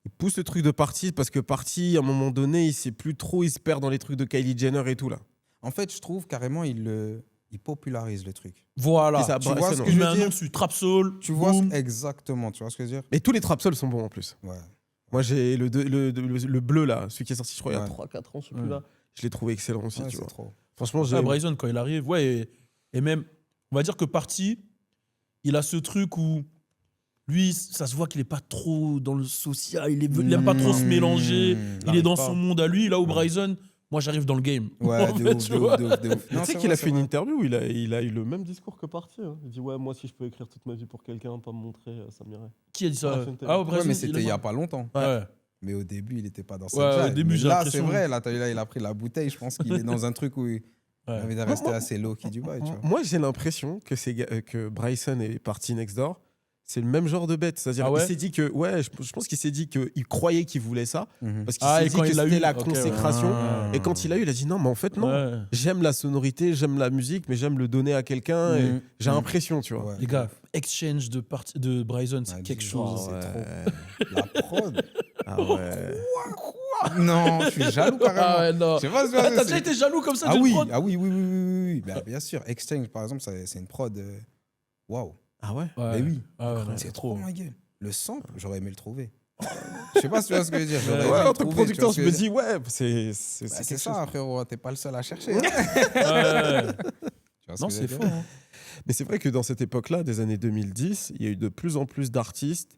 Il pousse le truc de Party parce que Party, à un moment donné, il sait plus trop, il se perd dans les trucs de Kylie Jenner et tout là. En fait, je trouve carrément, il popularise le truc. Voilà. C'est ça, Tu vois Bryson, ce que ouais. Il je met veux un dire nom dessus. Trap Soul. Tu vois boum. exactement, tu vois ce que je veux dire? Et tous les trap souls sont bons en plus. Ouais. Moi, j'ai le bleu là, celui qui est sorti, je crois, il y a Ouais. 3-4 ans, je sais plus Ouais. là. Je l'ai trouvé excellent aussi, Ouais, tu c'est vois. trop. Franchement, j'ai. Ah, Bryson, quand il arrive, ouais, et même, on va dire que Party, il a ce truc où lui, ça se voit qu'il est pas trop dans le social, il aime pas trop se mélanger, il est dans son monde à lui. Là où Bryson, moi j'arrive dans le game. Ouais, En de fait, ouf, tu de vois. ouf, de ouf, de ouf. Tu Non, sais c'est qu'il vrai, a fait une c'est vrai. interview où il a eu le même discours que Party. Hein. Il dit ouais, moi si je peux écrire toute ma vie pour quelqu'un, pas me montrer, ça m'irait. Qui a dit ça? Ah, Fenton. Ah, Ouais, Bryson, mais c'était il y a a pas longtemps. Ouais. Mais au début, il n'était pas dans cette Ouais, au vibe. début, Mais j'ai là, l'impression- c'est vrai. Là, t'as vu, là, il a pris la bouteille. Je pense qu'il est dans un truc où il avait de rester assez low qui Dubaï, tu vois. Moi, j'ai l'impression que, que Bryson et Party Next Door, c'est le même genre de bête. C'est-à-dire Ah ouais il s'est dit que, ouais, je pense qu'il s'est dit qu'il croyait qu'il voulait ça, parce qu'il Ah, s'est et dit quand que il l'a c'était eu, la ok, consécration. ouais. Et quand il a eu, il a dit non, mais en fait, non. Ouais. J'aime la sonorité, j'aime la musique, mais j'aime le donner à quelqu'un et j'ai l'impression, tu vois. Ouais. Les gars, exchange de Bryson, c'est Ouais, quelque dis-moi, chose. c'est trop. La prod. Ah ouais. Non, je suis jaloux carrément. Ah ouais, non. Je sais pas, Ah, t'as déjà été jaloux comme ça Ah d'une oui, prod? ah oui, oui, oui, oui, oui. Bah, bien sûr. Exchange, par exemple, c'est une prod. Waouh. Ah ouais. Ouais. Mais oui. Ah ouais, non, C'est c'est trop, trop. ma gueule. Le sample, j'aurais aimé le trouver. Je sais pas si tu vois ce que je veux dire. J'aurais aimé Ouais, le en tant que trouver, tu producteur, vois ce je que me veux dire. dis, ouais, c'est Bah, quelque c'est chose. ça, frérot. T'es pas le seul à chercher. Ouais. Tu vois ce Non, que je c'est veux fort. dire hein. Mais c'est vrai que dans cette époque-là, des années 2010, il y a eu de plus en plus d'artistes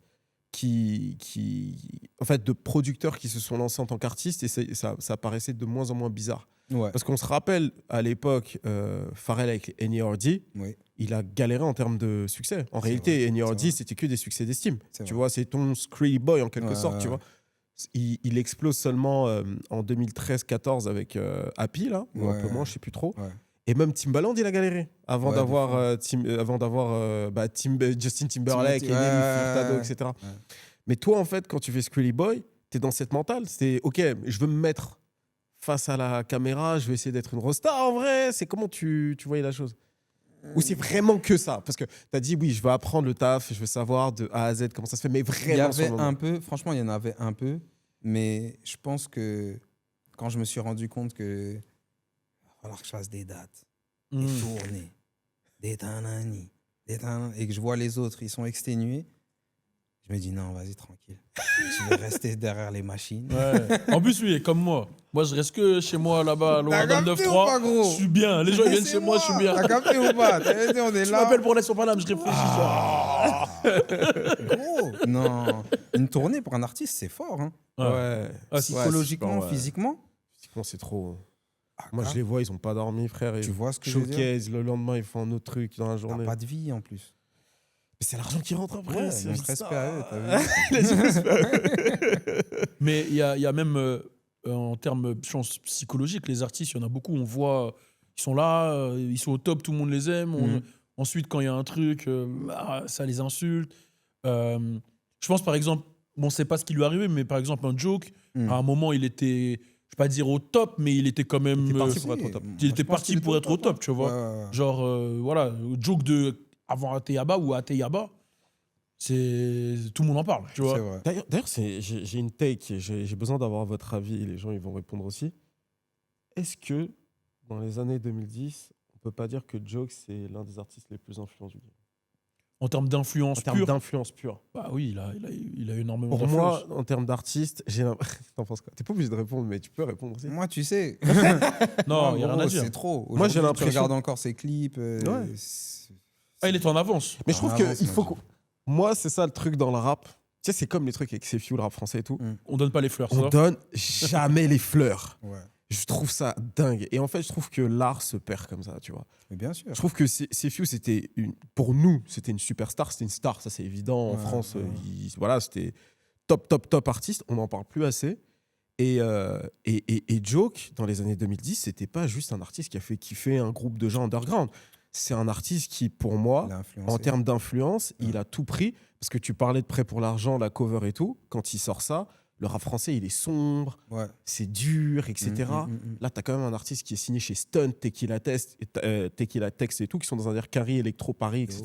en fait, de producteurs qui se sont lancés en tant qu'artistes et ça paraissait de moins en moins bizarre. Ouais. Parce qu'on se rappelle, à l'époque, Pharrell avec N.E.R.D., Oui. il a galéré en termes de succès. En C'est réalité, vrai, c'est N.E.R.D., vrai. c'était que des succès d'estime. C'est Tu vrai. vois, c'est ton Screely Boy en quelque Ouais, sorte, ouais, tu ouais. vois. Il explose seulement en 2013-14 avec Happy, là, ou un Ouais. peu moins, je sais plus trop. Ouais. Et même Timbaland, il a galéré avant Ouais, d'avoir Justin Timberlake, Timothy, Nelly ouais, Furtado, ouais, etc. Mais toi, en fait, quand tu fais Screely Boy, t'es dans cette mentale. C'est OK, je veux me mettre face à la caméra, je vais essayer d'être une rosta. En vrai, c'est comment tu voyais la chose? Ou c'est vraiment que ça? Parce que t'as dit, oui, je veux apprendre le taf, je veux savoir de A à Z comment ça se fait, mais Il y vraiment sur avait le moment. un peu, franchement, il y en avait un peu, mais je pense que quand je me suis rendu compte que il va falloir que je fasse des dates, des tournées, des tanani, et que je vois les autres, ils sont exténués, je me dis non, vas-y, tranquille. Je vais rester derrière les machines. Ouais. En plus, lui, il est comme moi. Moi, je reste que chez moi, là-bas, loin dans le capté ou pas, 9-3. gros? Je suis bien. Les gens, ils viennent chez moi, je suis bien. T'as capté ou pas? T'as dit, on est Tu là. m'appelles pour aller sur Paname, je réfléchis. Gros, non. Une tournée pour un artiste, c'est fort. Hein. Ouais. Ouais. Ah, Psychologiquement, ouais. physiquement. Physiquement, c'est trop. Moi, je les vois, ils ont pas dormi, frère. Tu Ils vois ce que je veux dire? showcase, le lendemain, ils font un autre truc dans la T'as journée. pas de vie en plus. Mais c'est l'argent qui rentre après. Ouais, c'est donc juste respect ça. à eux, t'as vu? Mais il y a même, en termes je pense, psychologiques, les artistes, il y en a beaucoup, on voit, ils sont là, ils sont au top, tout le monde les aime. Ensuite, quand il y a un truc, ça les insulte. Je pense, par exemple, bon, on sait pas ce qui lui est arrivé, mais par exemple, un Joke, à un moment, il était, je vais pas dire au top, mais il était quand même. Il était parti pour être au top. Il était parti pour être au top, tu vois. Ouais. Genre, voilà, Joke de avant Ateyaba ou Ateyaba, c'est tout le monde en parle, tu vois. C'est vrai. D'ailleurs, j'ai une take, et j'ai besoin d'avoir votre avis, et les gens ils vont répondre aussi. Est-ce que, dans les années 2010, on peut pas dire que Joke, c'est l'un des artistes les plus influents du game? En termes d'influence En termes pure, d'influence pure. bah oui, il a énormément Pour d'influence. moi, en termes d'artiste, j'ai l'impression... T'en penses quoi? T'es pas obligé de répondre, mais tu peux répondre aussi. Moi, tu sais. Non, il n'y a rien à dire. C'est trop. Moi, j'ai Aujourd'hui, l'impression- Tu regardes encore ses clips. Ouais. Ah, il est en avance. Mais je trouve En qu'il avance, faut... moi, Moi, c'est ça le truc dans le rap. Tu sais, c'est comme les trucs avec Sefiu, le rap français et tout. On donne pas les fleurs, On ça. donne jamais les fleurs. Ouais. Je trouve ça dingue. Et en fait, je trouve que l'art se perd comme ça, tu vois. Mais bien sûr. Je trouve que Sefiu, pour nous, c'était une superstar. C'était une star, ça c'est évident. En Ouais, France, ouais. voilà, c'était top artiste. On n'en parle plus assez. Et Joke, dans les années 2010, c'était pas juste un artiste qui a fait kiffer un groupe de gens underground. C'est un artiste qui, pour moi, Il a influencé. en termes d'influence, il a tout pris. Parce que tu parlais de Prêt pour l'argent, la cover et tout. Quand il sort ça, le rap français, il est sombre, Ouais. c'est dur, etc. Là, tu as quand même un artiste qui est signé chez Stunt, Tequila Text et tout, qui sont dans un air carré, Electro Paris, etc.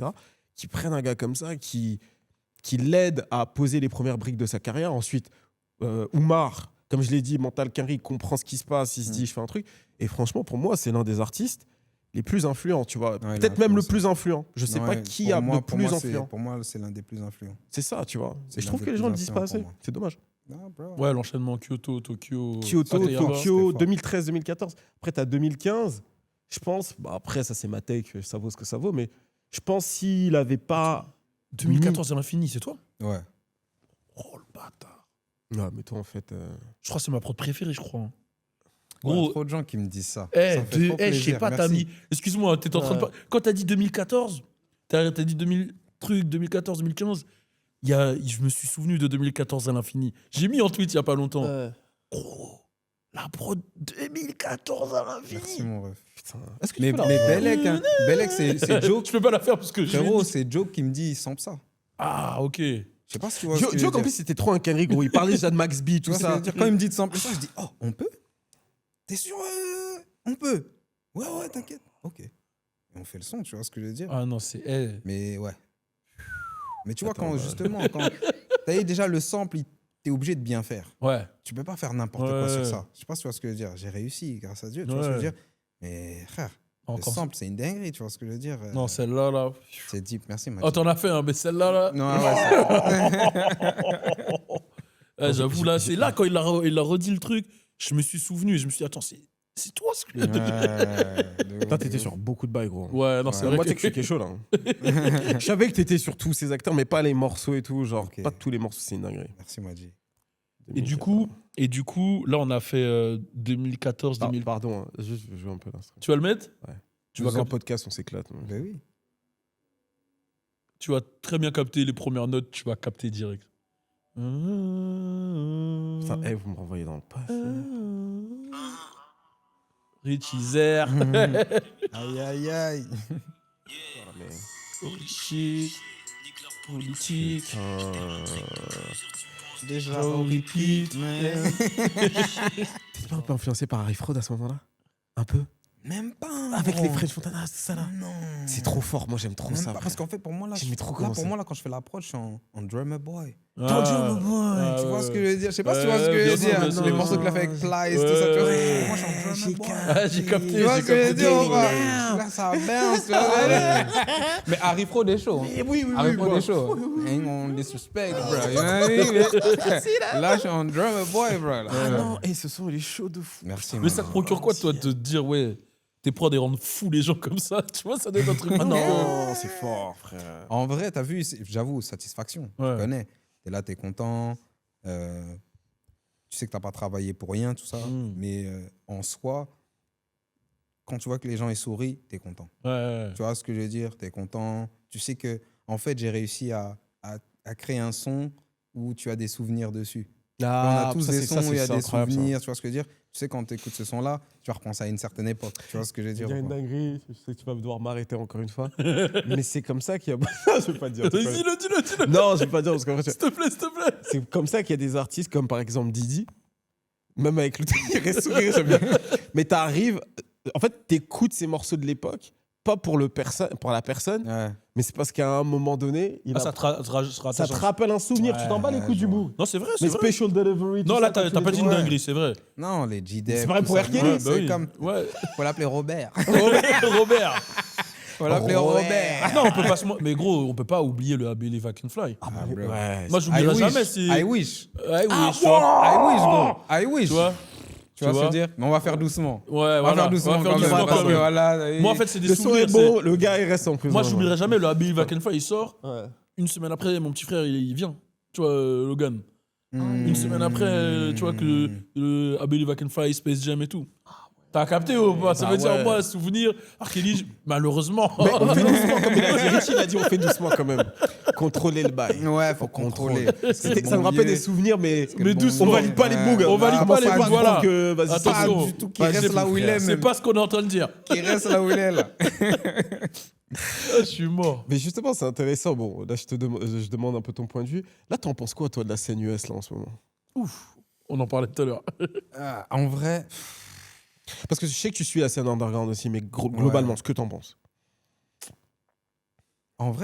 Qui prennent un gars comme ça, qui l'aide à poser les premières briques de sa carrière. Ensuite, Oumar, comme je l'ai dit, Mental Carré, il comprend ce qui se passe, il se dit, je fais un truc. Et franchement, pour moi, c'est l'un des artistes les plus influents, tu vois. Ouais, il Peut-être a même le influencé. plus influent. Je sais Non, pas ouais, qui pour a moi- le pour plus moi, influent. Pour moi, c'est l'un des plus influents. C'est ça, tu vois. C'est Et je l'un trouve des que les plus gens le disent pas influents assez. pour moi. C'est dommage. Non, bro. Ouais, l'enchaînement Kyoto, Tokyo. Kyoto, Ateyaba. Tokyo, c'était fort. 2013-2014. Après, tu as 2015. Je pense, bah après, ça c'est ma take, ça vaut ce que ça vaut, mais je pense s'il avait pas. 2014 à l'infini, c'est toi? Ouais. Oh, le bâtard. Non, mais toi, en fait. Je crois que c'est ma prod préférée, je crois. Il y a Gros, trop de gens qui me disent ça. eh, Ça me fait trop je sais plaisir, pas, t'as merci. mis. Excuse-moi, t'étais en train de parler. Quand t'as dit 2014, t'as dit 2014, 2015. Je me suis souvenu de 2014 à l'infini. J'ai mis en tweet il y a pas longtemps. Gros, la prod 2014 à l'infini. Merci, mon ref. Putain. Mais Belek, hein. Belek, c'est Joke. Je peux pas la faire parce que je l'ai Frérot, dit. c'est Joke qui me dit il sample ça. Ah, ok. Je sais pas si tu vois ce que je veux Joke, en dire. plus, c'était trop un cannerie, gros. Il parlait déjà de Max B, Tu tout vois ce que je ça. veux dire. Quand il me dit de sampler ça, je dis oh, on peut? T'es sûr? On peut? Ouais, t'inquiète. Ok. Et on fait le son, tu vois ce que je veux dire. Ah non, c'est. Eh. Mais ouais. Mais tu vois, Attends, quand justement, quand t'as eu déjà le sample, t'es obligé de bien faire. Ouais. Tu peux pas faire n'importe quoi sur ça. Je sais pas si tu vois ce que je veux dire. J'ai réussi, grâce à Dieu, tu vois ce que je veux dire. Mais frère, le Encore. sample, c'est une dinguerie, tu vois ce que je veux dire. Non, celle-là, là. C'est deep, merci, Oh, Mathieu. t'en as fait, hein, mais celle-là, là. Non, ouais, J'avoue, là, c'est là, quand il a redit le truc, je me suis souvenu. Je me suis dit, attends, c'est toi ce que. Toi, t'étais sur beaucoup de bails, gros. Ouais, non, c'est vrai. Moi, tu sais que je suis quelque chose, là. hein. Je savais que t'étais sur tous ces acteurs, mais pas les morceaux et tout. Genre, Ok. pas tous les morceaux, c'est une dinguerie. Merci, Madji. Et du coup, là, on a fait 2014, 2000. Pardon, hein, juste, je veux jouer un peu l'instru. Tu vas le mettre? Ouais. Tu Nous, vas, en podcast, on s'éclate. hein. Ben oui. tu vas très bien capter les premières notes, tu vas capter direct. Putain, vous me renvoyez dans le passé. Richie Zer. Aïe, aïe, aïe. Ah, mais- Politique. Politique. Putain. Déjà, au repeat. T'es pas un peu influencé par Harry Fraud à ce moment-là? Un peu? Même pas. Avec gros. les French Fontana, tout ça là? Non. C'est trop fort, moi j'aime trop Même ça. pas, frère. parce qu'en fait, pour moi, là, J'aimais trop là, comment pour c'est. moi, là, quand je fais l'approche, je suis en drummer boy. Ah, Tu vois ce que je veux dire? Je sais pas si tu Ouais, vois ce que je bien veux sûr, dire. bien sûr, Les bien morceaux sûr. qu'il a fait avec Plies, tout ça, tu vois. Ouais. Pour moi, je suis en drummer boy. Ah, j'ai capté. Tu vois j'ai ce que je veux capté. dire ou pas? Là, ça bounce, tu vois. Mais Harry Fraud est chaud. hein. Oui, Harry Fraud est chaud. Ain't on disrespect, bro. You know what I mean? Là, je suis en drummer boy, bro. là. Ah non, et ce son il est chaud de fou. Merci, Mais man. ça te procure quoi, toi, de te dire, ouais, tes prods, ils rendent fous les gens comme ça? Tu vois, ça doit être un truc. Ah non, c'est fort, frère. En vrai, t'as vu, j'avoue, satisfaction. Ouais. Tu connais. T'es là, t'es content. Tu sais que t'as pas travaillé pour rien, tout ça. Mais en soi, quand tu vois que les gens ils sourient, t'es content. Ouais. Tu vois ce que je veux dire? T'es content. Tu sais que, en fait, j'ai réussi à créer un son où tu as des souvenirs dessus. On a tous des sons où il y a des souvenirs, tu vois ce que je veux dire? Tu sais, quand tu écoutes ce son-là, tu vas repenser à une certaine époque. Tu vois ce que je veux dire? Il y a une ou pas? dinguerie, je sais que tu vas devoir m'arrêter encore une fois. Mais c'est comme ça qu'il y a. Je vais pas dire. Vas-y, dis-le. Non, je vais pas dire parce qu'en fait, S'il te plaît. c'est comme ça qu'il y a des artistes comme par exemple Didi. Même avec le il reste sourire, j'aime bien. Mais t'arrives. En fait, t'écoutes ces morceaux de l'époque, pas pour la personne, Ouais. mais c'est parce qu'à un moment donné, Ça te rappelle un souvenir. Tu t'en bats les couilles du bout. Non, c'est vrai, c'est Mais vrai. special delivery. Non, tout là, ça, quand t'as tu pas les dit vois. une dinguerie, c'est vrai. Non, les G-Dep. C'est pareil tout pour ça. R. Kelly. Ouais, Bah c'est oui. comme. Ouais. Faut l'appeler Robert. Robert. Faut l'appeler Robert. Non, on peut pas mais gros, on peut pas oublier le I Believe I Can Fly. Ah, bro. Ouais. Moi, j'oublierai jamais si. I wish. I wish, tu vois. I wish, bro. I wish. Tu vois. Tu vois ce que je veux dire? Mais on va faire doucement. Ouais, On va voilà. faire doucement quand même. doucement Parce quand que même. voilà. Moi, en fait, c'est des Le son souvenirs. est beau, le gars il reste en prison. Moi, j'oublierai jamais le I Believe I Can Fly. Il sort. Ouais. Une semaine après, mon petit frère, il vient. Tu vois, Logan. Hmm. Une semaine après, tu vois que le I Believe I Can Fly, Space Jam et tout. T'as capté ou pas? Ça veut dire, ouais. moi, souvenir. R. Kelly, malheureusement. Mais on fait doucement, comme il a dit. Richie, il a dit on fait doucement quand même. Contrôler le bail. Ouais, faut contrôler. Ça me rappelle des souvenirs, mais Mais doucement. on valide pas les bougs. On valide pas les bugs, bugs, voilà. Vas-y, Attention. Pas du tout qui reste Vas-y, là mon où il frère. est, C'est même. pas ce qu'on est en train de dire. Qui reste là où il est, là. Je suis mort. Mais justement, c'est intéressant. Bon, là, je demande un peu ton point de vue. Là, t'en penses quoi, toi, de la scène US, là, en ce moment? Ouf. On en parlait tout à l'heure. En vrai, Parce que je sais que tu suis la scène underground aussi, mais globalement, ce que t'en penses.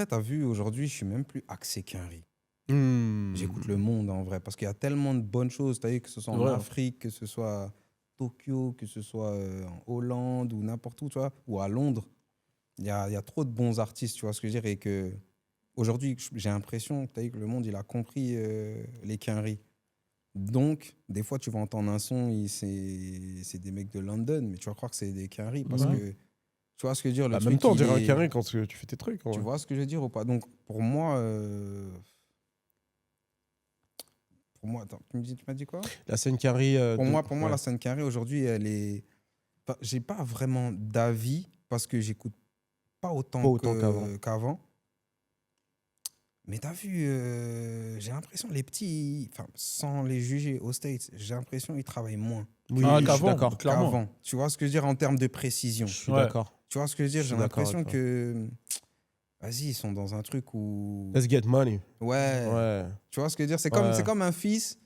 t'as vu, aujourd'hui, je suis même plus axé Quinry. Hmm. J'écoute le monde, en vrai, parce qu'il y a tellement de bonnes choses. T'as vu, que ce soit en Ouais. Afrique, que ce soit à Tokyo, que ce soit en Hollande ou n'importe où, tu vois, ou à Londres. Il y a trop de bons artistes, tu vois ce que je veux dire, et que aujourd'hui, j'ai l'impression que le monde, il a compris les Quinry. Donc, des fois, tu vas entendre un son, c'est des mecs de London, mais tu vas croire que c'est des Quinry parce Ouais. que tu vois ce que je veux dire. Le En truc, même temps, on il dirait un est- carré quand tu fais tes trucs. en Tu vrai. vois ce que je veux dire ou pas? Donc, pour moi, attends, tu m'as dit quoi? La scène carré. Pour moi, la scène carrée aujourd'hui, elle est. Enfin, j'ai pas vraiment d'avis parce que j'écoute pas autant qu'avant. Mais t'as vu, j'ai l'impression les petits, enfin, sans les juger aux States, j'ai l'impression qu'ils travaillent moins Oui, Ah, je suis qu'avant, d'accord. clairement. qu'avant. Tu vois ce que je veux dire en termes de précision? Je suis Ouais. d'accord. Tu vois ce que je veux dire? Je J'ai suis d'accord l'impression avec toi. que, vas-y, ils sont dans un truc où, Let's get money. ouais, Ouais. tu vois ce que je veux dire? C'est Ouais. comme un fils.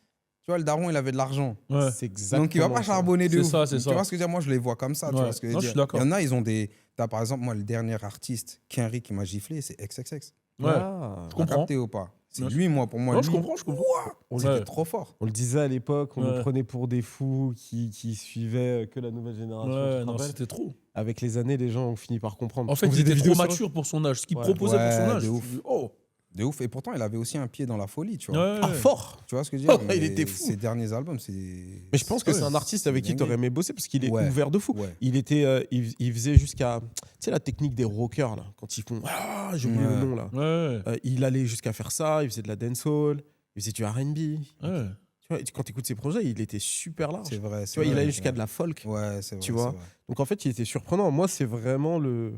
Tu vois, le daron, il avait de l'argent. Ouais. C'est exactement. Donc, il va pas ça. charbonner de C'est ouf. ça, c'est Tu ça. vois ce que je veux dire? Moi, je les vois comme ça. Tu Ouais. vois ce que je veux Non, je dire? suis d'accord. Il y en a, ils ont des. T'as, par exemple, moi, le dernier artiste, Quinry, qui m'a giflé, c'est XXX. Ouais. Ah. Je T'as comprends. capté ou pas? C'est Ouais. lui, moi, pour moi. Non, lui, je comprends. C'était Ouais. trop fort. On le disait à l'époque, on Ouais. nous prenait pour des fous qui suivaient que la nouvelle génération. tu Ouais, te non, rappelles c'était trop. Avec les années, les gens ont fini par comprendre. En fait, On il faisait des était vidéos trop sur- mature pour son âge. Ce qu'il Ouais. proposait pour son Ouais, âge. de je ouf. dis, oh. De ouf. Et pourtant, il avait aussi un pied dans la folie, tu vois. Ouais. Ah, fort. Tu vois ce que je veux dire? Oh, il Mais était fou. Ses derniers albums, c'est. Mais je pense que Ouais, c'est un artiste avec qui dingue. tu aurais aimé bosser parce qu'il est Ouais. ouvert de fou. Ouais. Il était, il faisait jusqu'à, tu sais, la technique des rockers là, quand ils font, ah, j'ai oublié Ouais. le nom là. Ouais. Il allait jusqu'à faire ça. Il faisait de la dancehall, il faisait du R&B. Ouais. Tu vois, quand tu écoutes ses projets, il était super large. C'est vrai. Tu vois, il allait jusqu'à de la folk. Ouais, c'est vrai. Tu vois. c'est vrai. Donc en fait, il était surprenant. Moi, c'est vraiment le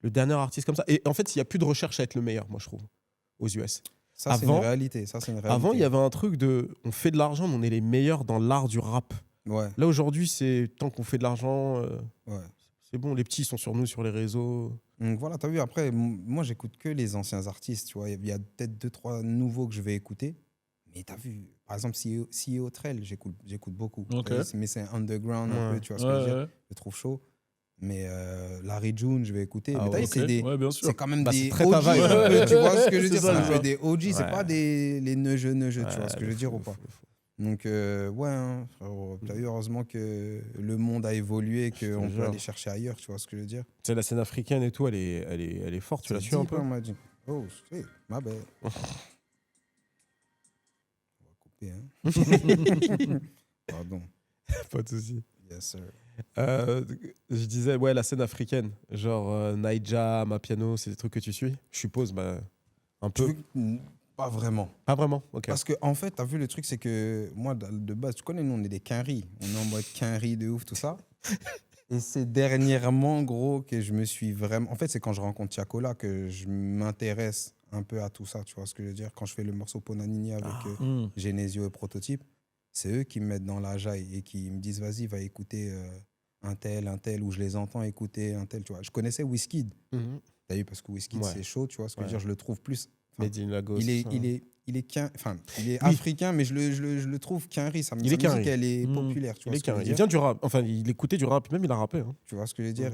dernier artiste comme ça. Et en fait, il n'y a plus de recherche à être le meilleur, moi, je trouve, aux US. Ça, c'est une Avant- réalité. Ça, c'est une réalité. Avant, il y avait un truc de on fait de l'argent, mais on est les meilleurs dans l'art du rap. Ouais, Là, aujourd'hui, c'est tant qu'on fait de l'argent, ouais. c'est bon, les petits sont sur nous, sur les réseaux. Donc voilà, t'as vu, après, moi, j'écoute que les anciens artistes, tu vois. Il y a peut-être 2-3 nouveaux que je vais écouter. Mais t'as vu, par exemple, CEO Trell, j'écoute beaucoup. Ok. Mais c'est underground un Ouais. peu, tu vois ce que je veux dire. Ouais. Je le trouve chaud. Mais Larry June, je vais écouter. Ah mais t'as vu, Ok. c'est des... Ouais, bien sûr. C'est quand même Bah, des c'est très OG, ta vibe. un peu, Ouais, tu vois ce que je veux c'est dire? ça, C'est un c'est peu ça. des OG, c'est Ouais. pas les neugeux, tu vois ce que je veux le dire fou, ou pas? le fou. Donc, ouais, hein, frérot, t'as vu, heureusement que le monde a évolué et qu'on peut jure. aller chercher ailleurs, tu vois ce que je veux dire? Tu sais, la scène africaine et tout, elle est forte. Tu la C'est suis un deep, peu hein, on m'a dit. Oh, shit, ma bad. On va couper, hein. Pardon. Pas de souci. Yes, sir. Je disais, ouais, la scène africaine, genre Naija, Mapiano, c'est des trucs que tu suis? Je suppose, bah, un Tu peu. veux- Pas vraiment. Pas vraiment, ok. Parce que, en fait, t'as vu, le truc, c'est que moi, de base, tu connais, nous, on est des quinries. On est en mode quinries de ouf, tout ça. Et c'est dernièrement, gros, que je me suis vraiment... En fait, c'est quand je rencontre Tiakola que je m'intéresse un peu à tout ça, tu vois ce que je veux dire? Quand je fais le morceau Ponanini avec Genesio et Prototype, c'est eux qui me mettent dans la jaille et qui me disent, vas-y, va écouter un tel, ou je les entends écouter un tel, tu vois. Je connaissais Wizkid, t'as vu, parce que Wizkid, c'est chaud, tu vois ce que je veux dire? Je le trouve plus... Made in Lagos. Il est africain, mais je le trouve quinri. Sa musique, elle est populaire. Tu vois ce que je veux Il dire? vient du rap. Enfin, il écoutait du rap, même il a rappé. Hein. Tu vois ce que je veux dire?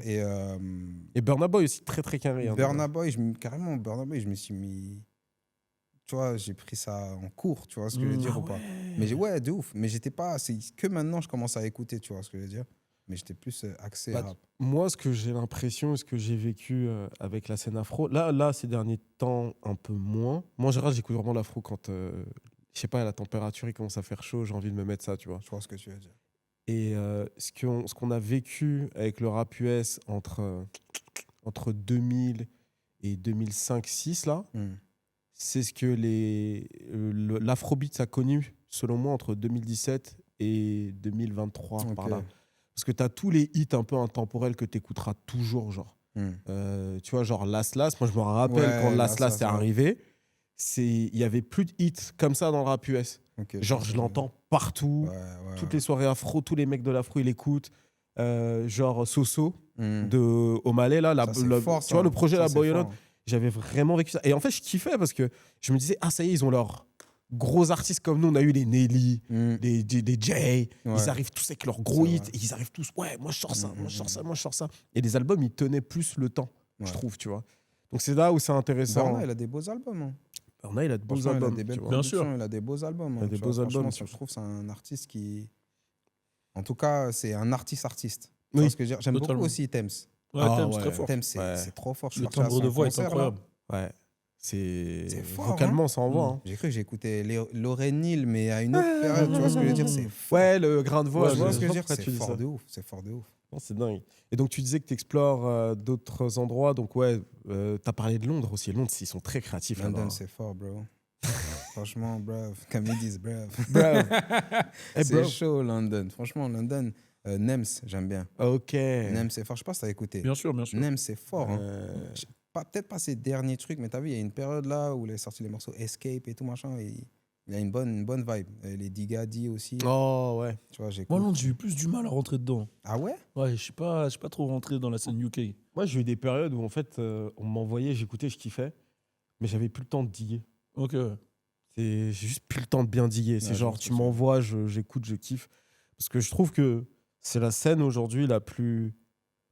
Et Burna Boy aussi, très très quinri. Burna Boy, je me suis mis... Tu vois, j'ai pris ça en cours, tu vois ce que je veux dire ou pas? Mais ouais, de ouf. Mais j'étais pas... C'est que maintenant, je commence à écouter, tu vois ce que je veux dire? Mais j'étais plus axé rap. Moi, ce que j'ai l'impression, ce que j'ai vécu avec la scène afro, là, ces derniers temps, un peu moins. Moi, en général, j'écoute vraiment l'afro quand, je sais pas, la température, il commence à faire chaud, j'ai envie de me mettre ça, tu vois. Je vois ce que tu veux dire. Et ce qu'on a vécu avec le rap US entre 2000 et 2005-6, là, c'est ce que l'afrobeat a connu, selon moi, entre 2017 et 2023, par là. Parce que tu as tous les hits un peu intemporels que tu écouteras toujours, genre. Tu vois, genre Las Las, moi je me rappelle quand Las Las est arrivé, il y avait plus de hits comme ça dans le rap US. Genre, je l'entends partout, toutes les soirées afro, tous les mecs de l'afro, ils l'écoutent. Genre Soso de Omalé, là, fort, tu vois, le projet La Boyolotte, j'avais vraiment vécu ça. Et en fait, je kiffais parce que je me disais, ah, ça y est, ils ont leur gros artistes comme nous. On a eu les Nelly, les Jay, ils arrivent tous avec leurs gros hits, et ils arrivent tous, ouais, moi je sors ça, moi je sors ça, moi je sors ça. Et les albums, ils tenaient plus le temps, je trouve, tu vois. Donc c'est là où c'est intéressant. Burna, il a des beaux albums. Hein. Burna, il a de beaux albums. Il a des belles bien sûr. Il a des beaux albums. Il a des beaux albums. Je trouve que c'est un artiste qui... En tout cas, c'est un artiste-artiste. Oui. Parce que j'aime beaucoup aussi Thames. Ouais, Thames, c'est très fort. Thames, c'est trop fort. Le timbre de voix est incroyable. Ouais. C'est fort. Vocalement, ça envoie. Hein. J'ai cru que j'ai écouté Lorraine Hill, mais à une autre période. Tu vois ce que je veux dire? C'est fort. Ouais, le grain de voix. Tu vois ce que je veux dire? C'est fort de ouf. C'est fort de ouf. Non, c'est dingue. Et donc, tu disais que tu explores d'autres endroits. Donc, ouais, tu as parlé de Londres aussi. Londres, ils sont très créatifs. London, c'est fort, bro. Franchement, bro. Comme ils disent, bro. C'est chaud, London. Franchement, London. Nems, j'aime bien. Ok. Nems, c'est fort. Je sais pas si t'as écouté. Bien sûr, bien sûr. Nems, c'est fort. Hein. Peut-être pas ses derniers trucs, mais t'as vu, il y a une période là où il a sorti les morceaux Escape et tout machin. Et il a une bonne vibe. Les Digadi aussi. Oh, ouais. Tu vois, Moi, Londres, j'ai eu plus du mal à rentrer dedans. Ah ouais? Ouais, je suis pas trop rentré dans la scène UK. Moi, j'ai eu des périodes où, en fait, on m'envoyait, j'écoutais, je kiffais, mais j'avais plus le temps de diguer. Ok. J'ai juste plus le temps de bien diguer. C'est genre, tu m'envoies, j'écoute, je kiffe. Parce que je trouve que c'est la scène aujourd'hui la plus...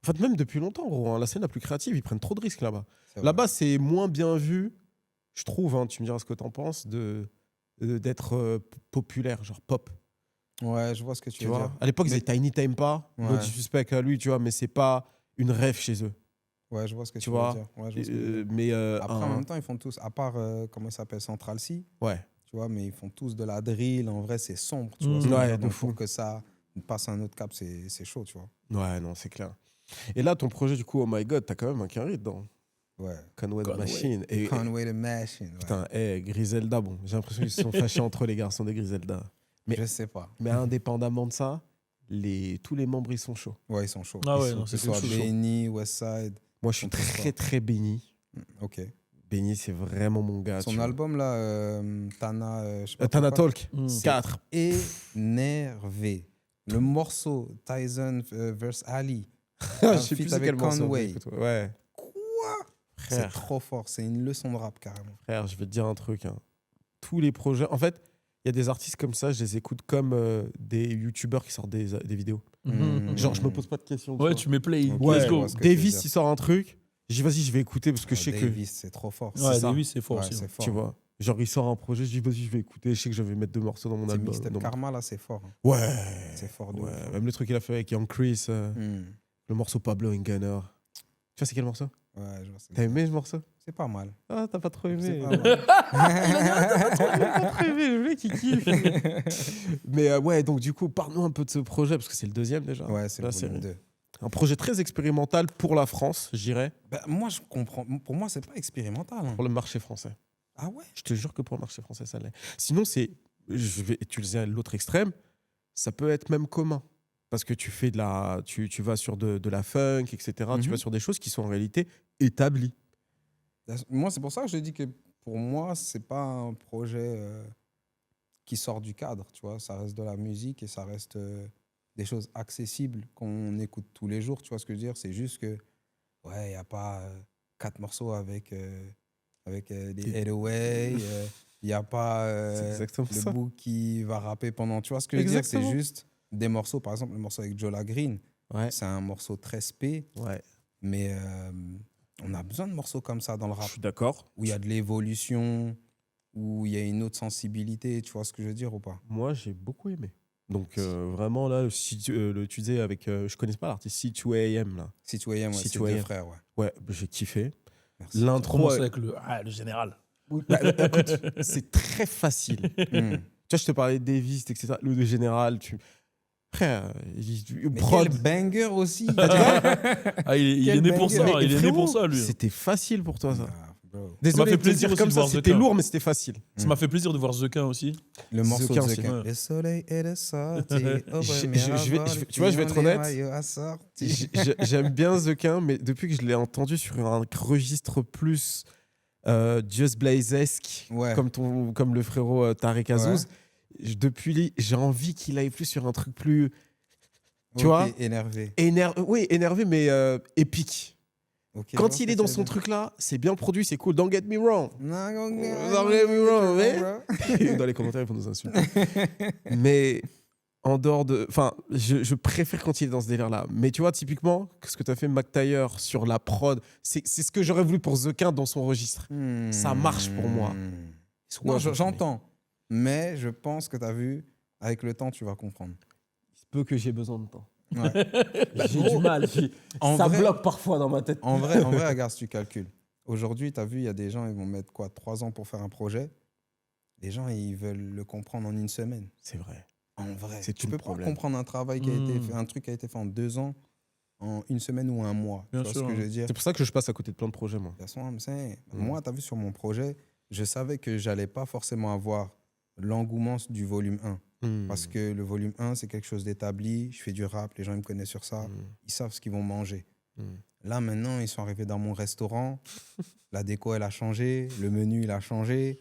En fait, même depuis longtemps, gros, hein, la scène la plus créative. Ils prennent trop de risques là-bas. Là-bas, c'est moins bien vu, je trouve, hein, tu me diras ce que t'en penses, d'être populaire, genre pop. Ouais, je vois ce que tu veux vois dire. À l'époque, ils avaient Tiny Tempa, no disrespect à lui, tu vois, mais c'est pas une rêve chez eux. Ouais, je vois ce que tu vois veux dire. Ouais, je vois ce que tu veux dire. Mais après, en même temps, ils font tous, à part, comment il s'appelle, Central C, ouais. tu vois, mais ils font tous de la drill. En vrai, c'est sombre, tu vois. Ouais, donc, pour que ça passe à un autre cap, c'est chaud, tu vois. Ouais, non, c'est clair. Et là, ton projet, du coup, Oh My God, t'as quand même un carré dedans. Ouais. Conway the Machine. Conway the Machine. Ouais. Putain, Griselda, bon, j'ai l'impression qu'ils se sont fâchés entre les garçons des Griselda. Mais, je sais pas. Mais indépendamment de ça, tous les membres, ils sont chauds. Ouais, ils sont chauds. Ah ouais, non, c'est soit Benny, Westside. Moi, je suis très, très béni. Ok. Benny, c'est vraiment mon gars. Son album, là, Tana... Tana Talk, 4. Énervé. Le morceau Tyson vs Ali. Je sais plus avec Conway. Ouais. Quoi? C'est trop fort. C'est une leçon de rap, carrément. Frère, je vais te dire un truc. Hein. Tous les projets... En fait, il y a des artistes comme ça, je les écoute comme des youtubeurs qui sortent des vidéos. Genre, je me pose pas de questions. Ouais, tu mets play. Ouais, let's go. Davis, il sort un truc. Je dis, vas-y, je vais écouter parce que je sais que... Davis, c'est trop fort. Ouais, Davis, c'est fort aussi. C'est fort. Tu vois? Genre, il sort un projet, je dis, vas-y, je vais écouter. Je sais que je vais mettre 2 morceaux dans mon album. Mixtape Karma, là, c'est fort. Ouais. C'est fort de ouf. Même le truc qu'il a fait avec Young Chris, le morceau Pablo and Gunner. Tu vois, c'est quel morceau? Ouais, je vois. T'as aimé ce morceau? C'est pas mal. Ah, t'as pas trop aimé. C'est pas mal. T'as pas trop aimé, le mec, il kiffe. Mais ouais, donc du coup, parle-nous un peu de ce projet, parce que c'est le 2e déjà. Ouais, c'est le volume 2. Un projet très expérimental pour la France, je dirais. Bah, moi, je comprends. Pour moi, c'est pas expérimental. Hein. Pour le marché français. Ah ouais? Je te jure que pour le marché français, ça l'est. Sinon, tu le disais à l'autre extrême, ça peut être même commun. Parce que tu fais tu vas sur de la funk, etc. Tu vas sur des choses qui sont en réalité établies. Moi, c'est pour ça que je dis que pour moi, c'est pas un projet qui sort du cadre, tu vois. Ça reste de la musique et ça reste des choses accessibles qu'on écoute tous les jours, tu vois ce que je veux dire. C'est juste que, ouais, il n'y a pas 4 morceaux avec des 808, il n'y a pas le bout qui va rapper pendant, tu vois ce que je veux dire. C'est juste des morceaux, par exemple, le morceau avec Jola Green, c'est un morceau très spé, mais on a besoin de morceaux comme ça dans le rap. Je suis d'accord. Où il y a de l'évolution, où il y a une autre sensibilité, tu vois ce que je veux dire ou pas? Moi, j'ai beaucoup aimé. Donc, vraiment, là, tu disais avec. Je connais pas l'artiste, C2AM, là. C2AM, ouais, c'est deux frères, ouais. Ouais, j'ai kiffé. Merci. L'intro. Avec le général. Écoute, c'est très facile. Tu vois, je te parlais de Davis, etc. Le général, frère, quel banger aussi. Il est né pour ça. Il est né pour ça, lui. C'était facile pour toi, ça. Désolé, ça m'a fait plaisir aussi comme de ça, voir c'était lourd, mais c'était facile. Ça m'a fait plaisir de voir The Quin aussi. Le morceau de The Quin. Ouais. Le soleil est de sortie. Tu vois, je vais être honnête. J'aime bien The Quin, mais depuis que je l'ai entendu sur un registre plus Just Blaze-esque, comme le frérot Tarek Azouz, depuis, j'ai envie qu'il aille plus sur un truc plus. Tu vois, énervé. Oui, énervé, mais épique. Okay, quand il est dans son truc là, c'est bien produit, c'est cool. Don't get me wrong. Don't get me wrong, mais dans les commentaires, ils vont nous insulter. Mais en dehors de. Enfin, je préfère quand il est dans ce délire là. Mais tu vois, typiquement, ce que tu as fait, McTyre, sur la prod, c'est ce que j'aurais voulu pour The Quin dans son registre. Ça marche pour moi. Non, j'entends. Mais je pense que tu as vu, avec le temps, tu vas comprendre. Il se peut que j'ai besoin de temps. Ouais. J'ai du mal. Ça bloque parfois dans ma tête. En vrai, regarde, si tu calcules. Aujourd'hui, tu as vu, il y a des gens, ils vont mettre 3 ans pour faire un projet. Les gens, ils veulent le comprendre en 1 semaine. C'est vrai. En vrai. C'est tu tout peux le problème. pas comprendre un travail qui a été fait, un truc qui a été fait en 2 ans, en 1 semaine ou 1 mois. Bien tu vois sûr, ce que je veux dire? C'est pour ça que je passe à côté de plein de projets, moi. Moi, tu as vu sur mon projet, je savais que j'allais pas forcément avoir l'engouement du volume 1. Parce que le volume 1, c'est quelque chose d'établi. Je fais du rap, les gens ils me connaissent sur ça. Ils savent ce qu'ils vont manger. Là, maintenant, ils sont arrivés dans mon restaurant. La déco, elle a changé. Le menu, il a changé.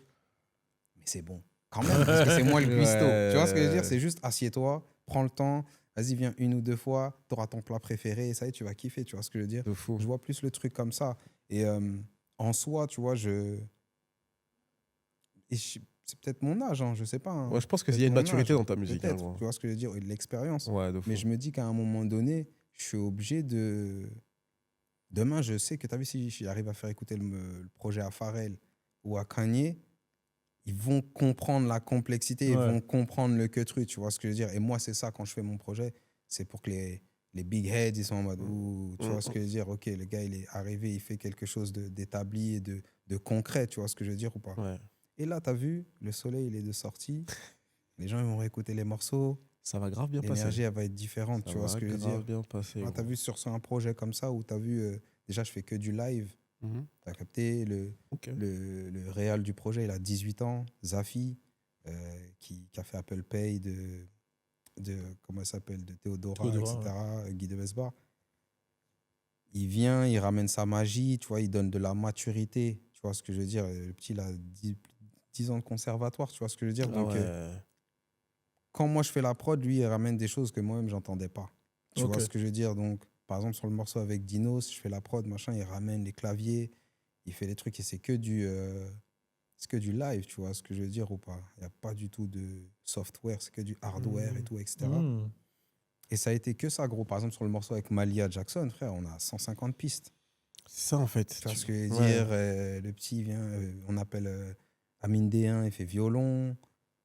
Mais c'est bon. Quand même, parce que c'est moi le cuistot. Tu vois ce que je veux dire? C'est juste, assieds-toi, prends le temps. Vas-y, viens 1 ou 2 fois. Tu auras ton plat préféré. Et ça y est, tu vas kiffer. Tu vois ce que je veux dire? Je vois plus le truc comme ça. Et en soi, tu vois, c'est peut-être mon âge, hein, je sais pas. Hein. Ouais, je pense qu'il y a une maturité dans ta musique. Hein, tu vois ce que je veux dire, et de l'expérience. Ouais, mais je me dis qu'à un moment donné, je suis obligé de... Demain, je sais que tu as vu, si j'arrive à faire écouter le projet à Pharrell ou à Kanye, ils vont comprendre la complexité, ils vont comprendre le que-truc, tu vois ce que je veux dire. Et moi, c'est ça, quand je fais mon projet, c'est pour que les big heads, ils sont en mode, tu vois ce que je veux dire, ok, le gars, il est arrivé, il fait quelque chose d'établi et de concret, tu vois ce que je veux dire ou pas. Et là, tu as vu, le soleil, il est de sortie. Les gens, ils vont réécouter les morceaux. Ça va grave bien passer. L'énergie, elle va être différente, tu vois ce que je veux dire. Ça va bien passer. Tu as vu sur un projet comme ça où tu as vu, déjà, je fais que du live. Tu as capté le réal du projet, il a 18 ans. Zafi, qui a fait Apple Pay de comment elle s'appelle, de Théodora, etc., Guy de Besbar. Il vient, il ramène sa magie, tu vois, il donne de la maturité. Tu vois ce que je veux dire. Le petit, il a 10 ans de conservatoire, tu vois ce que je veux dire. Donc, quand moi je fais la prod, lui, il ramène des choses que moi-même, j'entendais pas. Tu vois ce que je veux dire. Donc, par exemple, sur le morceau avec Dinos, je fais la prod, machin, il ramène les claviers, il fait des trucs et c'est que du live, tu vois ce que je veux dire ou pas. Il n'y a pas du tout de software, c'est que du hardware et tout, etc. Et ça a été que ça, gros. Par exemple, sur le morceau avec Malia Jackson, frère, on a 150 pistes. C'est ça, en fait. Tu vois ce que je veux dire. Le petit vient, on appelle Amine D1, il fait violon.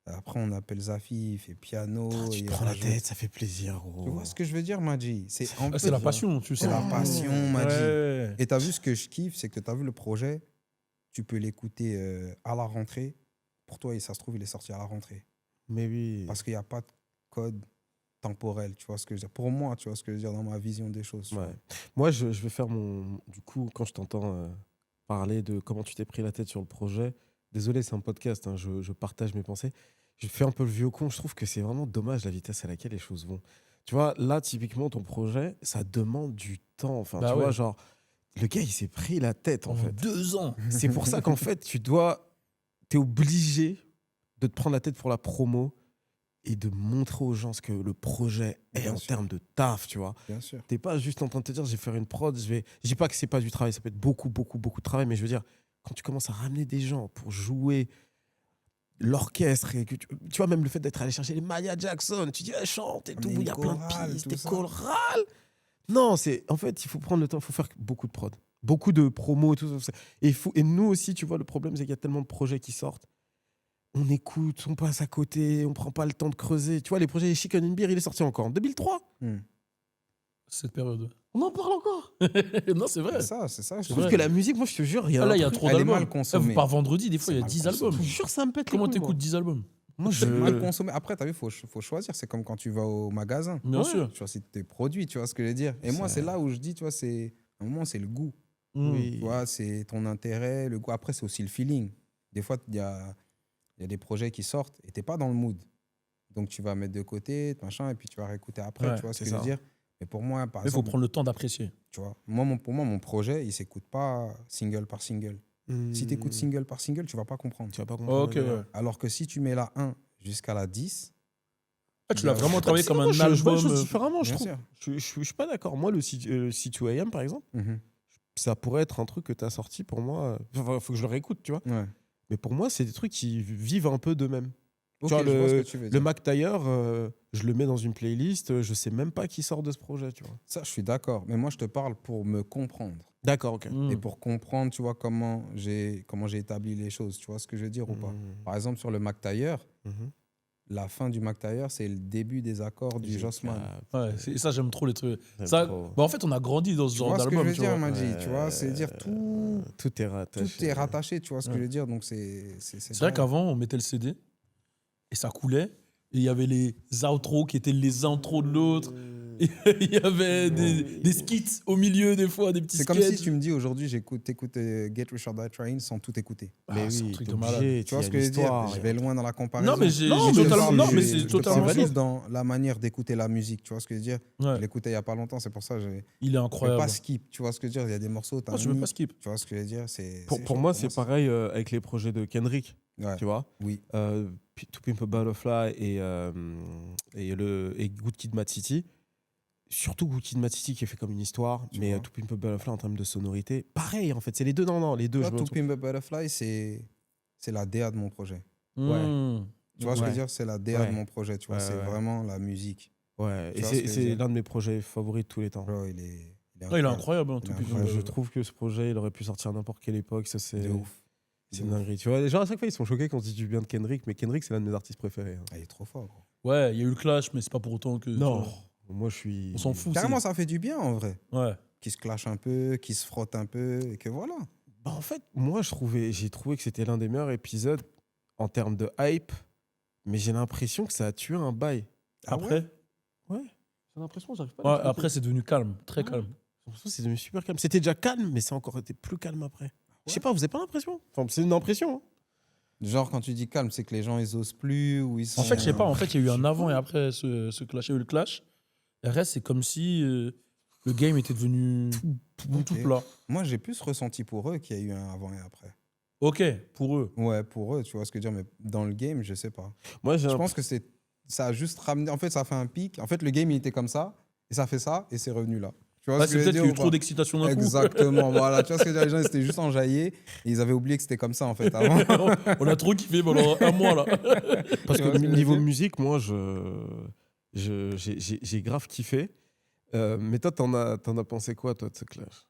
Après, on appelle Zafi, il fait piano. Tu te prends la tête, ça fait plaisir, gros. Tu vois ce que je veux dire, Maji? C'est la passion, tu sais. C'est la passion, Maji. Et tu as vu ce que je kiffe, c'est que tu as vu le projet, tu peux l'écouter à la rentrée. Pour toi, ça se trouve, il est sorti à la rentrée. Mais oui. Parce qu'il n'y a pas de code temporel, tu vois ce que je veux dire. Pour moi, tu vois ce que je veux dire dans ma vision des choses. Moi, je vais faire du coup, quand je t'entends parler de comment tu t'es pris la tête sur le projet, désolé, c'est un podcast, hein, je partage mes pensées. Je fais un peu le vieux con, je trouve que c'est vraiment dommage la vitesse à laquelle les choses vont. Tu vois, là, typiquement, ton projet, ça demande du temps. Enfin, tu vois, genre, le gars, il s'est pris la tête, en fait. 2 ans. C'est pour ça qu'en fait, t'es obligé de te prendre la tête pour la promo et de montrer aux gens ce que le projet est Bien en sûr. termes de taf, tu vois. Bien sûr. T'es pas juste en train de te dire, je vais faire une prod, je dis pas que c'est pas du travail, ça peut être beaucoup, beaucoup, beaucoup de travail, mais je veux dire, quand tu commences à ramener des gens pour jouer l'orchestre, et que tu vois, même le fait d'être allé chercher les Maya Jackson, tu dis, chante et tout, il y a plein de pistes, des chorales. Non, en fait, il faut prendre le temps, il faut faire beaucoup de prod, beaucoup de promos et tout ça. Et nous aussi, tu vois, le problème, c'est qu'il y a tellement de projets qui sortent. On écoute, on passe à côté, on prend pas le temps de creuser. Tu vois, les projets Chicken and Beer, il est sorti encore en 2003. Cette période. On en parle encore. Non, c'est vrai. C'est ça. Je trouve que la musique, moi, je te jure, il y a Ah, là, il y a un truc- trop elle est d'albums. mal consommée. Par vendredi, des fois, il y a C'est 10 mal albums. Je te jure, ça me pète les Comment couilles, t'écoutes moi. 10 albums? Moi, C'est mal consommé. Après, t'as vu, faut choisir. C'est comme quand tu vas au magasin. Bien sûr. Tu vois, c'est tes produits, tu vois ce que je veux dire. Et moi, c'est là où je dis, tu vois, à un moment, c'est le goût. Oui. Tu vois, c'est ton intérêt, le goût. Après, c'est aussi le feeling. Des fois, il y a des projets qui sortent et t'es pas dans le mood. Donc, tu vas mettre de côté, machin, et puis tu vas réécouter après, Ouais, tu vois ce c'est que je veux ça. dire. Mais pour moi, par Il faut exemple, prendre le temps d'apprécier. tu vois, pour moi, mon projet, il s'écoute pas single par single. Si tu écoutes single par single, tu vas pas comprendre. Tu vas pas comprendre. Ok, ouais. Alors que si tu mets la 1 jusqu'à la 10, Ah, tu l'as Bien. vraiment travaillé comme un Je vois les album. choses différemment, je bien trouve. sûr. Je suis pas d'accord. Moi, le C2AM, par exemple, ça pourrait être un truc que tu as sorti pour moi. Enfin, faut que je le réécoute, tu vois. Ouais. Mais pour moi, c'est des trucs qui vivent un peu d'eux-mêmes. Ok, Tu vois, je vois ce que tu veux le dire. Mac Taylor, je le mets dans une playlist, je sais même pas qui sort de ce projet, tu vois. Ça, je suis d'accord. Mais moi, je te parle pour me comprendre. D'accord, ok. Mm. Et pour comprendre, tu vois, comment j'ai établi les choses. Tu vois ce que je veux dire ou pas? Par exemple, sur le Mac Taylor, Mhm. la fin du Mac Taylor, c'est le début des accords du Jossman. Ouais, ça, j'aime trop les trucs. J'aime Ça, trop. bah, en fait, on a grandi dans ce Tu genre vois ce que je d'album, veux tu dire, vois. Madji? Tu vois, c'est dire tout Tout est rattaché. est rattaché, tu vois ce que Ouais. je veux dire? Donc, c'est C'est vrai qu'avant, on mettait le CD et ça coulait. Et il y avait les outros qui étaient les intros de l'autre. Et il y avait des skits au milieu, des fois, des petits c'est sketchs. comme si tu me dis aujourd'hui, t'écoutes Get Rich or Die Trying sans tout écouter. Mais c'est un oui, truc t'es de malade. obligé, Tu vois il y ce a que je veux dire? l'histoire, Je vais loin dans la comparaison. Non, mais j'ai Je te totalement. parle Non, mais du- c'est je te totalement parle ça. juste dans la manière d'écouter la musique. Tu vois ce que je veux dire? Ouais. Je l'écoutais il y a pas longtemps, c'est pour ça que je Il est peux incroyable. pas skip. Tu vois ce que je veux dire? Il y a des morceaux, t'as Moi, je veux mis, pas skip. tu vois ce que je veux dire? Pour moi, c'est pareil avec les projets de Kendrick, Ouais. tu vois. Oui. To Pimp a Butterfly et Good Kid, Mad City. Surtout Good Kid, Mad City qui est fait comme une histoire, Tu mais vois. To Pimp a Butterfly en termes de sonorité, pareil en fait, c'est les deux. Non, les deux. Toi, je me To retrouve- Pimp a Butterfly, c'est la DA de mon projet. Mm. Tu vois ce que je Ouais. veux dire? C'est la DA Ouais. de mon projet. Tu vois, Ouais, c'est ouais. vraiment la musique. Ouais, Tu et vois ce que je veux c'est dire? l'un de mes projets favoris de tous les temps. Bro, il est Ouais, il est incroyable. incroyable, hein, Il tout est Pimp a incroyable. Je Butterfly. trouve que ce projet, il aurait pu sortir à n'importe quelle époque. Ça, c'est De ouf. c'est une dinguerie. Tu vois, les gens à chaque fois, ils sont choqués quand je dis du bien de Kendrick, mais Kendrick, c'est l'un de mes artistes préférés. hein. Ah, il est trop fort. Gros. Ouais, il y a eu le clash, mais c'est pas pour autant que. tu vois, Moi, je suis. On s'en fout. Carrément, ça fait du bien en vrai. Ouais. Qui se clash un peu, qui se frotte un peu, et que voilà. Bah, en fait, moi, j'ai trouvé que c'était l'un des meilleurs épisodes en termes de hype, mais j'ai l'impression que ça a tué un bail. Ah Après, Ouais. J'ai l'impression, j'arrive pas ouais, après c'est devenu calme, très calme. J'ai l'impression que c'est devenu super calme. C'était déjà calme, mais ça a encore été plus calme après. Je sais pas, vous avez pas l'impression? Enfin, c'est une impression. Hein. Genre, quand tu dis calme, c'est que les gens, ils osent plus ou ils sont... En fait, je sais pas, en fait, il y a eu un avant et après ce clash. Il y a eu le clash. Et le reste, c'est comme si le game était devenu tout Ok. plat. Moi, j'ai plus ressenti pour eux qu'il y a eu un avant et après. Ok, pour eux. Ouais, pour eux, tu vois ce que je veux dire, mais dans le game, je sais pas. Moi, Je pense que ça a juste ramené... En fait, ça a fait un pic. En fait, le game, il était comme ça, et ça fait ça, et c'est revenu là. Tu vois Ouais, ce c'est que je veux peut-être qu'il dire y a eu ou trop pas? d'excitation d'un coup. Exactement, voilà. Tu vois ce que je veux dire, les gens, ils étaient juste enjaillés, et ils avaient oublié que c'était comme ça, en fait, avant. On a trop kiffé pendant un mois là. Parce Tu vois que ce que je veux niveau dire musique, moi, j'ai grave kiffé. Mais toi, t'en as pensé quoi, toi, de ce clash?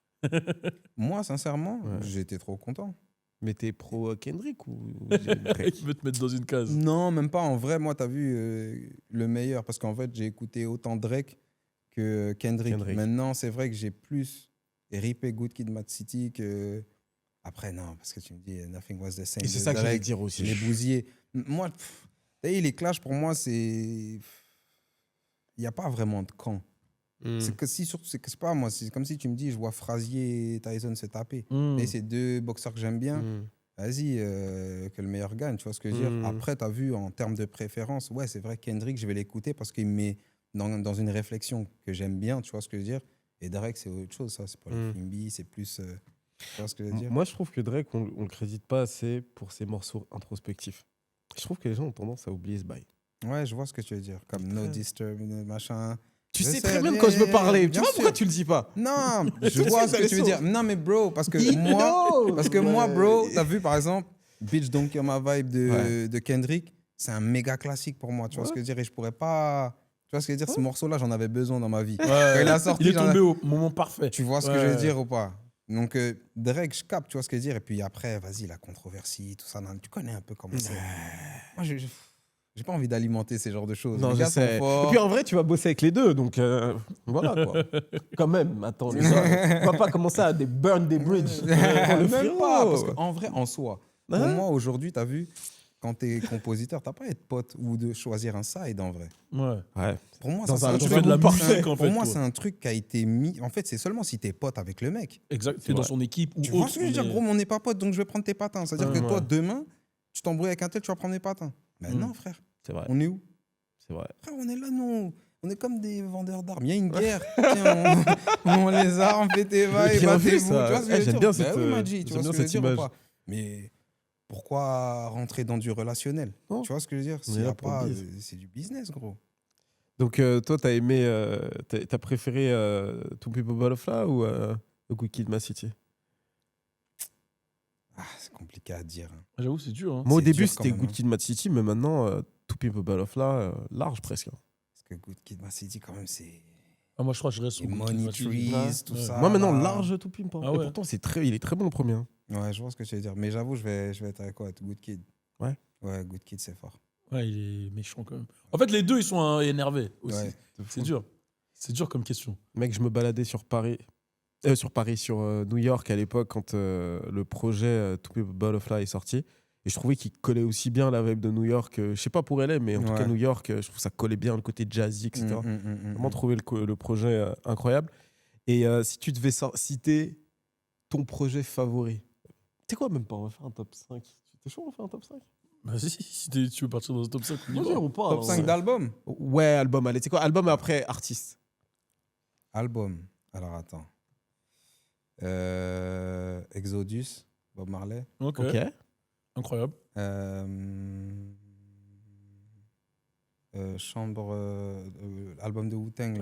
Moi, sincèrement, Ouais. j'étais trop content. Mais t'es pro Kendrick ou Il veut te mettre dans une case. Non, même pas. En vrai, moi, t'as vu le meilleur. Parce qu'en fait, j'ai écouté autant Drake que Kendrick. Maintenant, c'est vrai que j'ai plus ripé Good Kid, Mad City que... Après, non, parce que tu me dis Nothing Was The Same. Et c'est de ça que j'allais Drake, dire aussi. je l'ai bousillé. Moi, les clashs, pour moi, c'est... Il n'y a pas vraiment de camp. C'est que si, surtout, c'est pas moi. C'est comme si tu me dis, je vois Frazier et Tyson se taper. Et c'est deux boxeurs que j'aime bien. Vas-y, que le meilleur gagne, tu vois ce que je veux dire. Après, tu as vu, en termes de préférence, ouais, c'est vrai, Kendrick, je vais l'écouter parce qu'il me met dans une réflexion que j'aime bien, tu vois ce que je veux dire. Et Drake, c'est autre chose, ça. C'est pas le Mm. Fimbi, c'est plus. Tu vois ce que je veux dire. Moi, je trouve que Drake, on le crédite pas assez pour ses morceaux introspectifs. Je trouve que les gens ont tendance à oublier ce bail. Ouais, je vois ce que tu veux dire. Comme No Disturb, machin. Tu Je sais sais, très bien de yeah, quoi je veux yeah, parler. Tu bien vois sûr. pourquoi tu le dis pas? Non, je Tout de vois suite, ce que ça tu veux les dire. sauce. Non, mais bro, parce que moi, Non, bro, ouais. t'as vu par exemple, Bitch Don't Kill My Vibe Ouais. de Kendrick, c'est un méga classique pour moi. Tu vois Ouais. ce que je veux dire. Et je pourrais pas. Tu vois ce que je veux dire. Ce morceau-là, j'en avais besoin dans ma vie. Ouais, Quand il a sorti, il est j'en tombé au moment parfait. Tu vois ce que Ouais. je veux dire ou pas? Donc, Drake, je capte, tu vois ce que je veux dire. Et puis après, vas-y, la controversie, tout ça. Non, tu connais un peu comment c'est. Moi, j'ai pas envie d'alimenter ces genres de choses. Non, Les je gars sont sais. forts. Et puis en vrai, tu vas bosser avec les deux, donc voilà quoi. Quand même, attends, les gars, on va pas commencer à burn des bridges. Même pas, parce qu'en vrai, en soi, pour Hein? moi, aujourd'hui, t'as vu, quand t'es compositeur, t'as pas à être pote ou de choisir un side, en vrai. Ouais. Ouais. Pour moi, Dans ça, un- c'est Tu dans fais de la monde musique, parfait. en pour fait. moi, toi. c'est un truc qui a été mis. En fait, c'est seulement si t'es pote avec le mec. Exact. C'est T'es dans vrai. son équipe ou Tu vois autre. ce que je veux dire, mais- gros, mais on n'est pas pote, donc je vais prendre tes patins. C'est-à-dire que Ouais. toi, demain, tu t'embrouilles avec un tel, tu vas prendre mes patins. Mais non, frère, C'est vrai. on est où? C'est vrai. Frère, on est là, nous. On est comme des vendeurs d'armes. Il y a une guerre. Tiens, on les arme, faites tes vagues, Bien vu, battez-vous. Tu ça. vois ce que je veux J'aime dire? bien Ben cette, oui, Madji, tu j'aime vois ce bien que je veux cette dire ou image. pas? Mais pourquoi rentrer dans du relationnel? Non. Tu vois ce que je veux dire? On S'il est y là a pour le pas, biz. c'est du business, gros. Donc toi, t'as aimé, t'as préféré Two People Butterfly ou The Good Kid, Mad City? Ah, c'est compliqué à dire. Hein. J'avoue, c'est dur. Hein. Moi au C'est début dur quand c'était même, Good hein. Kid, Mad City, mais maintenant Two People Butterfly, large presque. Parce que Good Kid, Mad City, quand même, c'est Ah, moi, je crois que je reste les sur Good Money Kid, Mad City. Trees, tout Ouais. ça. Moi maintenant là. large Two People. Ah Et ouais. pourtant il est très bon le premier. Hein. Ouais, je vois ce que tu veux dire. Mais j'avoue, je vais être avec quoi? Good Kid. Ouais. Ouais, Good Kid, c'est fort. Ouais, il est méchant quand même. En fait, les deux, ils sont énervés aussi. Ouais. C'est dur. C'est dur comme question. Mec, je me baladais sur sur New York à l'époque quand le projet Two People Butterfly est sorti. Et je trouvais qu'il collait aussi bien la vibe de New York. Je sais pas pour LA, mais en tout cas Ouais. New York, je trouve que ça collait bien le côté jazzy, etc. Vraiment trouvé le projet incroyable. Et si tu devais citer ton projet favori, tu sais quoi, même pas, on va faire un top 5. T'es chaud, on va faire un top 5? Vas-y, si tu veux partir dans le top 5, on y Vas-y, va. on part. Top 5 d'albums? Ouais, album, allez, tu sais quoi, album et après artiste. Album. Alors, attends. Exodus, Bob Marley. Ok. Ok. Incroyable. Chambre, album de Wu-Tang.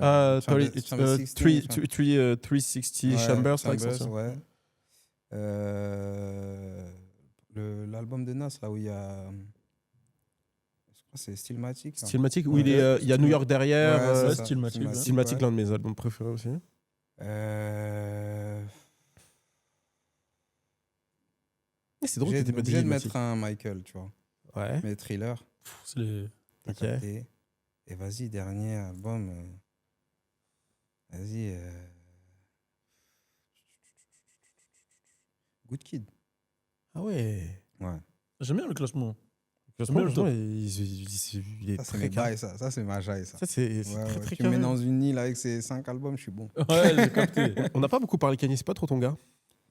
360 Chambers, par exemple. ouais. L'album de Nas, là où il y a. Je crois que c'est Stillmatic. là. Stillmatic, où Ouais. il y a New York derrière. Ouais, c'est ouais, ça, Stillmatic, ouais. Stillmatic, ouais. l'un de mes albums préférés aussi. C'est drôle que J'ai t'aies pas dit obligé de Stillmatic. mettre un Michael, tu vois. Ouais. Mais Thriller. Pff, c'est les... t'as Ok. capté. Et vas-y, dernier album. Vas-y. Good Kid. Ah ouais. Ouais. J'aime bien le classement. Franchement, le top. il est Ça, c'est très mes carré. bails, ça. Ça, c'est ma jaille, ça. Ça, c'est Ouais, très, ouais. très Tu me mets carré. dans une île avec ces 5 albums, je suis bon. Ouais, j'ai capté. On n'a pas beaucoup parlé Kanye, c'est pas trop ton gars.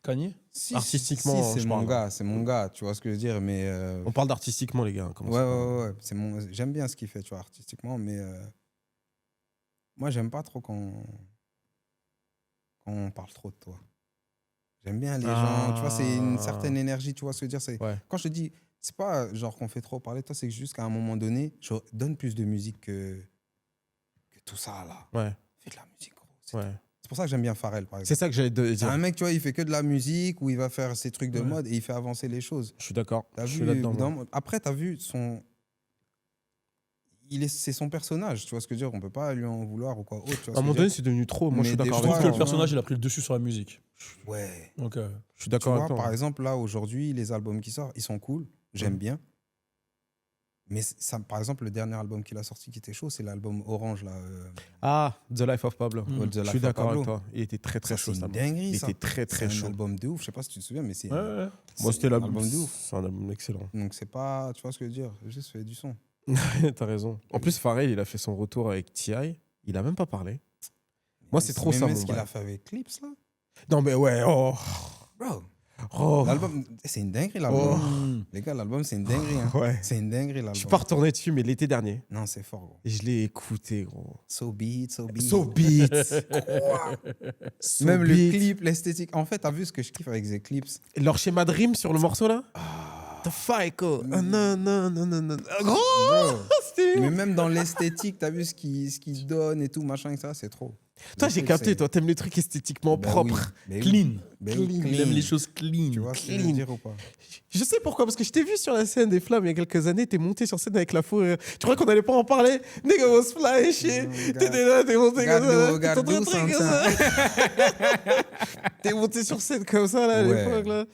Kanye. Si, Artistiquement, si, je c'est mon parle. gars, c'est mon gars, tu vois ce que je veux dire, mais On parle d'artistiquement, les gars. Comment ouais, ça ouais, ouais, c'est j'aime bien ce qu'il fait, tu vois, artistiquement, mais moi, j'aime pas trop quand on parle trop de toi. J'aime bien les gens, tu vois, c'est une certaine énergie, tu vois ce que je veux dire. C'est Ouais. quand je te dis, c'est pas genre qu'on fait trop parler de toi, c'est juste qu'à un moment donné, je donne plus de musique que tout ça là. Ouais, Fais de la musique, gros. C'est ouais. c'est pour ça que j'aime bien Pharrell, par C'est exemple. ça que j'allais te C'est dire. un mec, tu vois, il fait que de la musique où il va faire ses trucs de Ouais. mode et il fait avancer les choses. Je suis d'accord. T'as Je vu, suis là-dedans. moi. Après, t'as vu son. C'est son personnage, tu vois ce que je veux dire. On peut pas lui en vouloir ou quoi autre. Tu vois À ce un que moment je donné, veux dire. c'est devenu trop. Moi, je suis Mais des d'accord Je trouve avec que fois, le toi. personnage, il a pris le dessus sur la musique. Ouais. Donc, Je suis Tu d'accord avec vois, toi. par exemple, là, aujourd'hui, les albums qui sortent, ils sont cool. J'aime Mhm. bien. Mais ça, par exemple, le dernier album qu'il a sorti qui était chaud, c'est l'album Orange, là. Ah, The Life of Pablo. Mm. The Je Life suis of d'accord Pablo. avec toi. Il était très très Ça, chaud. c'est ça. une dinguerie, Il ça. était très très C'est un chaud. album de ouf. Je sais pas si tu te souviens, mais c'est ouais, ouais. Moi, c'était un l'album album de ouf. C'est un album excellent. Donc, c'est pas. Tu vois ce que je veux dire. Juste fait du son. T'as raison. En plus, Pharrell, il a fait son retour avec T.I. Il a même pas parlé. Moi, c'est trop ça, Mais mon ce qu'il bail. a fait avec Clips, là. Non, mais ouais, oh. Bro. Oh. L'album, c'est une dinguerie, l'album. Mm. Les gars, l'album, c'est une dinguerie. Hein. Ouais. C'est une dinguerie, l'album. Je suis pas retourné dessus, mais l'été dernier. Non, c'est fort, gros. Et je l'ai écouté, gros. So beat, so beat. So beats. Quoi So Même le beats. clip, l'esthétique. En fait, t'as vu ce que je kiffe avec ces clips? Leur schéma de rime sur le morceau là. The Fico. Non. Gros, Bro. c'était Mais ouf. même dans l'esthétique, t'as vu ce qu'il donne et tout, machin, et ça, c'est trop. Toi, Le j'ai truc, capté, c'est- toi, t'aimes les trucs esthétiquement Ben propres. oui, ben oui. Clean. Ben oui, Il aime les choses clean. Tu vois ce que je Clean. veux dire ou pas? Je sais pourquoi, parce que je t'ai vu sur la scène des Flammes il y a quelques années, t'es monté sur scène avec la fourrure. Tu crois qu'on allait pas en parler? Nigga was fly shit. T'étais là, t'es monté comme ça. Garde T'es d'où, monté comme Santin. ça. T'es monté sur scène comme ça, là, à Ouais. l'époque, là.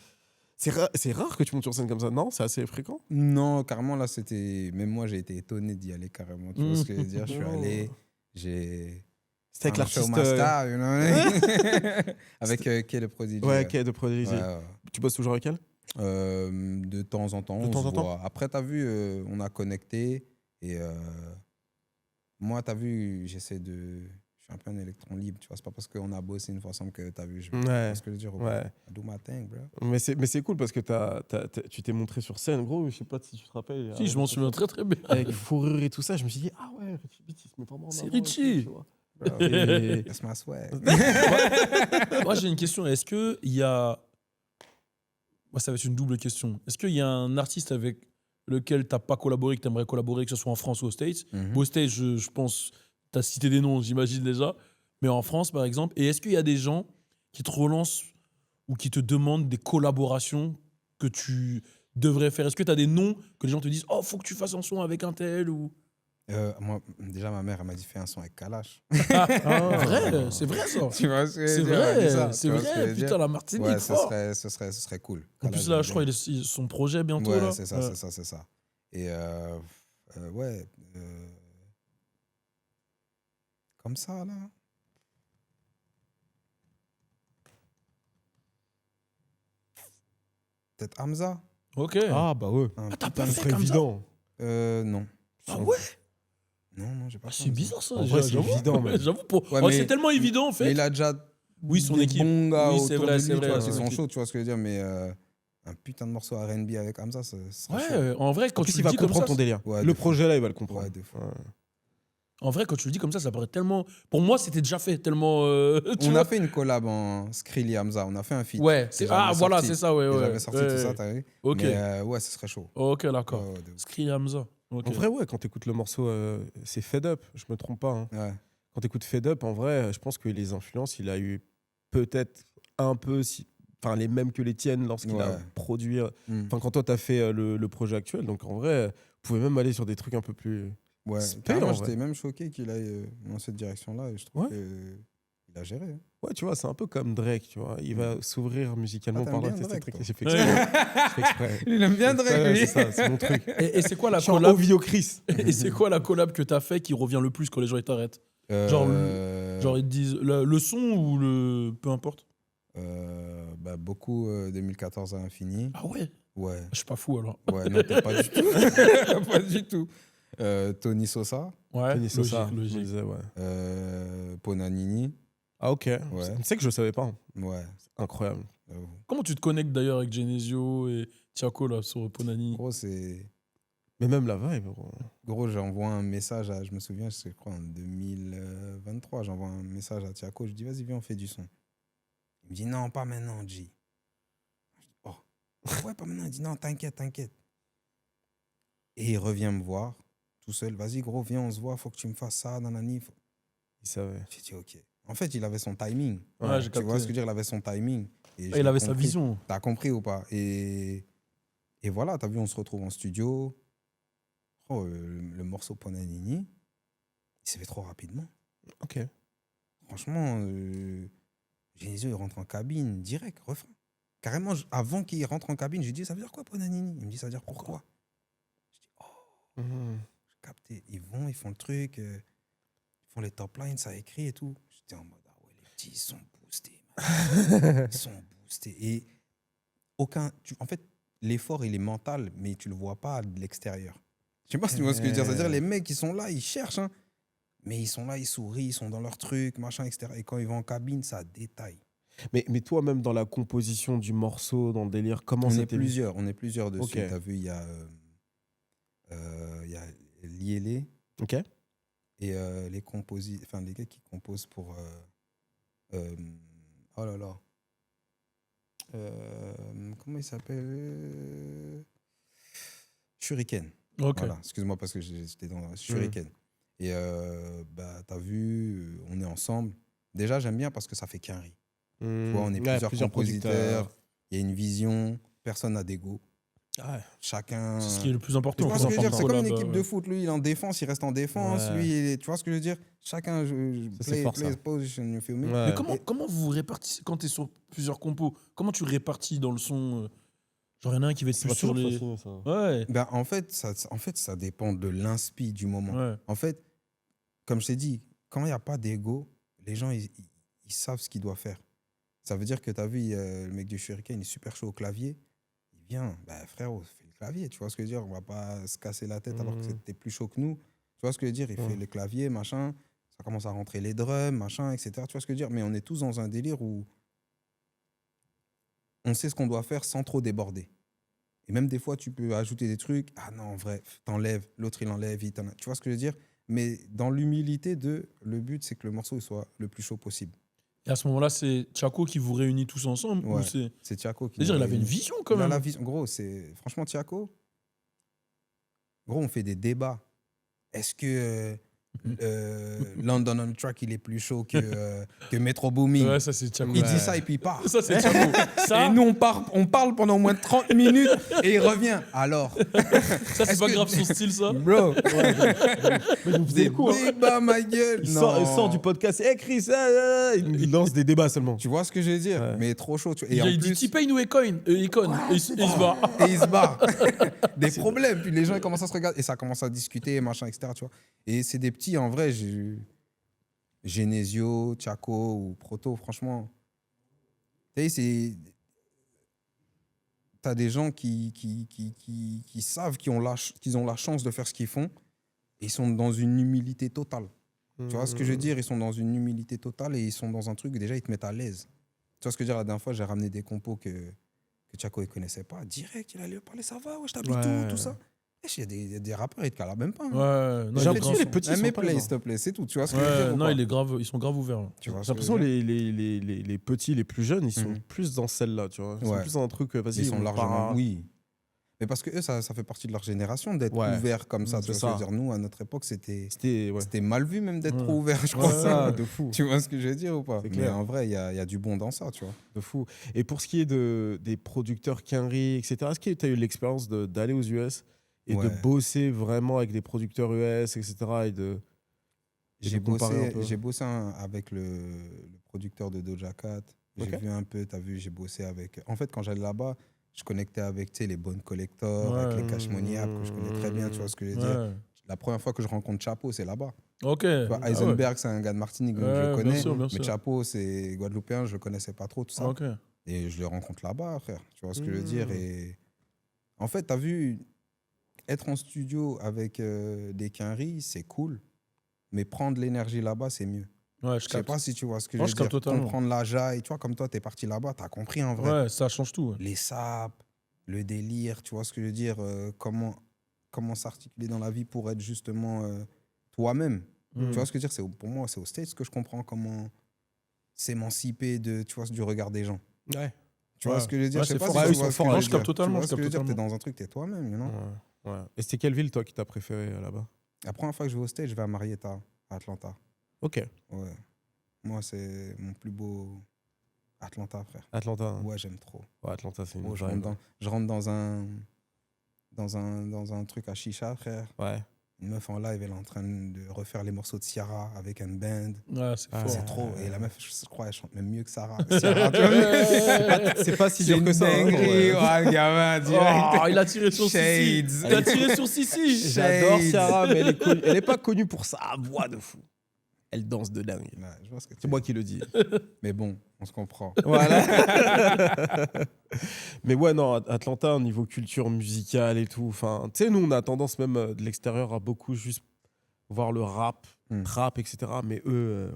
C'est rare que tu montes sur scène comme ça, non? C'est assez fréquent. Non, carrément, là, c'était. Même moi, j'ai été étonné d'y aller carrément. Tu vois ce que je veux dire? Je suis allé, j'ai. C'était avec marché au l'artiste. Master, you know? Avec qui est le prodigy. Ouais, qui est de Prodigy. Ouais, ouais. Tu bosses toujours avec elle? De temps en temps, De on temps se en temps. voit. Après, t'as vu, on a connecté. Et moi, t'as vu, j'essaie de. Je suis un peu un électron libre. Tu vois, c'est pas parce qu'on a bossé une fois ensemble que t'as vu. Je Ouais. tu vois ce que je veux dire? Ouais. I do my thing, bro. Mais c'est cool parce que tu t'es montré sur scène, gros. Je sais pas si tu te rappelles. Si, je m'en souviens très très bien. Avec fourrure et tout ça, je me suis dit, ah ouais, Richie Beats, il se met vraiment en C'est avant et Richie. tout, tu vois. Bro, Et- that's my swag. Moi, j'ai une question. Est-ce qu'il y a. Moi, ça va être une double question. Est-ce qu'il y a un artiste avec lequel tu n'as pas collaboré, que tu aimerais collaborer, que ce soit en France ou aux States? Mhm. Aux States, je pense, tu as cité des noms, j'imagine déjà. Mais en France, par exemple. Et est-ce qu'il y a des gens qui te relancent ou qui te demandent des collaborations que tu devrais faire? Est-ce que tu as des noms que les gens te disent, oh, faut que tu fasses un son avec un tel ou... Moi, déjà, ma mère, elle m'a dit fais un son avec Kalash. Vrai, c'est vrai ça. Tu vois ce que je C'est veux dire? Elle m'a dit ça, vrai, c'est tu vois ce que je vrai. veux dire? Putain, la Martinique, Ouais, ce fort. serait cool. En Kalash, plus, là, j'aime je crois bien. qu'il a son projet bientôt. Ouais, là. c'est ça, c'est ça, c'est ça. Et ouais, comme ça, là. Peut-être Hamza. Ok. Ah bah ouais. Un t'as putain pas de fait C'est comme ça? évident. Non. Ah ouais. Non, j'ai pas fait C'est comme ça. bizarre ça. En vrai, c'est j'avoue. évident, même. J'avoue, pour... Ouais, oh, mais- c'est tellement évident en Mais fait. il a déjà Oui, son des équipe. bons gars Oui, c'est autour vrai, de c'est lui, tu vrai, vois, son qui sont équipe. chauds, tu vois ce que je veux dire. Mais un putain de morceau R&B avec Hamza, ça serait chaud. Ouais, en vrai, quand En plus, tu il le va dis comme comprendre ça, ton délire. Ouais, Le de fou. projet là, il va le comprendre. Ouais, de fou. Ouais. en vrai, quand tu le dis comme ça paraît tellement. Pour moi, c'était déjà fait tellement. Tu On vois. a fait une collab en Skrill et Hamza, on a fait un feat. Ouais, Et c'est j'avais ah voilà, sorti- c'est ça, ouais, et ouais. J'avais sorti ouais, tout ça, ouais. t'as vu. Ok. Mais ouais, ce serait chaud. Ok, d'accord. Ouais, ouais, de ouf. Skri Hamza. Ok. En vrai, ouais, quand t'écoutes le morceau, c'est Fed Up, je me trompe pas. Hein. Ouais. Quand t'écoutes Fed Up, en vrai, je pense que les influences, il a eu peut-être un peu, enfin les mêmes que les tiennes lorsqu'il a Ouais. produit. Mm. Enfin, quand toi t'as fait le projet actuel, donc en vrai, vous pouvez même aller sur des trucs un peu plus. Ouais, Spé, carrément, en j'étais vrai. même choqué qu'il aille dans cette direction-là et je trouve Ouais. qu'il a géré. Hein. Ouais, tu vois, c'est un peu comme Drake, tu vois. Il va s'ouvrir musicalement Ah, t'aimes par là. bien c'est Drake, truc. toi. J'ai fait exprès. J'ai fait exprès. Il aime bien Drake, Ouais, lui. c'est ça, c'est mon truc. Et c'est quoi la Je suis en collab Ovio Chris. Et c'est quoi la collab que t'as fait qui revient le plus quand les gens ils t'arrêtent? Genre Genre ils te disent le son ou le peu importe. Bah, beaucoup 2014 à l'infini. Ah ouais. Ouais. Je suis pas fou alors. Ouais, non, t'es pas du tout. Pas du tout. Tony Sosa, Ouais. Tony Sosa, Logique, je me logique. disais, ouais. Ponanini. Ah, ok. Ouais. Tu sais que je le savais pas. Hein. Ouais. Incroyable. j'avoue. Comment tu te connectes d'ailleurs avec Genesio et Tiako là sur Ponani? Gros, c'est. Mais même la vibe, gros. Gros, j'envoie un message je me souviens, je crois en 2023, j'envoie un message à Tiako, je dis vas-y, viens, on fait du son. Il me dit non, pas maintenant, G. Je dis, oh, ouais, pas maintenant. Il dit non, t'inquiète, t'inquiète. Et il revient me voir tout seul, vas-y, gros, viens, on se voit, faut que tu me fasses ça, nanani. Il savait. J'ai dit ok. En fait, il avait son timing. Ouais, j'ai Tu capté. vois ce que je veux dire, il avait son timing. Et Ah, je il l'ai avait sa compris. vision. T'as compris ou pas? Et voilà, t'as vu, on se retrouve en studio. Oh, le morceau Ponanini, il s'est fait trop rapidement. Ok. Franchement, Genesio, il rentre en cabine, direct, refrain. Carrément, avant qu'il rentre en cabine, j'ai dit, ça veut dire quoi, Ponanini? Il me dit, ça veut dire pourquoi? Je dis, oh, Mhm. j'ai capté. Ils vont, ils font le truc, ils font les top lines, ça écrit et tout. J'étais en mode, ah ouais, les petits, ils sont boostés. Man. Ils sont boostés. Et en fait, l'effort, il est mental, mais tu le vois pas de l'extérieur. Je sais pas si tu vois ce que je veux dire. C'est-à-dire, les mecs, ils sont là, ils cherchent, hein, mais ils sont là, ils sourient, ils sont dans leur truc, machin, etc. Et quand ils vont en cabine, ça détaille. Mais toi, même dans la composition du morceau, dans le délire, comment On est c'était vu on est plusieurs dessus. Ok. T'as vu, il y a Liélé Ok. et les gars qui composent pour. Oh là là. Comment il s'appelle Shuriken. Ok. Voilà, excuse-moi parce que j'étais dans Shuriken. Et t'as vu, on est ensemble. Déjà, j'aime bien parce que ça fait qu'un riz. Tu vois, on est plusieurs compositeurs, il y a une vision, personne n'a d'ego. Ouais. Chacun. C'est ce qui est le plus important. Tu vois ce que je veux dire? C'est comme une équipe de Collab, foot. Lui, il est en défense, il reste en défense. Ouais. Lui, tu vois ce que je veux dire? Chacun c'est fort, play ça. position, you feel me? Ouais. Mais comment vous répartissez quand tu es sur plusieurs compos? Comment tu répartis dans le son genre, il y en a un qui va être C'est plus pas sur toujours les. facile, ça. Ouais. Ben, en fait, ça dépend de l'inspi du moment. Ouais. En fait, comme je t'ai dit, quand il n'y a pas d'ego, les gens, ils savent ce qu'ils doivent faire. Ça veut dire que tu as vu, le mec du Shuriken, il est super chaud au clavier. Il vient, bah, frérot, fais le clavier. Tu vois ce que je veux dire? On va pas se casser la tête alors que t'es plus chaud que nous. Tu vois ce que je veux dire? Il fait le clavier, machin. Ça commence à rentrer les drums, machin, etc. Tu vois ce que je veux dire? Mais on est tous dans un délire où on sait ce qu'on doit faire sans trop déborder. Et même des fois, tu peux ajouter des trucs. Ah non, en vrai, t'enlèves. L'autre, il enlève. Tu vois ce que je veux dire? Mais dans l'humilité le but, c'est que le morceau il soit le plus chaud possible. Et à ce moment-là, c'est Tchako qui vous réunit tous ensemble Ouais. ou c'est... C'est Tchako qui. C'est-à-dire, il avait une vision quand Il a même. la vision. Gros, franchement, Tchako, gros, on fait des débats. Est-ce que London on Track, il est plus chaud que Metro Boomin? Ouais, ça c'est Tchako. Il dit ça et puis il part. Ça c'est Tchako. Ça, Et nous, on parle pendant au moins 30 minutes et il revient. Alors, ça c'est est-ce pas que- grave son style, ça. bro, Mais vous des le coup, hein. débats, ma gueule. Il Non. sort du podcast, Chris, il lance des débats seulement. Tu vois ce que je veux dire? Ouais. Mais trop chaud. Tu vois. Il Et en dit plus, T-Pain ou Econ. Et il se bat. et il se barre. Des problèmes. Puis les gens ils commencent à se regarder et ça commence à discuter, machin, etc. Tu vois. Et c'est des petits, en vrai, Genesio, Tchako ou Proto, franchement. Tu sais, t'as des gens qui savent qu'ils ont la chance de faire ce qu'ils font et ils sont dans une humilité totale. Tu vois ce que je veux dire? Ils sont dans une humilité totale et ils sont dans un truc, déjà, ils te mettent à l'aise. Tu vois ce que je veux dire? La dernière fois, j'ai ramené des compos que Tchako ne connaissait pas. Direct, il allait parler, ça va, ouais, je t'habite Ouais. tout ça. Il y a des rappeurs, ils te calent même pas. Hein. Ouais, non, J'ai il est l'impression grave. les petits Ah, sont mais pas play, là. s'il te plaît, c'est tout. Tu vois ce que je veux Ouais, dire? ou non, pas ils sont grave ouverts. Tu vois J'ai ce que je veux l'impression dire? les petits, les plus jeunes, ils sont Mhm. plus dans celle-là, tu vois. Ils sont Ouais. plus dans un truc, vas-y, Ils sont on largement. part- Oui. Mais parce que eux, ça fait partie de leur génération d'être Ouais. ouverts comme ça. C'est Tu vois ce que je veux ça. dire? Nous, à notre époque, c'était C'était mal vu même d'être Ouais. trop ouvert, je Ouais, crois. ça, de fou. Tu vois ce que je veux dire ou pas? C'est Mais clair. en vrai, il y a du bon dans ça, tu vois. De fou. Et pour ce qui est des producteurs Quinry, etc., est-ce que tu as eu l'expérience d'aller aux US et Ouais. de bosser vraiment avec des producteurs US, etc. et de comparer un peu J'ai bossé avec le producteur de Doja Cat. J'ai Ok. vu un peu, t'as vu, j'ai bossé avec. En fait, quand j'allais là-bas, je connectais avec tu sais, les bonnes collectors, avec les Cash Money App que je connais très bien, tu vois ce que je veux dire. Ouais. La première fois que je rencontre Chapo, c'est là-bas. Ok. Tu vois, Ah Heisenberg, c'est un gars de Martinique, donc je Ouais, le bien connais. sûr, bien mais sûr. Chapo, c'est guadeloupéen, je le connaissais pas trop, tout ouais. ça. Ok. Et je le rencontre là-bas, frère. Tu vois ce que je veux dire? Et en fait, t'as vu, être en studio avec des Quinry, c'est cool. Mais prendre l'énergie là-bas, c'est mieux. Ouais, Je sais pas si tu vois ce que Non, je je veux dire. capte totalement. Comprendre la jaille, tu vois, comme toi, t'es parti là-bas, t'as compris en vrai. Ouais, ça change tout. Ouais. Les sapes, le délire, tu vois ce que je veux dire, comment s'articuler dans la vie pour être justement toi-même. Mm. Tu vois ce que je veux dire, pour moi, c'est au States que je comprends comment s'émanciper tu vois, du regard des gens. Ouais. Tu vois Ouais. ce que je veux dire? Ouais, Je sais c'est pas fort. si Ouais, tu ils vois sont ce forts. que Non, je je veux dire. capte totalement, Tu vois je ce que je veux capte dire? T'es totalement. dans un truc, t'es toi-même, you know? Ouais. Et c'était quelle ville, toi, qui t'a préféré là-bas? La première fois que je vais au States, je vais à Marietta, à Atlanta. Ok. Ouais. Moi, c'est mon plus beau Atlanta, frère. Atlanta. Hein. Ouais, j'aime trop. Ouais, Atlanta, c'est une Oh, je vibe. rentre dans un truc à chicha, frère. Ouais. Une meuf en live, elle est en train de refaire les morceaux de Ciara avec un band. Ouais, c'est fort. C'est trop. Et la meuf, je crois, elle chante même mieux que Ciara, tu vois. C'est pas si C'est dur que une ça. hein. dinguerie. Ouais. Ouais, le gamin, direct. Oh, il a tiré sur Sissi. Shades. Il a tiré sur Sissi. J'adore Shades. Ciara, mais elle est pas connue pour sa voix de fou. Elle danse de dingue. Ouais, je vois ce que tu C'est moi qui le dis. Mais bon, on se comprend. Voilà. Mais ouais, non, Atlanta, au niveau culture musicale et tout. Enfin, tu sais, nous, on a tendance même de l'extérieur à beaucoup juste voir le rap, Mm. trap, etc. Mais eux,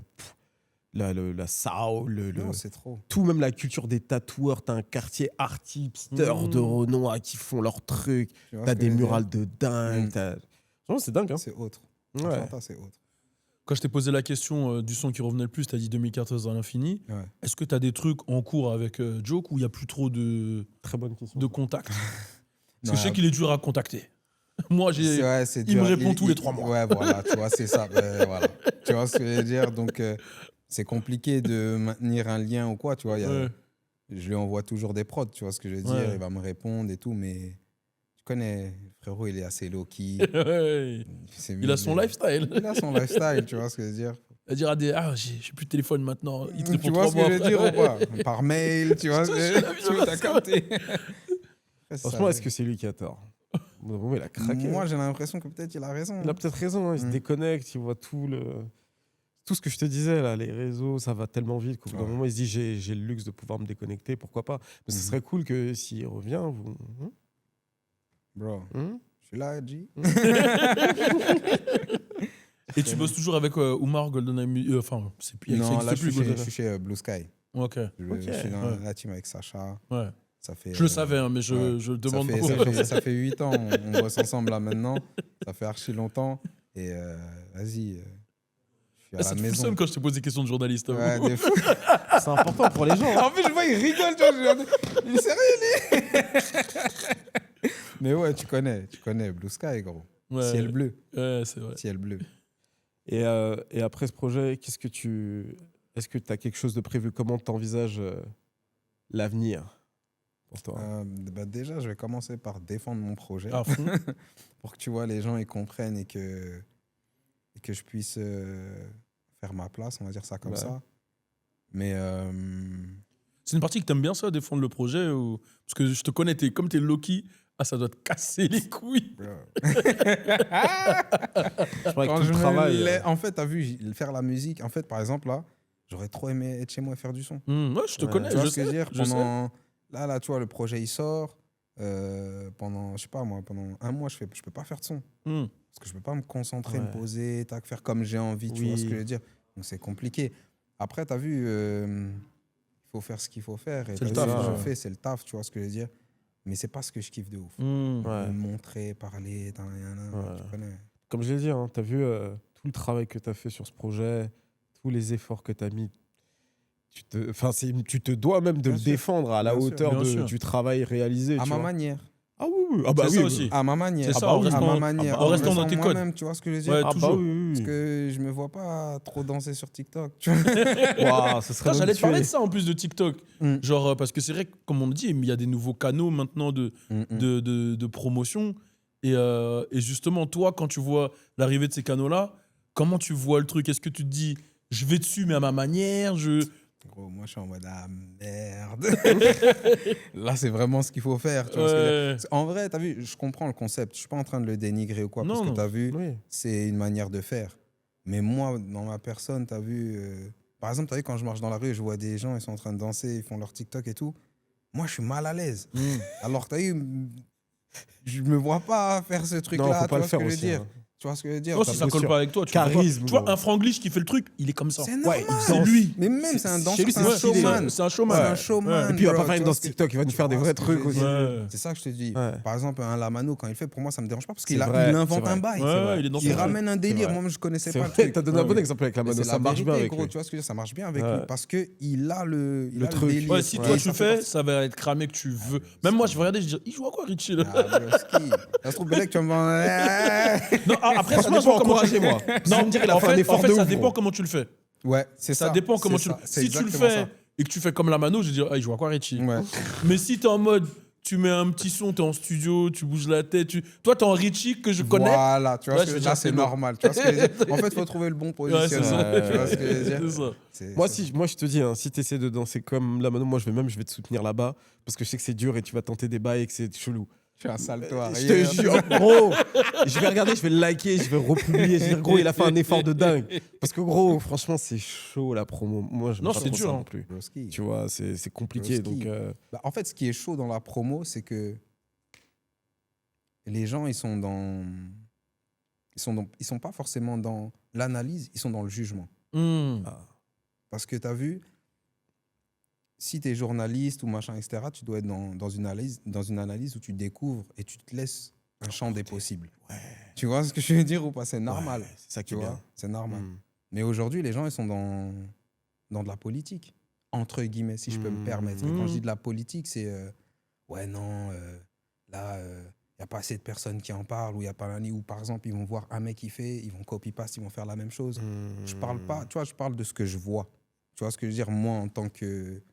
la soul, Non, c'est trop. tout, même la culture des tatoueurs. T'as un quartier art hipster de renom qui font leurs trucs. Tu vois T'as ce que des je veux dire? murales de dingue. Franchement, c'est dingue. Hein. C'est autre. Ouais. Atlanta, c'est autre. Quand je t'ai posé la question du son qui revenait le plus, t'as dit 2014 à l'infini. Ouais. Est-ce que t'as des trucs en cours avec Joke où il n'y a plus trop de Très bonne question. contact? Parce Non, que je sais qu'il est dur à contacter. Moi, c'est il me dur. répond tous les 3 mois. Ouais, voilà, tu vois, c'est ça. Voilà. Tu vois ce que je veux dire? Donc, c'est compliqué de maintenir un lien ou quoi, tu vois. Ouais. Je lui envoie toujours des prods, tu vois ce que je veux dire? Ouais. Il va me répondre et tout, mais tu connais, frérot, il est assez low-key. Ouais. Il a son lifestyle. Il a son lifestyle, tu vois ce que je veux dire? Il dira j'ai plus de téléphone maintenant. Il te répond Tu vois 3 ce que mois je veux dire après. ou pas? Par mail, tu vois ce que je veux dire? T'as capté. Franchement, est-ce que c'est lui qui a tort? Bon, il a craqué. Moi, j'ai l'impression que peut-être il a raison. Il a peut-être raison. Hein. Il se déconnecte. Il voit tout ce que je te disais, là, les réseaux, ça va tellement vite qu'au bout d'un moment, il se dit j'ai le luxe de pouvoir me déconnecter, pourquoi pas. Mais ce serait cool que s'il revient, vous. Bro, je suis là, G. Et tu bosses toujours avec Oumar, GoldenEye. Enfin, c'est plus. Non, là, je GoldenEye. suis chez Blue Sky. Ok. Je suis dans la team avec Sacha. Ouais. Ça fait, Je le savais, hein, mais je demande ça fait 8 ans, on bosse ensemble là maintenant. Ça fait archi longtemps. Et vas-y, je suis à Ça la te maison. fout quand je te pose des questions de journaliste. Ouais, des fous. C'est important pour les gens. Hein. En fait, je vois, il rigole, tu vois. Il est sérieux, lui. Mais ouais, tu connais Blue Sky, gros. Ouais. Ciel bleu. Ouais, c'est vrai. Ciel bleu. Et après ce projet, est-ce que tu as quelque chose de prévu? Comment tu envisages l'avenir pour toi? Bah déjà, je vais commencer par défendre mon projet. À fond. Pour que tu vois, les gens ils comprennent et que je puisse faire ma place, on va dire ça comme ça. Mais C'est une partie que t'aimes bien, ça, défendre le projet ou... Parce que je te connais, comme t'es Loki, ça doit te casser les couilles. quand je travaille. En fait, t'as vu, faire la musique, en fait, par exemple, là, j'aurais trop aimé être chez moi et faire du son. Ouais, je te connais, Tu vois je ce que je sais. veux dire? Je sais. Là, tu vois, le projet, il sort. Pendant, je sais pas moi, pendant un mois, je peux pas faire de son. Parce que je peux pas me concentrer, me poser, faire comme j'ai envie, tu vois ce que je veux dire? Donc, c'est compliqué. Après, t'as vu, il faut faire ce qu'il faut faire. Et C'est le t'as vu, taf, ce que ouais. je fais, c'est le taf, tu vois ce que je veux dire? Mais c'est pas ce que je kiffe de ouf. Ouais. Me montrer, parler, tu connais. Comme je l'ai dit, hein, tu as vu tout le travail que tu as fait sur ce projet, tous les efforts que tu as mis. Tu te dois même de Bien le sûr. défendre à la Bien sûr. hauteur Bien sûr. du travail réalisé. À tu ma vois. manière. Ah oui, ah bah C'est oui, ça oui. aussi. À ma manière. C'est ça, Ah bah en oui, restant- à ma manière. en restant dans tes codes. moi-même, tu vois ce que je veux dire? Ouais, Ah bah toujours. oui, Parce oui. que je me vois pas trop danser sur TikTok. Tu vois. Waouh, ce serait Putain, j'allais te parler de tuer. ça en plus de TikTok. Genre, parce que c'est vrai que, comme on le dit, il y a des nouveaux canaux maintenant de promotion. Et justement, toi, quand tu vois l'arrivée de ces canaux-là, comment tu vois le truc? Est-ce que tu te dis, je vais dessus, mais à ma manière Gros, moi, je suis en mode, ah merde. Là, c'est vraiment ce qu'il faut faire. Tu vois ce que je veux dire? En vrai, t'as vu, je comprends le concept. Je suis pas en train de le dénigrer ou quoi, Non, parce que non. t'as vu, Oui. c'est une manière de faire. Mais moi, dans ma personne, t'as vu, par exemple, t'as vu, quand je marche dans la rue, je vois des gens, ils sont en train de danser, ils font leur TikTok et tout. Moi, je suis mal à l'aise. Alors, t'as vu, je me vois pas faire ce Non, truc-là. faut Tu pas le vois ce faire que je veux aussi. dire? Hein. Tu vois ce que je veux dire? Oh, T'as si ça posture. colle pas avec toi, tu Charisme, vois, gros. un franglish qui fait le truc, il est comme ça. C'est Ouais, normal. C'est lui. Mais même, c'est un danseur, Chez lui, c'est un c'est stylé. showman. C'est un showman. C'est un showman. Et puis, il va bro, pas faire tu une vois danse ce que- TikTok, il va nous tu faire des vois vrais ce que trucs je veux aussi. dire? Ouais. C'est ça que je te dis. Ouais. Par exemple, un Lamano, quand il fait, pour moi, ça me dérange pas parce C'est qu'il vrai, invente c'est un vrai. bail. Ouais, il est dans Il son ramène un C'est délire. vrai. Moi, je connaissais C'est pas le vrai, truc. t'as donné un bon exemple avec la Mais mano, c'est ça la marche bien vérité, avec gros. lui. Tu vois ce que je veux dire? Ça marche bien avec Ouais. lui parce qu'il a le truc. délire. Ouais, si Et toi ça tu fait fais, ça va être cramé que tu veux. Même moi, je vais regarder, je dis, il joue à quoi, Richie là Ah, broski. Ça se trouve, Belek, tu vas me vendre. Non, après, Franchement, ça faut dépend comment tu encourager, moi. Non, Vous me direz, il a en fait un fait, effort en fait, de ça ouf, dépend gros. comment tu le fais. Ouais, c'est ça. Ça dépend comment C'est tu le ça. fais. C'est Si tu le exactement fais ça. et que tu fais comme la mano, je vais dire, ah, il joue à quoi, Richie Ouais. Mais si t'es en mode, tu mets un petit son, t'es en studio, tu bouges la tête, toi, t'es en Richie que je connais. Voilà, tu vois Ouais, ce que je veux là, dire, c'est c'est lourd. normal. Tu vois ce que je veux dire? En fait, il faut trouver le bon Ouais, c'est positionnement. ça. Tu vois ce que je veux dire? C'est ça. Moi, je te dis, hein, si tu essaies de danser comme la mano, moi, je vais te soutenir là-bas parce que je sais que c'est dur et tu vas tenter des bails et que c'est chelou. Je suis un salto Je arrière. te jure, gros, je vais regarder, je vais le liker, je vais republier, je vais dire, gros, il a fait un effort de dingue. Parce que, gros, franchement, c'est chaud la promo. Moi, je Non, pas c'est trop dur, ça hein. non plus. Broski. Tu vois, c'est compliqué. Broski. Donc, Bah, en fait, ce qui est chaud dans la promo, c'est que les gens, ils sont pas forcément dans l'analyse, ils sont dans le jugement. Hmm. Parce que tu as vu, si tu es journaliste ou machin, etc., tu dois être dans une analyse où tu découvres et tu te laisses un champ des possibles. Ouais. Tu vois ce que je veux dire ou pas? C'est normal. Ouais, c'est ça qui Tu est vois, bien. c'est normal. Mm. Mais aujourd'hui, les gens, ils sont dans de la politique, entre guillemets, si je peux me permettre. Et quand je dis de la politique, c'est ouais, non, là, il n'y a pas assez de personnes qui en parlent, ou il n'y a pas un lit, ou par exemple, ils vont voir un mec qui fait, ils vont copy-paste, ils vont faire la même chose. Je parle pas, tu vois, je parle de ce que je vois. Tu vois ce que je veux dire? Moi, en tant que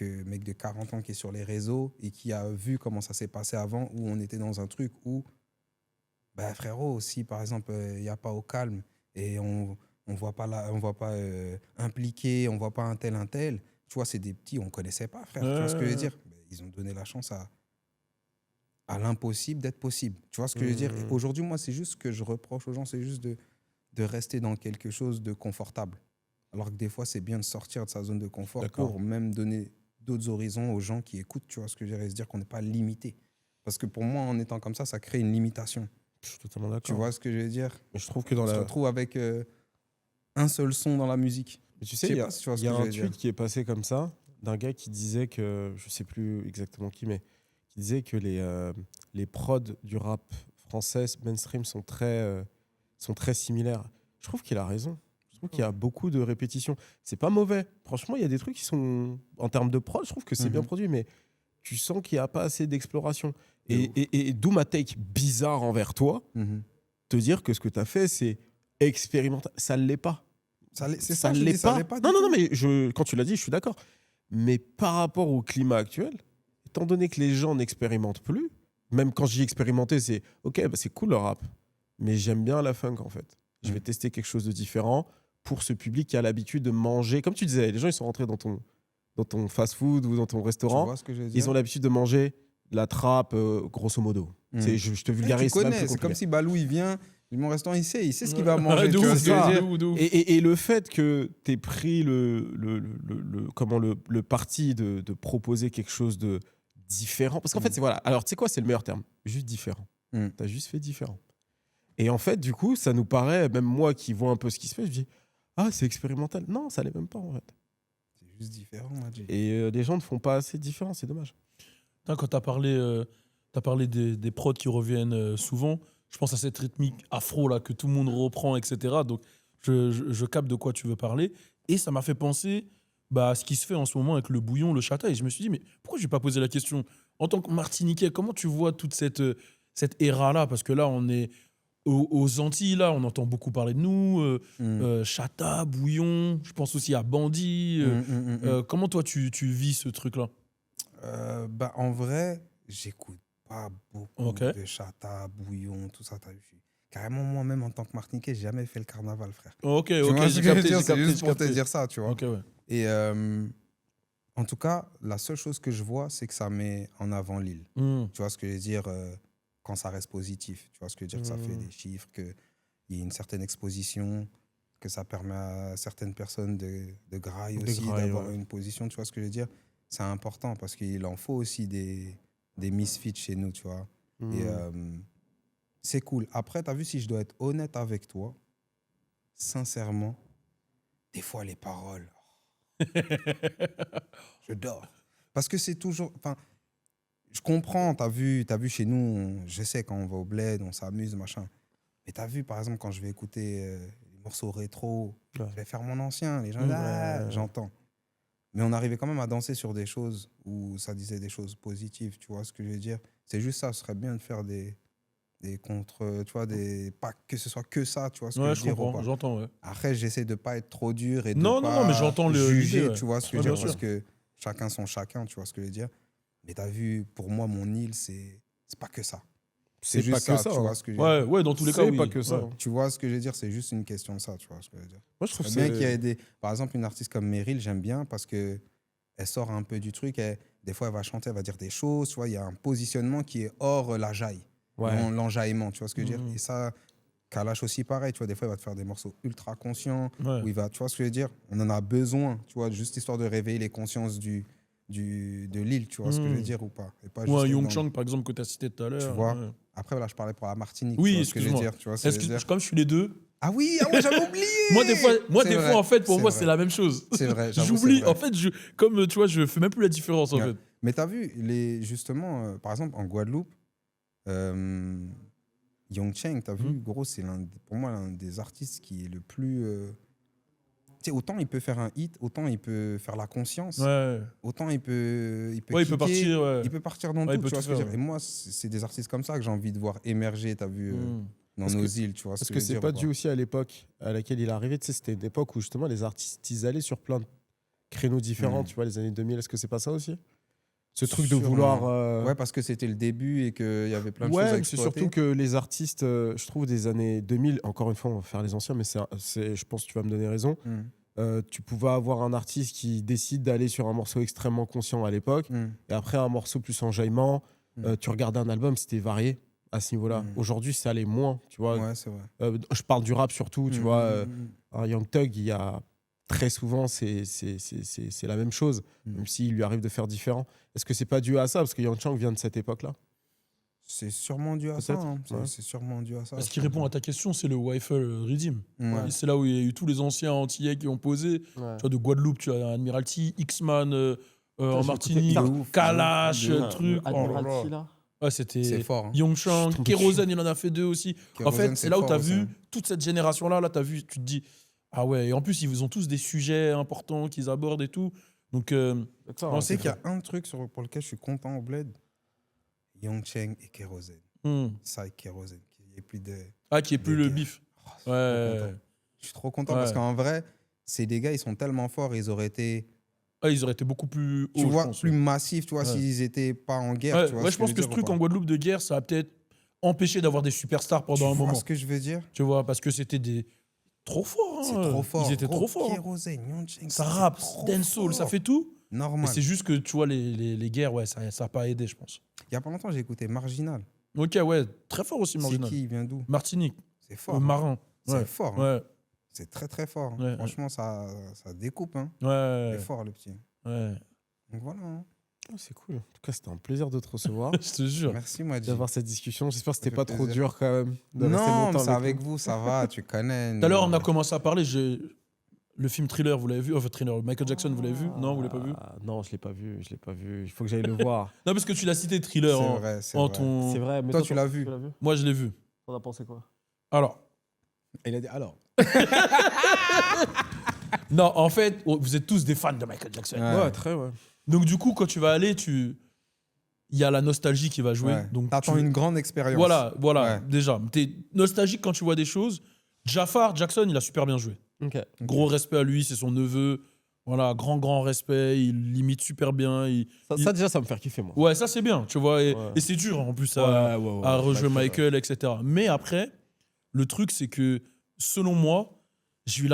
mec de 40 ans qui est sur les réseaux et qui a vu comment ça s'est passé avant, où on était dans un truc où, bah, frérot, si par exemple, il n'y a pas au calme et on voit pas impliqué, on voit pas un tel, tu vois, c'est des petits, on connaissait pas, frère. Tu vois ce que je veux dire? Bah, ils ont donné la chance à l'impossible d'être possible. Tu vois ce que je veux dire? Et aujourd'hui, moi, c'est juste ce que je reproche aux gens, c'est juste de rester dans quelque chose de confortable. Alors que des fois, c'est bien de sortir de sa zone de confort pour même donner d'autres horizons aux gens qui écoutent, tu vois ce que je veux dire, et se dire qu'on n'est pas limité. Parce que pour moi, en étant comme ça crée une limitation. Je suis totalement d'accord. Tu vois ce que je veux dire? Mais je trouve que on se retrouve avec un seul son dans la musique. Mais tu sais, il y a un tweet qui est passé comme ça, d'un gars qui disait que, je sais plus exactement qui, mais qui disait que les prods du rap français mainstream sont très similaires. Je trouve qu'il a raison. Je trouve qu'il y a beaucoup de répétitions. C'est pas mauvais. Franchement, il y a des trucs qui sont, en termes de prod, je trouve que c'est bien produit, mais tu sens qu'il n'y a pas assez d'exploration. Et d'où ma take bizarre envers toi, te dire que ce que tu as fait, c'est expérimental. Ça ne l'est pas. Ça ne l'est pas. Non, mais quand tu l'as dit, je suis d'accord. Mais par rapport au climat actuel, étant donné que les gens n'expérimentent plus, même quand j'y expérimentais, c'est ok, bah c'est cool le rap, mais j'aime bien la funk en fait. Je vais tester quelque chose de différent pour ce public qui a l'habitude de manger. Comme tu disais, les gens ils sont rentrés dans ton fast-food ou dans ton restaurant. Tu vois ce que je veux dire? Ils ont l'habitude de manger la trappe, grosso modo. Je te vulgarise. Tu connais, c'est comme si Balou il vient. Mon restaurant, il sait ce qu'il va manger. Tu vois ce que je veux dire? Et le fait que tu aies pris le parti de proposer quelque chose de différent. Parce qu'en fait, c'est voilà. Alors, tu sais quoi, c'est le meilleur terme. Juste différent. Tu as juste fait différent. Et en fait, du coup, ça nous paraît, même moi qui vois un peu ce qui se fait, je dis, ah, c'est expérimental. Non, ça l'est même pas en fait. C'est juste différent, Madji. Et les gens ne font pas assez différent, c'est dommage. Quand tu as parlé des prods qui reviennent souvent, je pense à cette rythmique afro là que tout le monde reprend, etc. Donc, je capte de quoi tu veux parler. Et ça m'a fait penser à ce qui se fait en ce moment avec le bouillon, le chata. Et je me suis dit, mais pourquoi je n'ai pas posé la question? En tant que Martiniquais, comment tu vois toute cette ère-là? Parce que là, on est aux Antilles, là, on entend beaucoup parler de nous. Chata, bouillon, je pense aussi à Bandit. Comment toi, tu vis ce truc-là? En vrai, j'écoute pas beaucoup de chata, bouillon, tout ça. T'as vu? Carrément, moi-même, en tant que Martiniquais, j'ai jamais fait le carnaval, frère. Ok, j'ai capté. C'est juste pour te dire ça, tu vois. Okay, ouais. Et en tout cas, la seule chose que je vois, c'est que ça met en avant l'île. Tu vois ce que je veux dire quand ça reste positif. Tu vois ce que je veux dire que ça fait des chiffres, qu'il y ait une certaine exposition, que ça permet à certaines personnes de grailler aussi, d'avoir une position. Tu vois ce que je veux dire? C'est important parce qu'il en faut aussi des misfits chez nous, tu vois. Et c'est cool. Après, tu as vu, si je dois être honnête avec toi, sincèrement, des fois, les paroles, je dors. Parce que c'est toujours... Je comprends, t'as vu chez nous, je sais quand on va au bled, on s'amuse, machin. Mais t'as vu, par exemple, quand je vais écouter les morceaux rétro, je vais faire mon ancien, les gens, j'entends. Mais on arrivait quand même à danser sur des choses où ça disait des choses positives, tu vois ce que je veux dire? C'est juste ça, ce serait bien de faire des contre, tu vois, pas que ce soit que ça, tu vois ce que je veux dire ou pas. J'entends, ouais. Après, j'essaie de pas être trop dur et de non, pas mais j'entends juger, l'idée, tu vois ce que je veux dire, sûr. parce que chacun son chacun, tu vois ce que je veux dire. Mais t'as vu, pour moi, mon île, c'est pas que ça. C'est juste pas que ça, tu vois ce que je veux dire. Ouais, dans tous les cas, oui. C'est pas que ça. Tu vois ce que je veux dire, c'est juste une question de ça, tu vois ce que je veux dire. Moi, je trouve bien qu'il y ait par exemple, une artiste comme Meryl, j'aime bien parce que elle sort un peu du truc. Des fois, elle va chanter, elle va dire des choses. Tu vois, il y a un positionnement qui est hors la jaille, l'enjaillement. Tu vois ce que je veux dire. Et ça, Kalash aussi, pareil. Tu vois, des fois, il va te faire des morceaux ultra conscients. Où il va, tu vois ce que je veux dire. On en a besoin. Tu vois, juste histoire de réveiller les consciences de l'île. Tu vois ce que je veux dire ou pas. Et pas un Young Chang, par exemple, que tu as cité tout à l'heure. Tu vois. Après, voilà, je parlais pour la Martinique. Oui, tu vois ce que je veux dire. Tu vois, comme je suis les deux, Ah oui, j'avais oublié. Moi, des fois, C'est vrai, en fait, pour c'est moi, vrai. c'est la même chose. C'est vrai, j'avoue, J'oublie. c'est vrai. En fait, comme tu vois, je fais même plus la différence, en Ouais. fait. Mais t'as vu, justement, par exemple, en Guadeloupe, Young Cheng, t'as vu, gros, c'est pour moi l'un des artistes qui est le plus. Tu sais, autant il peut faire un hit, autant il peut faire la conscience, Ouais. autant il peut Ouais, il peut kicker, partir. Ouais. il peut partir dans Ouais, il tout, peut tu vois tout ce que je veux faire, dire. Et moi, c'est des artistes comme ça que j'ai envie de voir émerger, t'as vu, dans Parce nos que- îles, tu vois ce Parce que que je veux c'est dire, pas ou dû aussi à l'époque à laquelle il est arrivé. Tu sais, c'était une époque où justement les artistes, ils allaient sur plein de créneaux différents, tu vois, les années 2000. Est-ce que c'est pas ça aussi? Ce truc de Sûrement. vouloir. Ouais, parce que c'était le début et qu'il y avait plein de choses Ouais, à mais c'est exploiter. surtout que les artistes, je trouve, des années 2000, encore une fois, on va faire les anciens, mais je pense que tu vas me donner raison. Tu pouvais avoir un artiste qui décide d'aller sur un morceau extrêmement conscient à l'époque, et après un morceau plus enjaillement. Tu regardais un album, c'était varié à ce niveau-là. Aujourd'hui, ça allait moins, tu vois. Ouais, c'est vrai. Je parle du rap surtout, tu vois. Un Young Thug, il y a très souvent, c'est la même chose, même s'il lui arrive de faire différent. Est-ce que c'est pas dû à ça? Parce que Young Chang vient de cette époque-là. C'est sûrement dû à ça. Peut-être, Hein. ouais. C'est sûrement dû à ça. Ce qui répond à ta question, c'est le Wi-Fi Redeem. Ouais. C'est là où il y a eu tous les anciens Antillais qui ont posé. Tu vois, de Guadeloupe, tu as Admiralty, X-Man en écouté Martinique, de ouf, Kalash, de ouf. truc. Oh là là. Admiralty, là. Ouais, C'est c'était fort. Hein. Youngchang, tombé Kérosène, il en a fait 2 aussi. En Kérosène, fait, c'est là où fort tu as aussi, vu hein. toute cette génération-là. Là, tu as vu, tu te dis, ah ouais, et en plus, ils ont tous des sujets importants qu'ils abordent et tout. Donc, On sait qu'il y a un truc pour lequel je suis content au bled. Young Cheng et Kérosène. Ça et Kérosène. Qu'il n'y ait plus de. Ah, qui est plus des le guerres. bif. Oh, je suis trop Ouais. content. Je suis trop content Ouais. parce qu'en vrai, ces des gars, ils sont tellement forts, ils auraient été, Ah, ils auraient été beaucoup plus hauts, tu vois, je pense. plus massifs, tu vois, Ouais. s'ils étaient pas en guerre. Ouais, tu vois ouais, ce je pense veux que ce dire ou truc pas en Guadeloupe de guerre, ça a peut-être empêché d'avoir des superstars pendant Tu un vois moment. ce que je veux dire? Tu vois, parce que c'était des trop forts. Hein. C'est trop fort. Ils étaient Gros, trop forts. hein. Kérosène, Young Cheng, Ça c'est rappe, trop dancehall, ça fort. fait tout. Mais Normal. c'est juste que, tu vois, les guerres, ouais, ça n'a pas aidé, je pense. Il y a pas longtemps, j'ai écouté Marginal. Ok, ouais, très fort aussi, C'est Marginal. qui? Il vient d'où? Martinique, C'est fort. hein. Marin. C'est Ouais. fort. hein. Ouais, C'est très très fort. hein. Ouais, Franchement, ça découpe. Hein. ouais, C'est fort le petit. ouais. Donc voilà. hein. Oh, c'est cool. En tout cas, c'était un plaisir de te recevoir, Je te jure. Merci Madji. d'avoir cette discussion. J'espère que c'était fait pas trop plaisir. dur quand même. De rester Non, longtemps mais c'est avec nous. vous, ça va, tu connais. Tout à l'heure, on a commencé à parler. Le film Thriller, vous l'avez vu? Enfin, Thriller, Michael Jackson, vous l'avez vu? Non, vous l'avez pas vu? Ah, non, je l'ai pas vu. Je l'ai pas vu. Il faut que j'aille le voir. Non, parce que tu l'as cité Thriller C'est en, vrai, c'est en vrai. ton. C'est vrai. Mais Toi, tu l'as vu. Moi, je l'ai vu. T'en as pensé quoi? Alors, Il a dit alors. non, en fait, vous êtes tous des fans de Michael Jackson. Ouais. Ouais, très, ouais. Donc, du coup, quand tu vas aller, il y a la nostalgie qui va jouer. Ouais. Donc, T'attends tu- une grande expérience. Voilà, Ouais. déjà. T'es nostalgique quand tu vois des choses. Jackson, il a super bien joué. Ok. Gros respect à lui, c'est son neveu. Voilà, grand respect. Il limite super bien. Ça, déjà, ça me fait kiffer, moi. Ouais, ça c'est bien, tu vois. Et, Ouais. et c'est dur en plus à rejouer Michael, etc. Mais après, le truc, c'est que selon moi, j'ai eu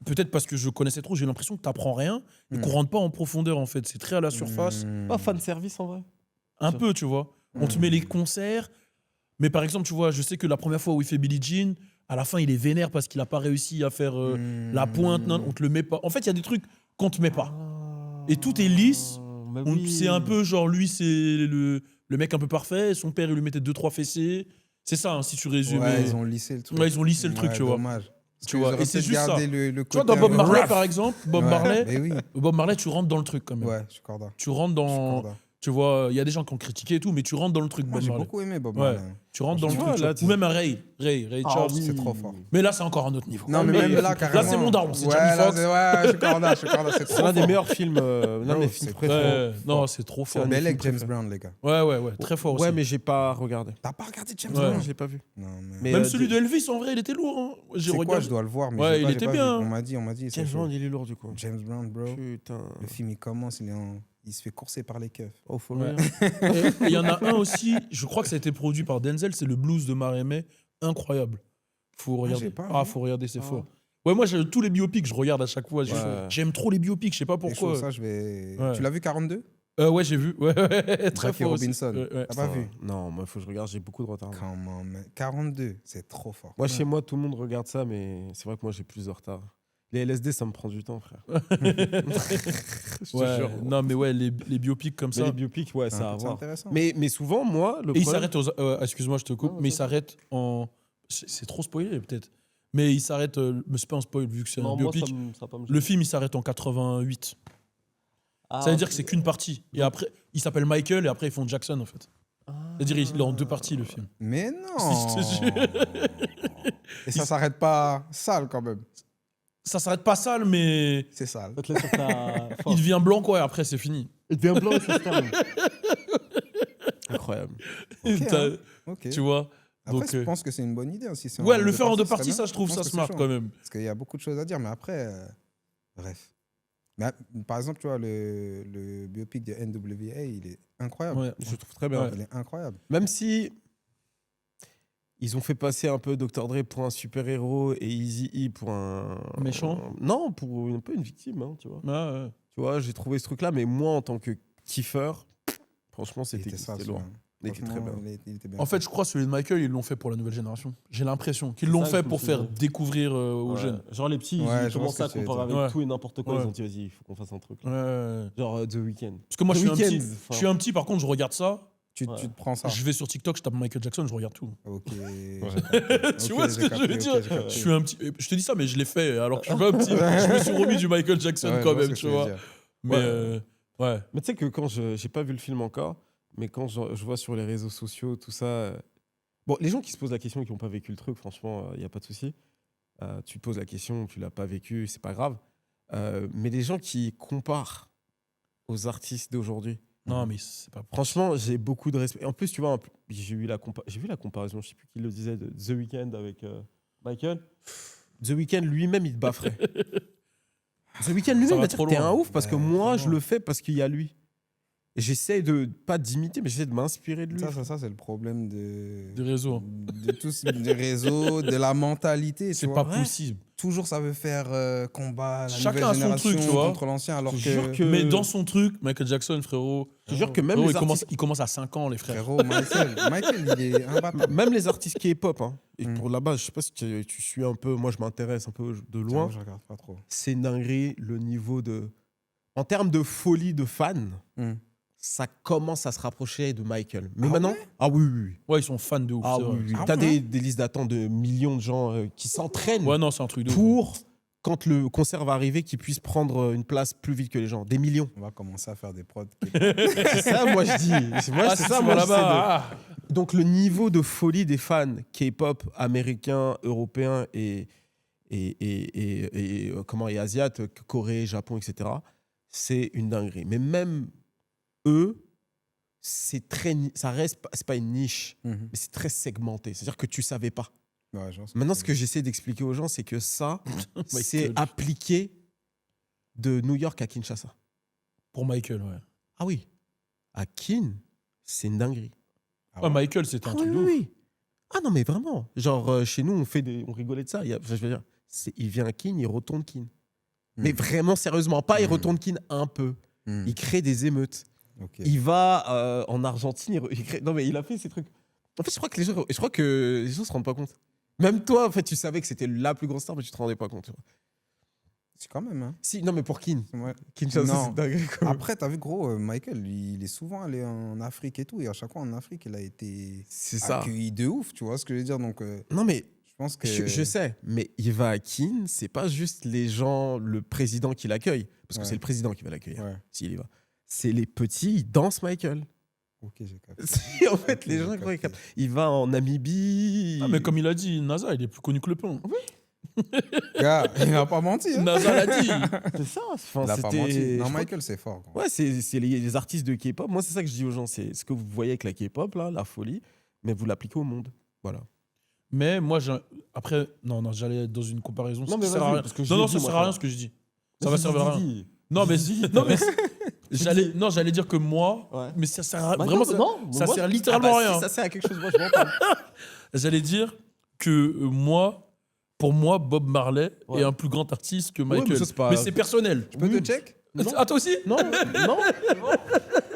peut-être parce que je connaissais trop, j'ai l'impression que tu n'apprends rien et qu'on rentre pas en profondeur en fait. C'est très à la surface. Pas fan service en vrai. Un peu, tu vois. On te met les concerts. Mais par exemple, tu vois, je sais que la première fois où il fait Billie Jean, à la fin, il est vénère parce qu'il n'a pas réussi à faire la pointe. Non, on te le met pas. En fait, il y a des trucs qu'on te met pas. Et tout est lisse. C'est un peu genre, lui, c'est le mec un peu parfait. Son père, il lui mettait 2-3 fessées. C'est ça, hein, si tu résumes. Ouais, ils ont lissé le truc. Ouais, ils ont lissé le truc, tu vois. Dommage. Parce Tu qu'ils vois, auraient et c'est peut-être juste gardé ça. le Tu vois, côté dans Bob un peu Marley, rough. par exemple, Ouais, mais oui. Bob Marley, tu rentres dans le truc quand même. Ouais, je suis corda. Tu rentres dans. Tu vois, il y a des gens qui ont critiqué et tout, mais tu rentres dans le truc, Moi, Bob j'ai Marley. beaucoup aimé Bob Ouais. Marley. Tu rentres dans le Tu truc. vois, tu là, vois. Ou même un Ray Charles. oui. C'est trop fort. Mais là, c'est encore un autre niveau. Non, mais même là, carrément. Là, c'est mon daron, c'est ouais, Jamie là, Foxx. ouais, je suis corda, c'est trop C'est l'un des fort. meilleurs films. L'un Bro, des c'est films trop préférés. Ouais, non, c'est trop fort. un Bel des avec films James préférés. Brown, les gars. Ouais, très fort aussi. Ouais, mais j'ai pas regardé. T'as pas regardé James Ouais. Non, Brown? je l'ai pas vu. Non, mais. Mais, Même euh, celui de Elvis, en vrai, il était lourd. Hein. J'ai C'est quoi, regardé. je dois le voir, mais Ouais, j'ai il pas- était j'ai pas bien. vu. On m'a dit, c'est James chaud. Brown, il est lourd du coup. James Brown, bro. Putain. Le film, il commence, il se fait courser par les keufs. Oh, faut Ouais. le Et il y en a un aussi, je crois que ça a été produit par Denzel, c'est le blues de Marie-Aimée. Incroyable. Faut regarder. j'ai pas Ah, vu. faut regarder, c'est fort. Ouais, moi, tous les biopics, je regarde à chaque fois. Ouais. J'aime trop les biopics, je sais pas Pourquoi pourquoi. ça, je vais. Ouais. Tu l'as vu 42? Ouais, j'ai vu. Ouais, très Jackie fort aussi. Robinson. Ouais. T'as pas vu? Non, moi, faut que je regarde, j'ai beaucoup de retard. moi. Comment, man. 42, c'est trop fort. Moi, chez moi, tout le monde regarde ça, mais c'est vrai que moi, j'ai plus de retard. Les LSD, ça me prend du temps, frère. Je te Ouais, jure. non, mais ouais, les biopics comme Mais ça. les biopics, ouais, ça a à C'est voir. intéressant. Mais souvent, moi, le Et il problème... s'arrête excuse-moi, je te coupe, Non, mais il ça s'arrête en. C'est trop spoilé, peut-être. Mais il s'arrête, mais c'est pas un spoil vu que c'est un Non, moi, biopic. ça va pas me Le film, il s'arrête en 88. Ça veut dire que c'est qu'une partie. Et après, il s'appelle Michael et après, ils font Jackson, en fait. C'est-à-dire, il est en 2 parties, le film. Mais non. Si, je te jure. Et ça s'arrête pas sale quand même. Ça s'arrête pas sale, mais C'est sale. Ça te laisse sur ta il force. devient blanc, quoi, et après, c'est fini. Il devient blanc et ça se termine. Incroyable. Ok, T'as- hein. Ok. Tu vois. Après, Donc, je pense que c'est une bonne idée. Si c'est ouais, en le faire en 2 ce serait parties, bien. ça, je trouve pense ça que c'est smart chaud, quand hein. même. Parce qu'il y a beaucoup de choses à dire, mais après, bref. Mais, par exemple, tu vois, le biopic de NWA, il est incroyable. Ouais. Je trouve très bien. Ouais. Il est incroyable. Même si ils ont fait passer un peu Dr. Dre pour un super-héros et Eazy-E pour un... Méchant. Non, pour un peu une victime, hein, tu vois. Ouais. Tu vois, j'ai trouvé ce truc-là, mais moi, en tant que kiffeur, franchement, Il c'était était sale, lourd. celui-là. Il était très bien. Franchement, il était bien. En fait, je crois que celui de Michael, ils l'ont fait pour la nouvelle génération. J'ai l'impression qu'ils l'ont ça, fait je me pour suis faire dit. découvrir aux Ouais. jeunes. Genre les petits, Ouais, ils je vois commencent ce que à tu veux comparer dire. avec Ouais. tout et n'importe quoi. Ouais. Ils ont dit, vas-y, il faut qu'on fasse un truc. Là. Ouais. Genre The Weeknd. Parce que moi, The je suis, un Weeknd, petit, enfin. je suis un petit, par contre, je regarde ça. Tu Ouais. te prends ça. Je vais sur TikTok, je tape Michael Jackson, je regarde tout. Ok. Tu vois ce que je veux dire Je suis un petit. Je te dis ça, mais je l'ai fait alors que je suis pas un petit. Je me suis remis du Michael Jackson quand même, tu vois. Mais ouais. Mais tu sais que quand j'ai pas vu le film encore, mais quand je vois sur les réseaux sociaux, tout ça. Bon, les gens qui se posent la question et qui n'ont pas vécu le truc, franchement, il n'y a pas de souci. Tu te poses la question, tu l'as pas vécu, c'est pas grave. Mais les gens qui comparent aux artistes d'aujourd'hui, Non, mais c'est pas. franchement, j'ai beaucoup de respect. En plus, tu vois, j'ai vu la comparaison, je sais plus qui le disait, de The Weeknd avec Michael. The Weeknd lui-même, il te bafferait. The Weeknd Ça lui-même, va il va dire trop t'es loin. un ouf parce que moi, trop je loin. le fais parce qu'il y a lui. Et j'essaie de, pas d'imiter, mais j'essaie de m'inspirer de lui. Ça, c'est le problème Des réseaux. de tous des réseaux, de la mentalité. C'est tu pas vois. possible. Toujours, ça veut faire combat la Chacun a nouvelle son génération truc, tu vois. contre l'ancien, alors Je te jure que- Mais dans son truc, Michael Jackson, frérot. Je te jure que même frérot, les artistes, il commence à 5 ans, les frères. frérot, Michael, il est imbattable. même les artistes K-pop, hein, et Mm. pour là-bas, je sais pas si tu suis un peu, moi je m'intéresse un peu de loin. Je regarde pas trop. C'est une dinguerie le niveau de. En termes de folie de fans, ça commence à se rapprocher de Michael. Mais Ah maintenant. ouais Ah oui, oui, oui. Ouais, ils sont fans de ouf. Ah c'est oui, vrai. oui. Ah T'as ouais des listes d'attente de millions de gens qui s'entraînent Ouais, non, c'est un truc de ouf. pour, quand le concert va arriver, qu'ils puissent prendre une place plus vite que les gens. Des millions. On va commencer à faire des prods. C'est ça, moi je dis. Moi, Ah, c'est si ça, tu moi vas j'essaie de- là-bas. Donc le niveau de folie des fans K-pop américains, européens et comment et asiates, Corée, Japon, etc. C'est une dinguerie. Mais même eux, c'est très, ça reste, c'est pas une niche, mais c'est très segmenté. C'est-à-dire que tu savais pas. Ouais, je pense Maintenant, ce que j'essaie d'expliquer aux gens, c'est que ça, c'est Michael. appliqué de New York à Kinshasa. Pour Michael, ouais. Ah oui, à Kin, c'est une dinguerie. Ouais, Michael, c'était un Ah truc oui, de oui, ouf. oui. Ah non, mais vraiment. Genre, chez nous, on rigolait de ça. Je veux dire, il vient à Kin, il retourne Kin. Mais vraiment, sérieusement, pas il retourne Kin un peu. Il crée des émeutes. Ok. Il va en Argentine, il crée... Non, mais il a fait ces trucs. En fait, je crois que les gens se rendent pas compte. Même toi, en fait, tu savais que c'était la plus grosse star, mais tu te rendais pas compte. Tu vois. C'est quand même, hein. Si, non, mais pour Kin. Ouais. Kinshasa, Non. c'est dingue. Quoi. Après, t'as vu, gros, Michael, il est souvent allé en Afrique et tout. Et à chaque fois en Afrique, il a été C'est ça. accueilli de ouf, tu vois ce que je veux dire. Donc, Non, mais je pense que. je sais, mais il va à Kin, c'est pas juste les gens, le président qui l'accueille, parce que Ouais. c'est le président qui va l'accueillir, Ouais. s'il y va. C'est les petits, ils dansent Michael. Ok, j'ai capté. Si, en fait, Ok, les j'ai gens, capté. il va en Namibie. Ah, mais comme il a dit, NASA, il est plus connu que le pain. Gars, il n'a pas menti. Hein. NASA l'a dit. C'est ça. Enfin, Il n'a pas c'était- menti. je Non, crois Michael, c'est fort. gros. que- Ouais, c'est les artistes de K-pop. Moi, c'est ça que je dis aux gens. C'est ce que vous voyez avec la K-pop, là, la folie, mais vous l'appliquez au monde. Voilà. Mais moi, après, non, j'allais dans une comparaison. Non, mais ça sert à vas-y, rien. parce que je Non, l'ai non, dit, ça moi, sert à ça. rien ce que je dis. Ça va servir à rien. Didi. Non, mais, Didi. non, mais j'allais dire que moi, Ouais. mais ça sert à, Bah vraiment, non, ça moi, sert littéralement à rien. Si ça sert à quelque chose, moi, je m'en parle. J'allais dire que moi, pour moi, Bob Marley Ouais. est un plus grand artiste que Michael. mais ça, c'est pas- Mais c'est personnel. Tu peux te check Ah, toi aussi Non, non.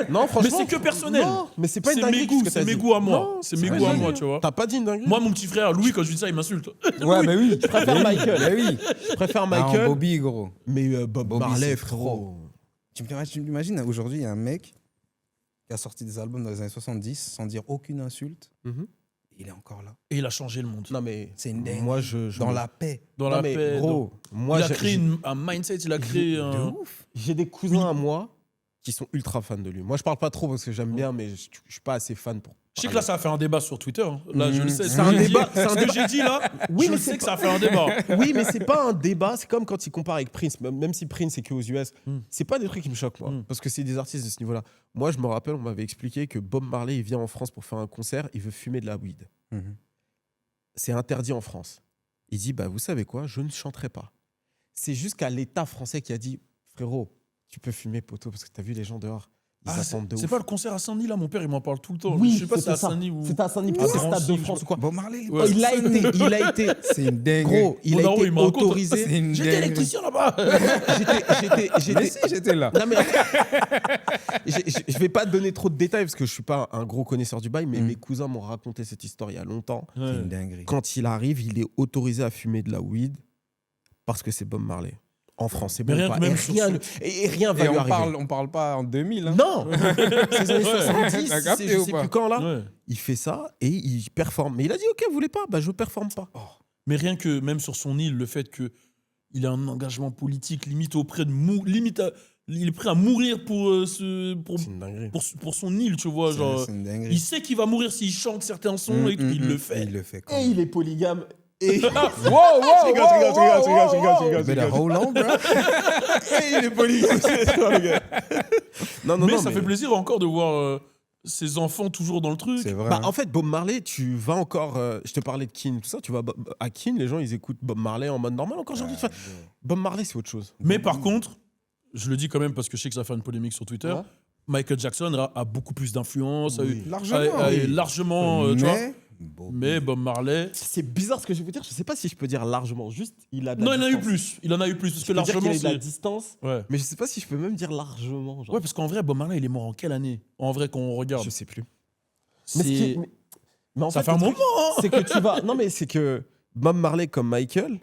Non, franchement. Mais c'est que personnel. Non, mais c'est pas une C'est dinguerie. mes goûts, ce que c'est t'as mes dit. goûts à moi. Non, C'est c'est mes pas goûts à une moi, dinguerie. tu vois. T'as pas dit une dinguerie. Moi, mon petit frère, Louis, quand je lui dis ça, il m'insulte. Ouais, mais oui. je préfère Michael. Mais oui. Je préfère Ah, Michael. Bobby, gros. Mais Bob Bobby, Marley, c'est frérot. Tu m'imagines, aujourd'hui, il y a un mec qui a sorti des albums dans les années 70 sans dire aucune insulte. Mhm. il est encore là. Et il a changé le monde. Non, mais C'est une dingue. moi, Dans la paix. Dans Non, la mais paix. gros, moi, il a créé un mindset, il a créé De un. ouf. j'ai des cousins à moi qui sont ultra fans de lui. Moi, je parle pas trop parce que j'aime bien, mais je suis pas assez fan pour. Je sais que là, ça a fait un débat sur Twitter. hein. Là, je le sais. C'est un débat. Ce que j'ai dit là, Oui, je mais le c'est sais que ça a fait un débat. Oui, mais c'est pas un débat. C'est comme quand il compare avec Prince. Même si Prince est que aux US, c'est pas des trucs qui me choquent, moi. Parce que c'est des artistes de ce niveau-là. Moi, je me rappelle, on m'avait expliqué que Bob Marley, il vient en France pour faire un concert, il veut fumer de la weed. Mhm. C'est interdit en France. Il dit, bah, vous savez quoi, je ne chanterai pas. C'est jusqu'à l'État français qui a dit, frérot, tu peux fumer, poteau, parce que t'as vu les gens dehors. Ils attendent de c'est ouf. pas le concert à Saint-Denis là, mon père il m'en parle tout le temps. Oui, je sais pas si c'est à c'était ça. Saint-Denis ou. C'était à Saint-Denis, à peut-être Drancy, Stade de je France ou quoi. Bob Marley, Ouais. Il a été, c'est une dingue. gros, il Mon a daron, été il me raconte. autorisé. C'est une J'étais dingue. électricien là-bas. Mais si, j'étais là. Non, mais je vais pas te donner trop de détails parce que je suis pas un gros connaisseur du bail, mais mes cousins m'ont raconté cette histoire il y a longtemps. C'est une dinguerie. Quand il arrive, il est autorisé à fumer de la weed parce que c'est Bob Marley. En France, c'est Mais bon rien ou que pas. même Et sur rien, ce- et rien va Et lui on arriver. parle pas en 2000. Hein. Non, c'est les années 70, T'as capté c'est je ou sais pas plus quand là. Ouais. Il fait ça et il performe. Mais il a dit ok, vous voulez pas, bah je performe pas. Mais rien que même sur son île, le fait que il a un engagement politique limite auprès de il est prêt à mourir pour C'est une dinguerie. pour son île, tu vois, genre C'est une dinguerie. il sait qu'il va mourir s'il chante certains sons et il le fait. Il le fait. Et il est polygame. Et Wow, wow, je rigole. Better hold on, bro. Et il est polygame. Non, mais ça fait plaisir encore de voir ses enfants toujours dans le truc. C'est vrai. Bah, hein. en fait, Bob Marley, tu vas encore. Je te parlais de Keane, tout ça. Tu vas à Keane, les gens, ils écoutent Bob Marley en mode normal encore aujourd'hui. Enfin, Bob Marley, c'est autre chose. Mais par contre, je le dis quand même parce que je sais que ça fait une polémique sur Twitter. Ouais. Michael Jackson a beaucoup plus d'influence, Largement, a oui. largement, tu vois. Bon, Mais Bob Marley, C'est bizarre ce que je vais dire. Je sais pas si je peux dire largement. Juste, il a de la non, il en a eu distance. plus. Il en a eu plus parce Je que peux dire qu'il largement, a eu de la c'est. distance. Ouais. Mais je sais pas si je peux même dire largement. Genre. Ouais, parce qu'en vrai, Bob Marley, il est mort en quelle année? En vrai, quand on regarde, Je sais plus. c'est- Mais, ce qui est- mais en ça fait le un truc, moment. hein. C'est que tu vas. Non, mais c'est que Bob Marley comme Michael,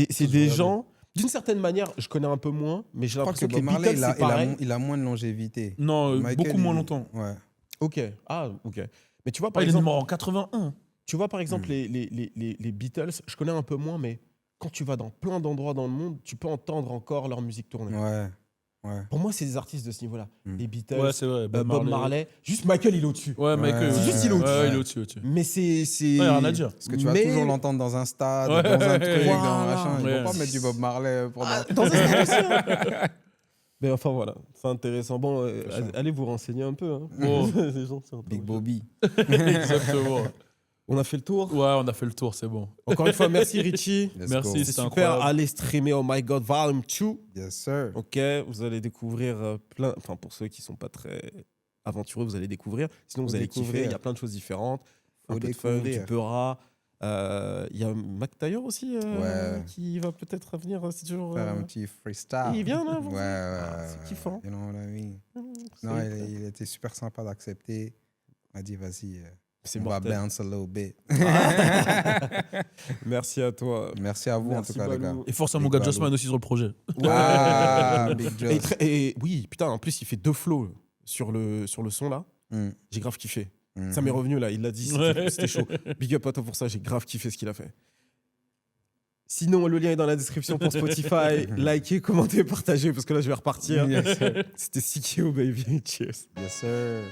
c'est des gens. D'une certaine manière, je connais un peu moins, mais j'ai Je crois que l'impression que les Bob Marley, Beatles, c'est pareil. il a moins de longévité. Non, Michael, beaucoup moins il- longtemps. Ouais. Ok. Ah, ok. Mais tu vois, par Ah, il est exemple, mort en 81. tu vois, par exemple les Beatles, je connais un peu moins, mais quand tu vas dans plein d'endroits dans le monde, tu peux entendre encore leur musique tourner. Ouais. Ouais. Pour moi, c'est des artistes de ce niveau-là. Les Beatles, Ouais, c'est vrai. Bob Marley. Juste Michael, il est au-dessus. Ouais, Michael. C'est juste il est au-dessus. Ouais, il est au-dessus. Mais c'est. Ouais, y a rien à dire. Parce que tu vas Mais- toujours l'entendre dans un stade, Ouais. dans un truc, Voilà. dans un machin. Ils Ouais. vont pas mettre du Bob Marley pendant. Dans un stade aussi, hein. Mais enfin, voilà. C'est intéressant. Bon, allez vous renseigner un peu. Hein. Bon. Les gens, c'est Big intéressant. Bobby. Exactement. On a fait le tour. Ouais, on a fait le tour, c'est bon. Encore une fois, merci Richie. Let's Merci, go. C'est c'était super. incroyable. Allez streamer Oh My God Volume 2. Yes, sir. Ok, vous allez découvrir plein. Enfin, pour ceux qui sont pas très aventureux, vous allez découvrir. Sinon, vous Faut allez découvrir. kiffer. Il y a plein de choses différentes. Faut Un peu de fun, découvrir. du peurat. Il y a Mac Taylor aussi Ouais. qui va peut-être venir. C'est toujours. Faire un petit freestyle. Il vient là. Ouais, vous ouais. Ah, c'est kiffant. You know what I mean? Non, il était super sympa d'accepter. Il m'a dit, vas-y, C'est on va mortel. bounce a little bit. Merci à toi. Merci à vous, Merci, en tout cas, les gars. Balou. Et force à Big mon gars Balou. Jossman aussi sur le projet. Ah, Big Joss. Et oui, putain, en plus, il fait 2 flows sur le son là. Mm. J'ai grave kiffé. Mm. Ça m'est revenu là, il l'a dit, c'était Ouais. c'était chaud. Big up à toi pour ça, j'ai grave kiffé ce qu'il a fait. Sinon, le lien est dans la description pour Spotify. Likez, commentez, partagez, parce que là, je vais repartir. Yes, sir. C'était CKO, baby. Cheers. Yes, sir.